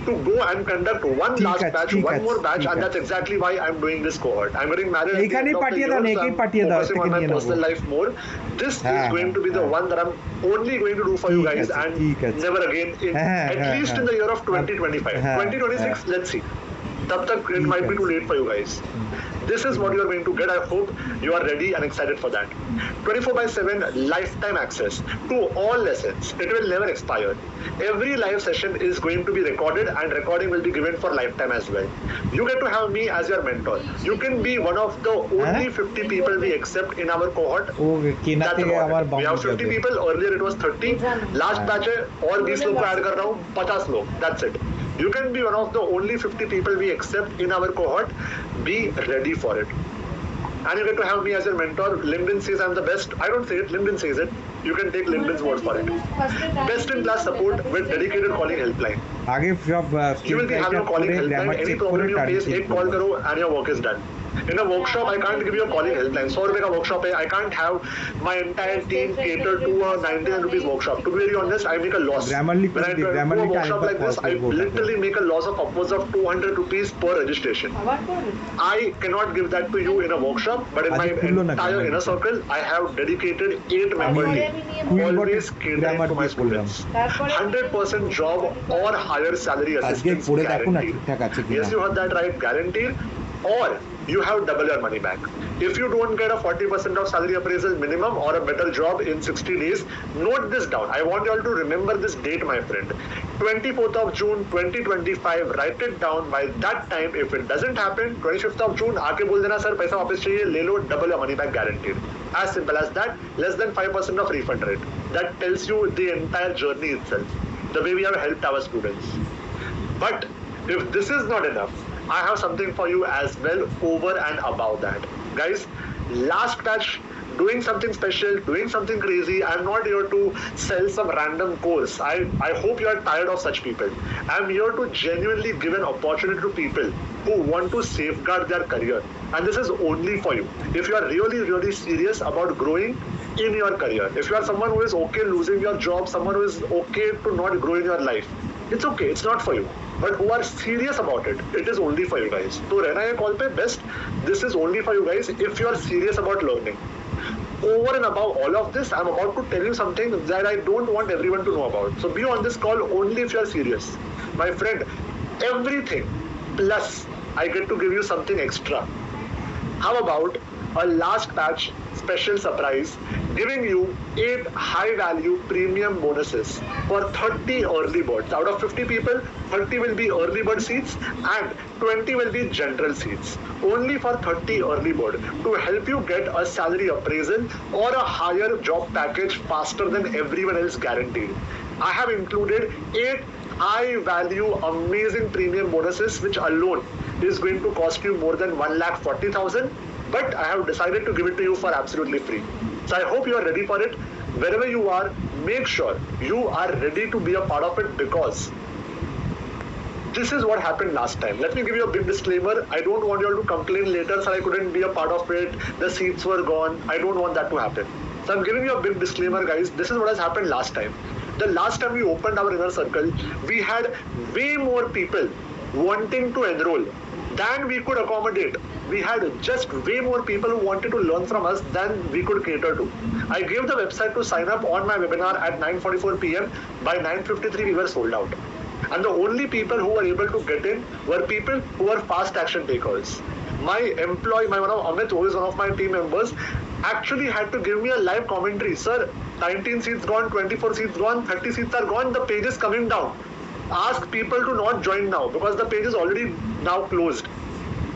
to go and conduct one last batch, one more batch, and that's exactly why I'm doing this cohort. I'm getting married. এইখানে পাঠিয়ে দাও, একেই পাঠিয়ে দাও, focusing on my personal life more. This is going to be the one that I'm only going to do for you guys, and never again at least in the year of 2025. 2026, let's see. Tab tak it might be too late for you guys. This is what you are going to get. I hope you are ready and excited for that. 24/7 lifetime access to all lessons. It will never expire. Every live session is going to be recorded, and recording will be given for lifetime as well. You get to have me as your mentor. You can be one of the only 50 people we accept in our cohort. That's about it. We have 50 people. Earlier it was 30. Last batch है और 20 लोग को add कर रहा हूँ, 50 लोग. That's it. You can be one of the only 50 people we accept in our cohort. Be ready for it. And you get to have me as your mentor. LinkedIn says I'm the best. I don't say it. LinkedIn says it. You can take LinkedIn's word for it. Best in class support with dedicated calling helpline. You will be having a calling helpline. Any problem you face, एक call करो and your work is done. In a workshop, I can't give you a calling helpline. 100 रुपए का workshop है. I can't have my entire team cater to a 99 rupees workshop. To be very honest, I make a loss. When I do a workshop like this, I literally make a loss of upwards of 200 rupees per registration. I cannot give that to you in a workshop, but in my entire inner circle, I have dedicated 8-member team. Always catering to my students. 100% job or higher salary assistance guaranteed. Yes, you heard that right, guaranteed. Or you have double your money back. If you don't get a 40% of salary appraisal minimum or a better job in 60 days, note this down. I want you all to remember this date, my friend. 24th of June 2025, write it down. By that time, if it doesn't happen, 25th of June, आके बोल देना sir पैसा वापस चाहिए, ले लो, double your money back guaranteed. As simple as that. Less than 5% of refund rate. That tells you the entire journey itself, the way we have helped our students. But if this is not enough, I have something for you as well over and above that. Guys, last batch, doing something special, doing something crazy. I'm not here to sell some random course. I hope you are tired of such people. I'm here to genuinely give an opportunity to people who want to safeguard their career. And this is only for you. If you are really, really serious about growing in your career, if you are someone who is okay losing your job, someone who is okay to not grow in your life, it's okay, it's not for you. But who are serious about it, it is only for you guys. So रहना है call पे best. This is only for you guys if you are serious about learning. Over and above all of this, I'm about to tell you something that I don't want everyone to know about. So be on this call only if you are serious. My friend, everything plus I get to give you something extra. How about a last batch special surprise, giving you 8 high value premium bonuses for 30 early birds. Out of 50 people, 30 will be early bird seats and 20 will be general seats. Only for 30 early bird to help you get a salary appraisal or a higher job package faster than everyone else guaranteed. I have included 8 high value amazing premium bonuses, which alone is going to cost you more than 1,40,000. But I have decided to give it to you for absolutely free. So I hope you are ready for it. Wherever you are, make sure you are ready to be a part of it, because this is what happened last time. Let me give you a big disclaimer. I don't want you all to complain later, sir, I couldn't be a part of it. The seats were gone. I don't want that to happen. So I'm giving you a big disclaimer, guys. This is what has happened last time. The last time we opened our inner circle, we had way more people wanting to enroll than we could accommodate. We had just way more people who wanted to learn from us than we could cater to. I gave the website to sign up on my webinar at 9:44 p.m. By 9:53 we were sold out. And the only people who were able to get in were people who were fast action takers. My employee, Amit, who is one of my team members, actually had to give me a live commentary. Sir, 19 seats gone, 24 seats gone, 30 seats are gone, the page is coming down. Ask people to not join now because the page is already now closed.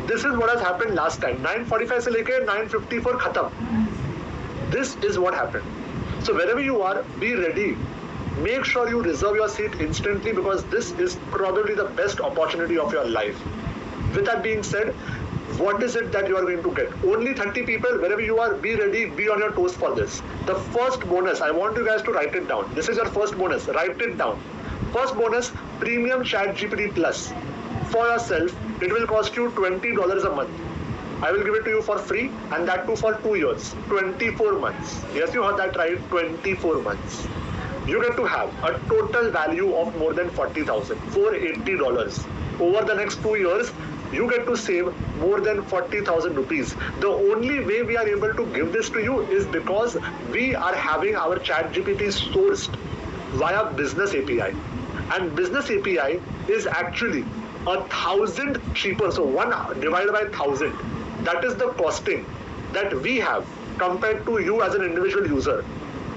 This is what has happened last time. 9:45 se leke 9:54 khatam. This is what happened. So wherever you are, be ready. Make sure you reserve your seat instantly because this is probably the best opportunity of your life. With that being said, what is it that you are going to get? Only 30 people, wherever you are, be ready, be on your toes for this. The first bonus, I want you guys to write it down. This is your first bonus, write it down. First bonus, Premium ChatGPT Plus. For yourself, it will cost you $20 a month. I will give it to you for free and that too for 2 years, 24 months. Yes, you heard that right, 24 months. You get to have a total value of more than $40,000, $480. Over the next 2 years, you get to save more than 40,000 rupees. The only way we are able to give this to you is because we are having our ChatGPT sourced via Business API. And Business API is actually 1,000 cheaper. So 1 divided by 1,000. That is the costing that we have compared to you as an individual user.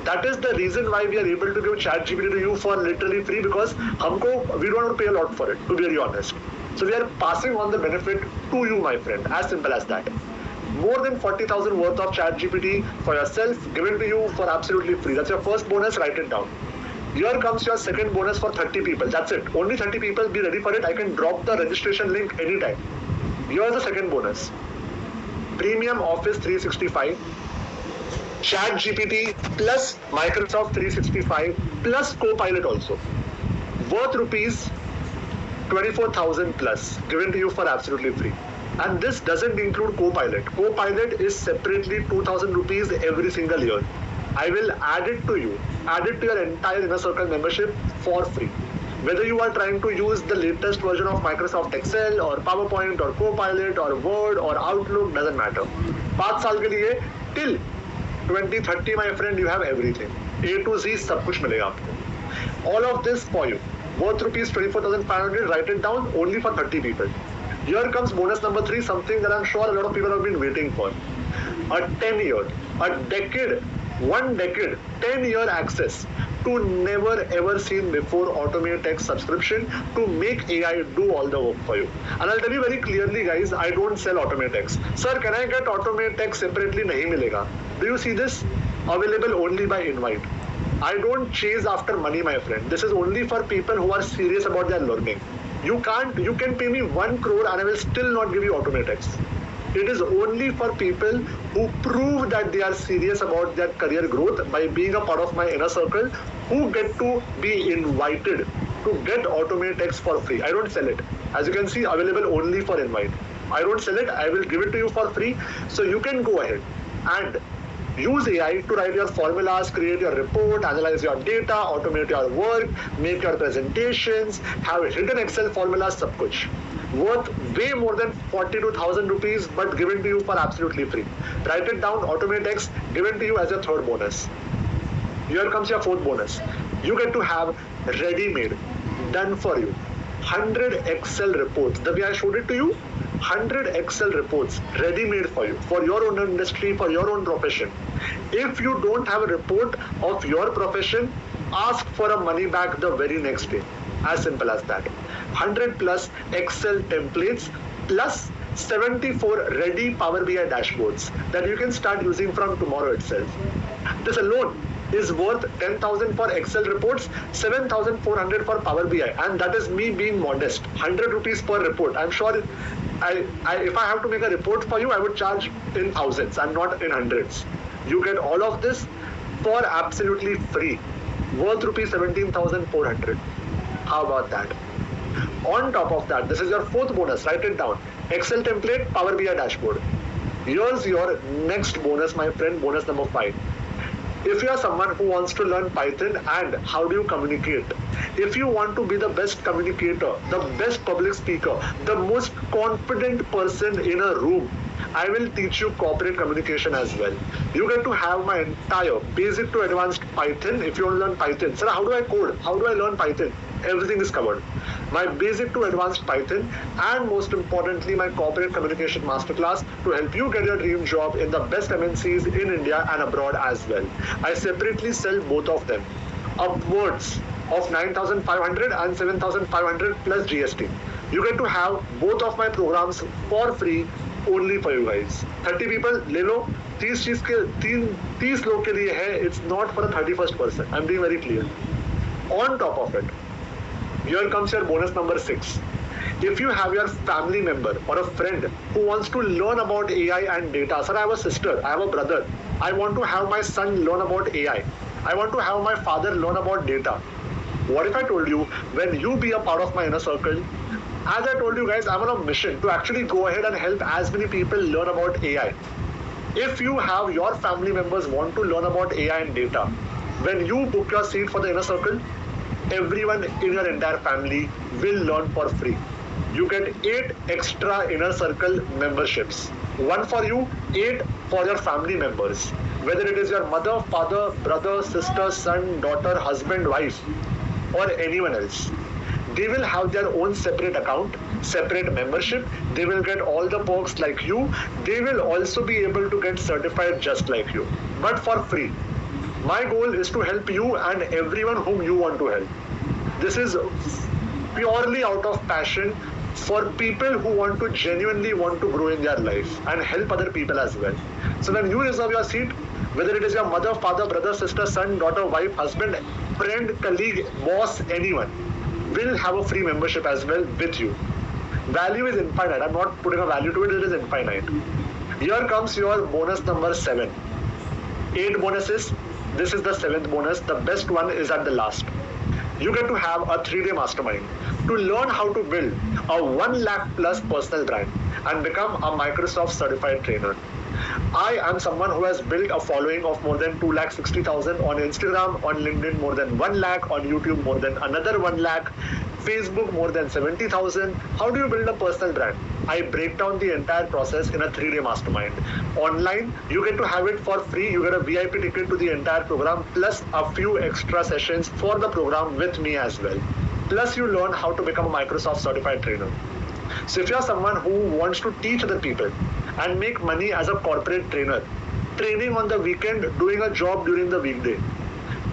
That is the reason why we are able to give ChatGPT to you for literally free because we don't have to pay a lot for it, to be very honest. So we are passing on the benefit to you, my friend. As simple as that. More than 40,000 worth of ChatGPT for yourself given to you for absolutely free. That's your first bonus. Write it down. Here comes your second bonus for 30 people. That's it. Only 30 people. Be ready for it. I can drop the registration link anytime. Here's the second bonus. Premium Office 365. ChatGPT plus Microsoft 365 plus Copilot also. Worth rupees 24,000 plus given to you for absolutely free. And this doesn't include Copilot. Copilot is separately 2,000 rupees every single year. I will add it to you, add it to your entire Inner Circle membership for free. Whether you are trying to use the latest version of Microsoft Excel or PowerPoint or Copilot or Word or Outlook, doesn't matter. 5 साल के लिए till 2030, my friend, you have everything. A to Z सब कुछ मिलेगा आपको. All of this for you. Worth rupees 24,500. Write it down. Only for 30 people. Here comes bonus number 3. Something that I'm sure a lot of people have been waiting for. A 10-year, a decade, 1 decade, 10-year access to never ever seen before AutomateX subscription to make AI do all the work for you. And I'll tell you very clearly, guys, I don't sell AutomateX. Sir, can I get AutomateX separately? Nahi milega. Do you see this? Available only by invite. I don't chase after money, my friend. This is only for people who are serious about their learning. You can pay me 1 crore and I will still not give you AutomateX. It is only for people who prove that they are serious about their career growth by being a part of my Inner Circle, who get to be invited to get AutomateX for free. I don't sell it. As you can see, available only for invite. I don't sell it. I will give it to you for free. So you can go ahead and use AI to write your formulas, create your report, analyze your data, automate your work, make your presentations, have hidden Excel formulas, sab kuch. Worth way more than 42,000 rupees, but given to you for absolutely free. Write it down, AutomateX, given to you as your third bonus. Here comes your fourth bonus. You get to have ready-made, done for you, 100 Excel reports. The way I showed it to you, 100 Excel reports ready-made for you, for your own industry, for your own profession. If you don't have a report of your profession, ask for a money back the very next day. As simple as that. 100 plus Excel templates plus 74 ready Power BI dashboards that you can start using from tomorrow itself. This alone is worth 10,000 for Excel reports, 7,400 for Power BI, and that is me being modest. 100 rupees per report. I'm sure if I have to make a report for you, I would charge in thousands and not in hundreds. You get all of this for absolutely free. Worth rupees 17,400. How about that? On top of that, this is your fourth bonus. Write it down. Excel template, Power BI dashboard. Here's your next bonus, my friend. Bonus number 5. If you are someone who wants to learn Python and how do you communicate, if you want to be the best communicator, the best public speaker, the most confident person in a room, I will teach you corporate communication as well. You get to have my entire basic to advanced Python. If you want to learn Python, sir, how do I code? How do I learn Python? Everything is covered. My basic to advanced Python, and most importantly, my corporate communication masterclass to help you get your dream job in the best MNCs in India and abroad as well. I separately sell both of them, upwards of 9,500 and 7,500 plus GST. You get to have both of my programs for free only for you guys. 30 people ले लो, 30 लोग के लिए है. It's not for the 31st person. I'm being very clear. On top of it, here comes your bonus number 6. If you have your family member or a friend who wants to learn about AI and data, sir, I have a sister, I have a brother, I want to have my son learn about AI, I want to have my father learn about data. What if I told you, when you be a part of my inner circle, as I told you guys, I'm on a mission to actually go ahead and help as many people learn about AI. If you have your family members want to learn about AI and data, when you book your seat for the inner circle, everyone in your entire family will learn for free. You get 8 extra inner circle memberships. 1 for you, 8 for your family members. Whether it is your mother, father, brother, sister, son, daughter, husband, wife, or anyone else. They will have their own separate account, separate membership. They will get all the perks like you. They will also be able to get certified just like you, but for free. My goal is to help you and everyone whom you want to help. This is purely out of passion for people who want to genuinely want to grow in their life and help other people as well. So when you reserve your seat, whether it is your mother, father, brother, sister, son, daughter, wife, husband, friend, colleague, boss, anyone, will have a free membership as well with you. Value is infinite. I'm not putting a value to it. It is infinite. Here comes your bonus number 7. 8 bonuses. This is the 7th bonus. The best one is at the last. You get to have a 3-day mastermind to learn how to build a 1 lakh plus personal brand and become a Microsoft certified trainer. I am someone who has built a following of more than 2,60,000 on Instagram, on LinkedIn more than 1 lakh, on YouTube more than another 1 lakh, Facebook more than 70,000. How do you build a personal brand? I break down the entire process in a 3-day mastermind. Online, you get to have it for free. You get a VIP ticket to the entire program plus a few extra sessions for the program with me as well. Plus you learn how to become a Microsoft certified trainer. So if you're someone who wants to teach other people and make money as a corporate trainer, training on the weekend, doing a job during the weekday,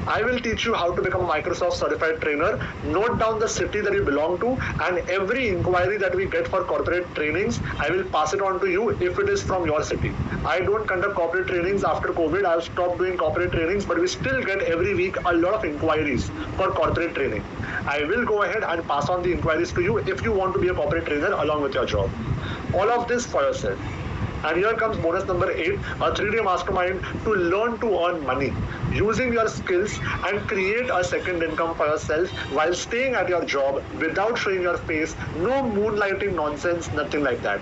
I will teach you how to become a Microsoft certified trainer. Note down the city that you belong to, and every inquiry that we get for corporate trainings, I will pass it on to you if it is from your city. I don't conduct corporate trainings after COVID. I've stopped doing corporate trainings, but we still get every week a lot of inquiries for corporate training. I will go ahead and pass on the inquiries to you if you want to be a corporate trainer along with your job. All of this for yourself. And here comes bonus number 8, a 3-day mastermind to learn to earn money using your skills and create a second income for yourself while staying at your job without showing your face. No moonlighting nonsense, nothing like that.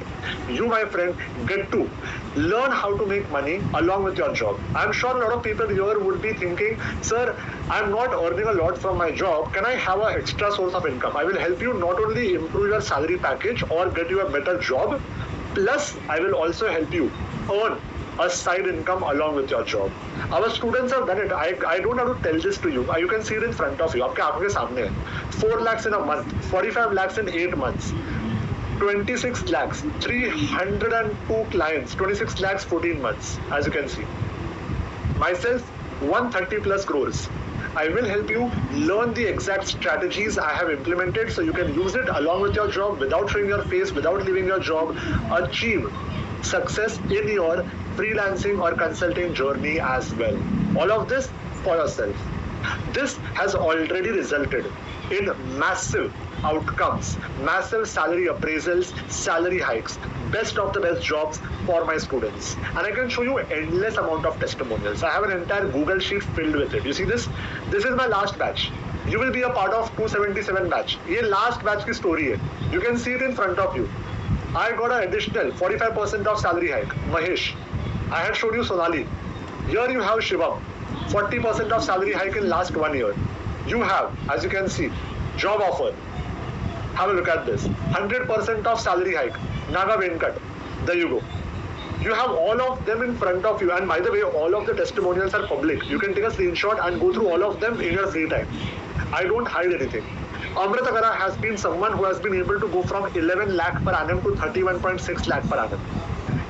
You, my friend, get to learn how to make money along with your job. I'm sure a lot of people here would be thinking, sir, I'm not earning a lot from my job. Can I have an extra source of income? I will help you not only improve your salary package or get you a better job, plus I will also help you earn a side income along with your job. Our students have done it. I don't have to tell this to you. You can see it in front of you. आपके आंखों के सामने है. 4 lakhs in a month, 45 lakhs in 8 months, 26 lakhs, 302 clients, 26 lakhs, 14 months, as you can see. Myself, 130 plus crores. I will help you learn the exact strategies I have implemented so you can use it along with your job without showing your face, without leaving your job, achieve success in your freelancing or consulting journey as well. All of this for yourself. This has already resulted in massive outcomes, massive salary appraisals, salary hikes, best of the best jobs for my students. And I can show you endless amount of testimonials. I have an entire Google sheet filled with it. You see this? This is my last batch. You will be a part of 277 batch. This last batch की story है. You can see it in front of you. I got an additional 45% of salary hike. Mahesh. I had showed you Sonali. Here you have Shivam. 40% of salary hike in last 1 year. You have, as you can see, job offer. Have a look at this. 100% of salary hike. Naga Venkat. There you go. You have all of them in front of you, and by the way, all of the testimonials are public. You can take a screenshot and go through all of them in your free time. I don't hide anything. Amrita Kara has been someone who has been able to go from 11 lakh per annum to 31.6 lakh per annum.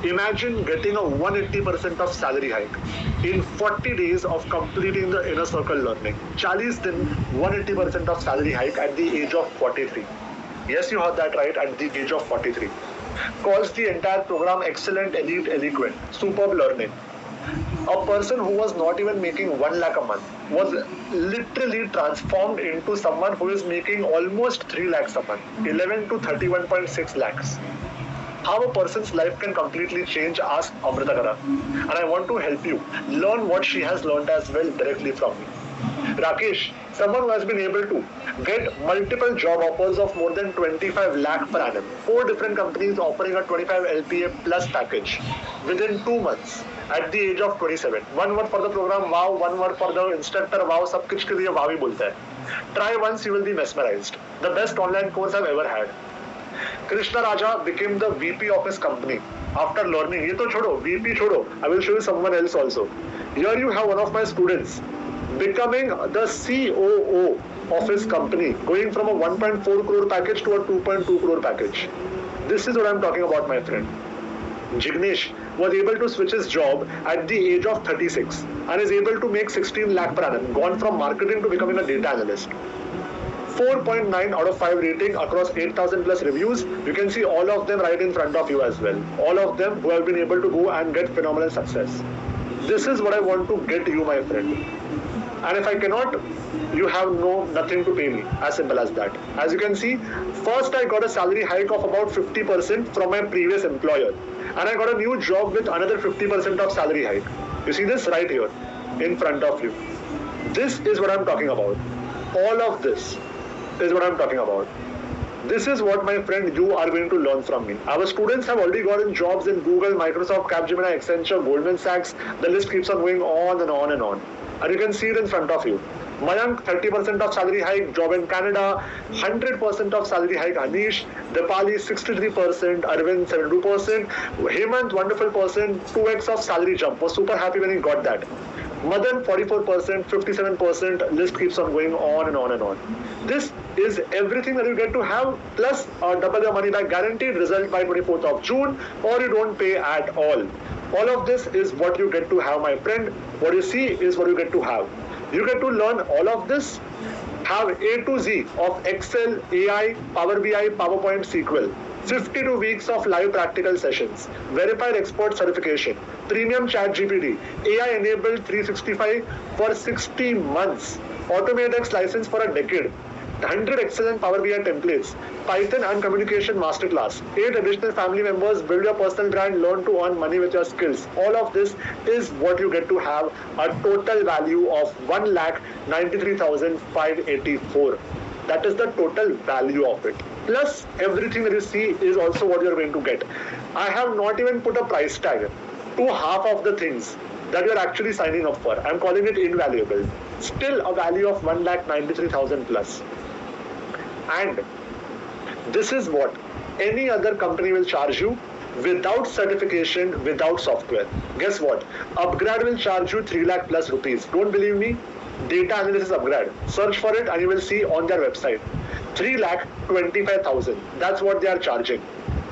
Imagine getting a 180% of salary hike in 40 days of completing the inner circle learning. 40 din, 180% of salary hike at the age of 43. Yes, you heard that right, at the age of 43. Calls the entire program excellent, elite, eloquent, superb learning. A person who was not even making 1 lakh a month was literally transformed into someone who is making almost 3 lakhs a month, 11 to 31.6 lakhs. How a person's life can completely change, ask Amrita Kara. And I want to help you learn what she has learned as well directly from me. Rakesh, someone who has been able to get multiple job offers of more than 25 lakh per annum. 4 different companies offering a 25 LPA plus package within 2 months at the age of 27. One word for the program, wow. One word for the instructor, wow. सब कुछ के लिए wow ही बोलता है. Try once, you will be mesmerized. The best online course I've ever had. Krishna Raja became the VP of his company after learning. ये तो छोड़ो, VP छोड़ो. I will show you someone else also. Here you have one of my students becoming the COO of his company, going from a 1.4 crore package to a 2.2 crore package. This is what I'm talking about, my friend. Jignesh was able to switch his job at the age of 36 and is able to make 16 lakh per annum, gone from marketing to becoming a data analyst. 4.9 out of 5 rating across 8,000 plus reviews. You can see all of them right in front of you as well. All of them who have been able to go and get phenomenal success. This is what I want to get you, my friend. And if I cannot, you have nothing to pay me. As simple as that. As you can see, first I got a salary hike of about 50% from my previous employer. And I got a new job with another 50% of salary hike. You see this right here in front of you. This is what I'm talking about. All of this is what I'm talking about. This is what, my friend, you are going to learn from me. Our students have already gotten jobs in Google, Microsoft, Capgemini, Accenture, Goldman Sachs. The list keeps on going on and on and on. And you can see it in front of you. Mayank, 30% of salary hike, job in Canada, 100% of salary hike, Anish, Dipali, 63%, Arvind, 72%, Hemant, wonderful person, 2x of salary jump, was super happy when he got that. Madan, 44%, 57%, list keeps on going on and on and on. This is everything that you get to have, plus double your money back guaranteed, result by 24th of June, or you don't pay at all. All of this is what you get to have, my friend. What you see is what you get to have. You get to learn all of this, have A to Z of Excel, AI, Power BI, PowerPoint, SQL. 52 weeks of live practical sessions, verified expert certification, premium ChatGPT, AI-enabled 365 for 60 months, AutomateX license for a decade, 100 Excel and Power BI templates, Python and communication masterclass, 8 additional family members, build your personal brand, learn to earn money with your skills. All of this is what you get to have, a total value of 1,93,584. That is the total value of it. Plus, everything that you see is also what you're going to get. I have not even put a price tag to half of the things that you're actually signing up for. I'm calling it invaluable. Still a value of 1,93,000 plus. And this is what any other company will charge you without certification, without software. Guess what? Upgrad will charge you 3 lakh plus rupees. Don't believe me? Data analysis upgrade. Search for it and you will see on their website. 3,25,000. That's what they are charging.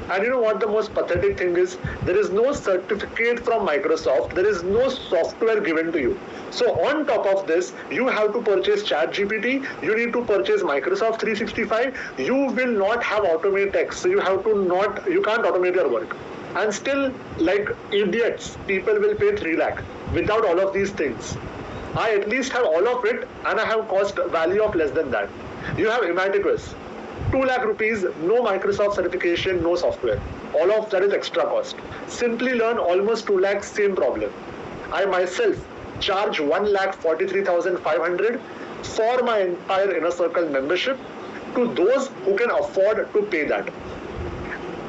And you know what the most pathetic thing is? There is no certificate from Microsoft. There is no software given to you. So on top of this, you have to purchase ChatGPT. You need to purchase Microsoft 365. You will not have AutomateX. So you can't automate your work. And still, like idiots, people will pay 3 lakh without all of these things. I at least have all of it and I have cost value of less than that. You have Imaticus, 2 lakh rupees, no Microsoft certification, no software. All of that is extra cost. Simply learn almost 2 lakhs, same problem. I myself charge 1,43,500 for my entire Inner Circle membership to those who can afford to pay that.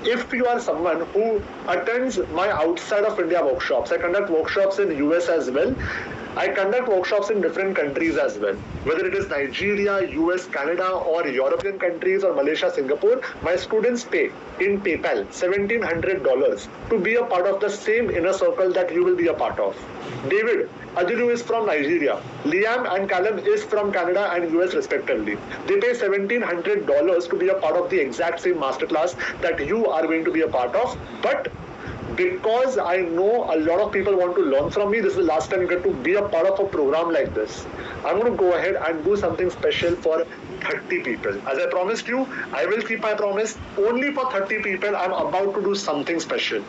If you are someone who attends my outside of India workshops, I conduct workshops in US as well. I conduct workshops in different countries as well. Whether it is Nigeria, US, Canada, or European countries, or Malaysia, Singapore, my students pay in PayPal $1,700 to be a part of the same inner circle that you will be a part of. David Ajilu is from Nigeria. Liam and Callum is from Canada and US respectively. They pay $1,700 to be a part of the exact same masterclass that you are going to be a part of. But because I know a lot of people want to learn from me, this is the last time you get to be a part of a program like this. I'm going to go ahead and do something special for 30 people. As I promised you, I will keep my promise. Only for 30 people, I'm about to do something special.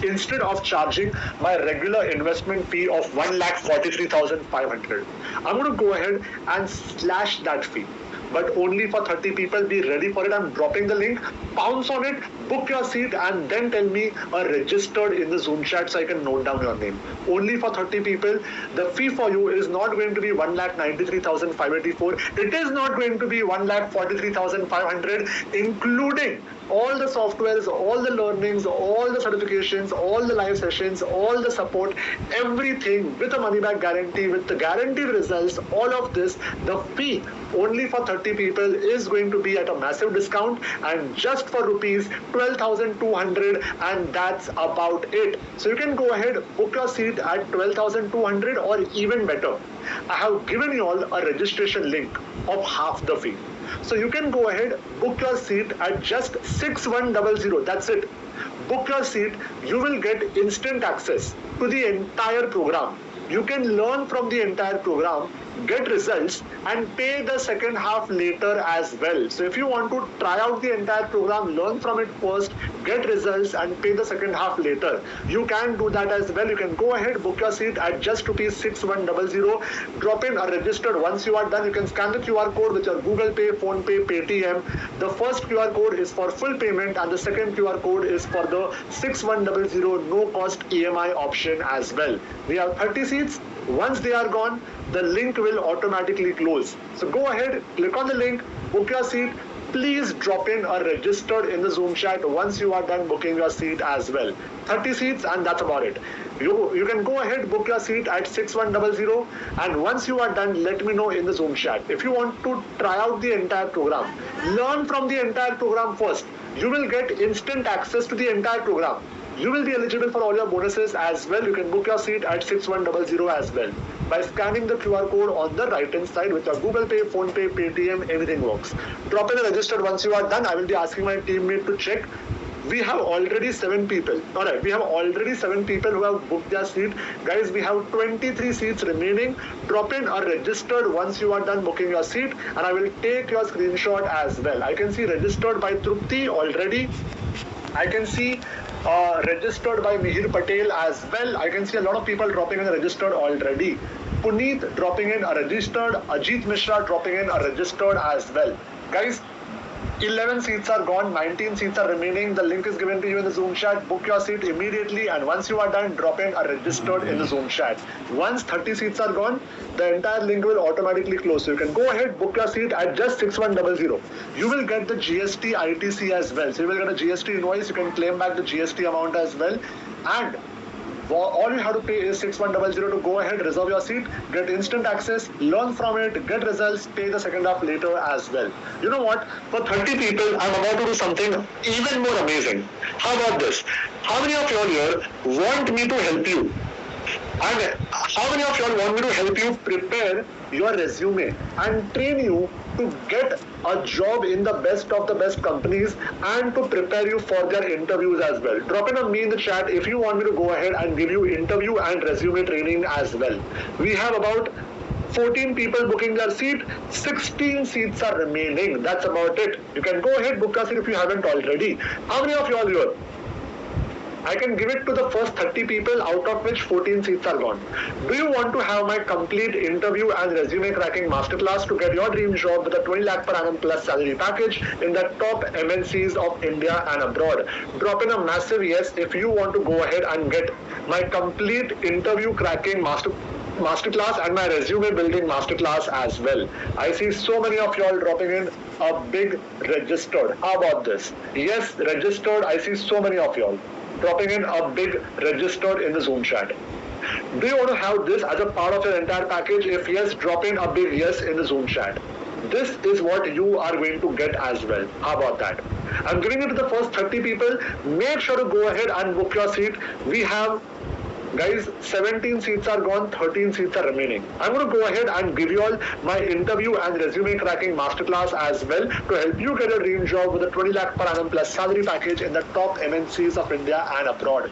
Instead of charging my regular investment fee of 1,43,500, I'm going to go ahead and slash that fee. But only for 30 people. Be ready for it. I'm dropping the link. Pounce on it, book your seat, and then tell me registered in the Zoom chat so I can note down your name. Only for 30 people. The fee for you is not going to be 1,93,584. It is not going to be 1,43,500, including all the softwares, all the learnings, all the certifications, all the live sessions, all the support, everything with a money back guarantee, with the guaranteed results, all of this. The fee only for 30 people is going to be at a massive discount, and just for rupees 12,200, and that's about it. So you can go ahead, book your seat at 12,200, or even better, I have given you all a registration link of half the fee. So you can go ahead, book your seat at just 6100. That's it. Book your seat. You will get instant access to the entire program. You can learn from the entire program, get results, and pay the second half later as well. So if you want to try out the entire program, learn from it first, get results, and pay the second half later, you can do that as well. You can go ahead, book your seat at just rupees 6100. Drop in a registered. Once you are done, you can scan the QR code with your Google Pay, Phone Pay, Paytm. The first QR code is for full payment, and the second QR code is for the 6100 no cost EMI option as well. We have 30 seats. Once they are gone, the link will automatically close. So go ahead, click on the link, book your seat. Please drop in a registered in the Zoom chat once you are done booking your seat as well. 30 seats, and that's about it. You can go ahead, book your seat at 6100, and once you are done, let me know in the Zoom chat. If you want to try out the entire program, learn from the entire program first, you will get instant access to the entire program. You will be eligible for all your bonuses as well. You can book your seat at 6100 as well by scanning the QR code on the right hand side with your Google Pay, Phone Pay, Paytm, everything works. Drop in the registered once you are done. I will be asking my teammate to check. We have already 7 people. Alright, we have already 7 people who have booked their seat. Guys, we have 23 seats remaining. Drop in a registered once you are done booking your seat, and I will take your screenshot as well. I can see registered by Trupti already. I can see registered by Mihir Patel as well. I can see a lot of people dropping in registered already. Puneet dropping in a registered. Ajit Mishra dropping in a registered as well. Guys, 11 seats are gone, 19 seats are remaining. The link is given to you in the Zoom chat. Book your seat immediately, and once you are done, drop in a registered in the Zoom chat. Once 30 seats are gone, the entire link will automatically close. So you can go ahead, book your seat at just 6100. You will get the GST ITC as well. So you will get a GST invoice. You can claim back the GST amount as well. And all you have to pay is 6100 to go ahead, reserve your seat, get instant access, learn from it, get results, pay the second half later as well. You know what? For 30 people, I'm about to do something even more amazing. How about this? How many of you all here want me to help you? And how many of you all want me to help you prepare your resume and train you to get a job in the best of the best companies and to prepare you for their interviews as well? Drop in a me in the chat if you want me to go ahead and give you interview and resume training as well. We have about 14 people booking their seat, 16 seats are remaining. That's about it. You can go ahead, book a seat if you haven't already. How many of you all here? I can give it to the first 30 people, out of which 14 seats are gone. Do you want to have my complete interview and resume cracking masterclass to get your dream job with a 20 lakh per annum plus salary package in the top MNCs of India and abroad? Drop in a massive yes if you want to go ahead and get my complete interview cracking masterclass and my resume building masterclass as well. I see so many of y'all dropping in a big registered. How about this? Yes, registered. I see so many of y'all dropping in a big registered in the Zoom chat. Do you want to have this as a part of your entire package? If yes, drop in a big yes in the Zoom chat. This is what you are going to get as well. How about that? I'm giving it to the first 30 people. Make sure to go ahead and book your seat. We have, guys, 17 seats are gone, 13 seats are remaining. I'm going to go ahead and give you all my interview and resume cracking masterclass as well to help you get a dream job with a 20 lakh per annum plus salary package in the top MNCs of India and abroad.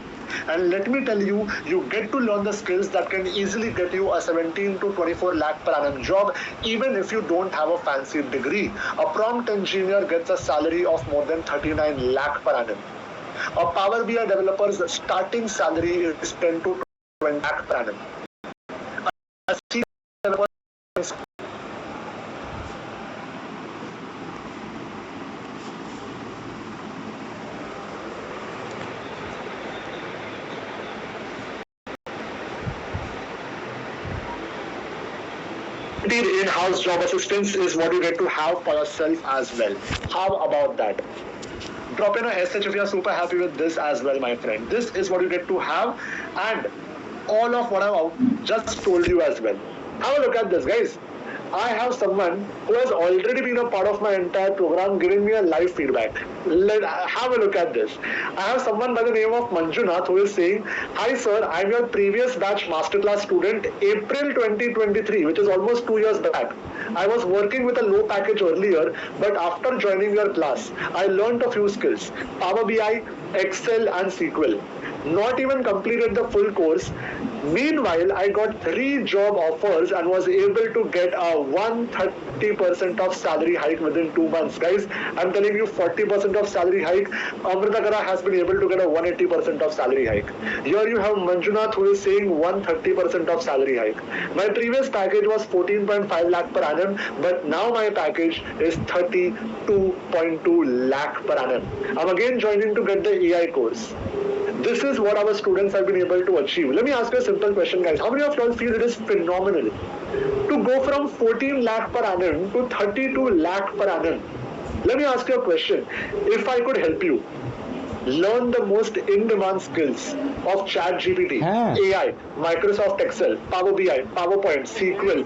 And let me tell you, you get to learn the skills that can easily get you a 17 to 24 lakh per annum job, even if you don't have a fancy degree. A prompt engineer gets a salary of more than 39 lakh per annum. A Power BI developer's starting salary is 10 to 20 lakh per annum. A senior developer in-house job assistance is what you get to have for yourself as well. How about that? Drop in a SH if you are super happy with this as well, my friend. This is what you get to have, and all of what I've just told you as well. Have a look at this, guys. I have someone who has already been a part of my entire program giving me a live feedback. Have a look at this. I have someone by the name of Manjunath who is saying, "Hi sir, I'm your previous batch masterclass student, April 2023, which is almost 2 years back. I was working with a low package earlier, but after joining your class, I learned a few skills, Power BI, Excel and SQL. Not even completed the full course. Meanwhile, I got 3 job offers and was able to get a 130% of salary hike within 2 months. Guys, I'm telling you 40% of salary hike. Amrita Kara has been able to get a 180% of salary hike. Here you have Manjunath who is saying 130% of salary hike. My previous package was 14.5 lakh per annum, but now my package is 32.2 lakh per annum. I'm again joining to get the AI course. This is what our students have been able to achieve. Let me ask you a simple question, guys. How many of y'all feel it is phenomenal to go from 14 lakh per annum to 32 lakh per annum? Let me ask you a question. If I could help you learn the most in-demand skills of ChatGPT, AI, Microsoft Excel, Power BI, PowerPoint, SQL.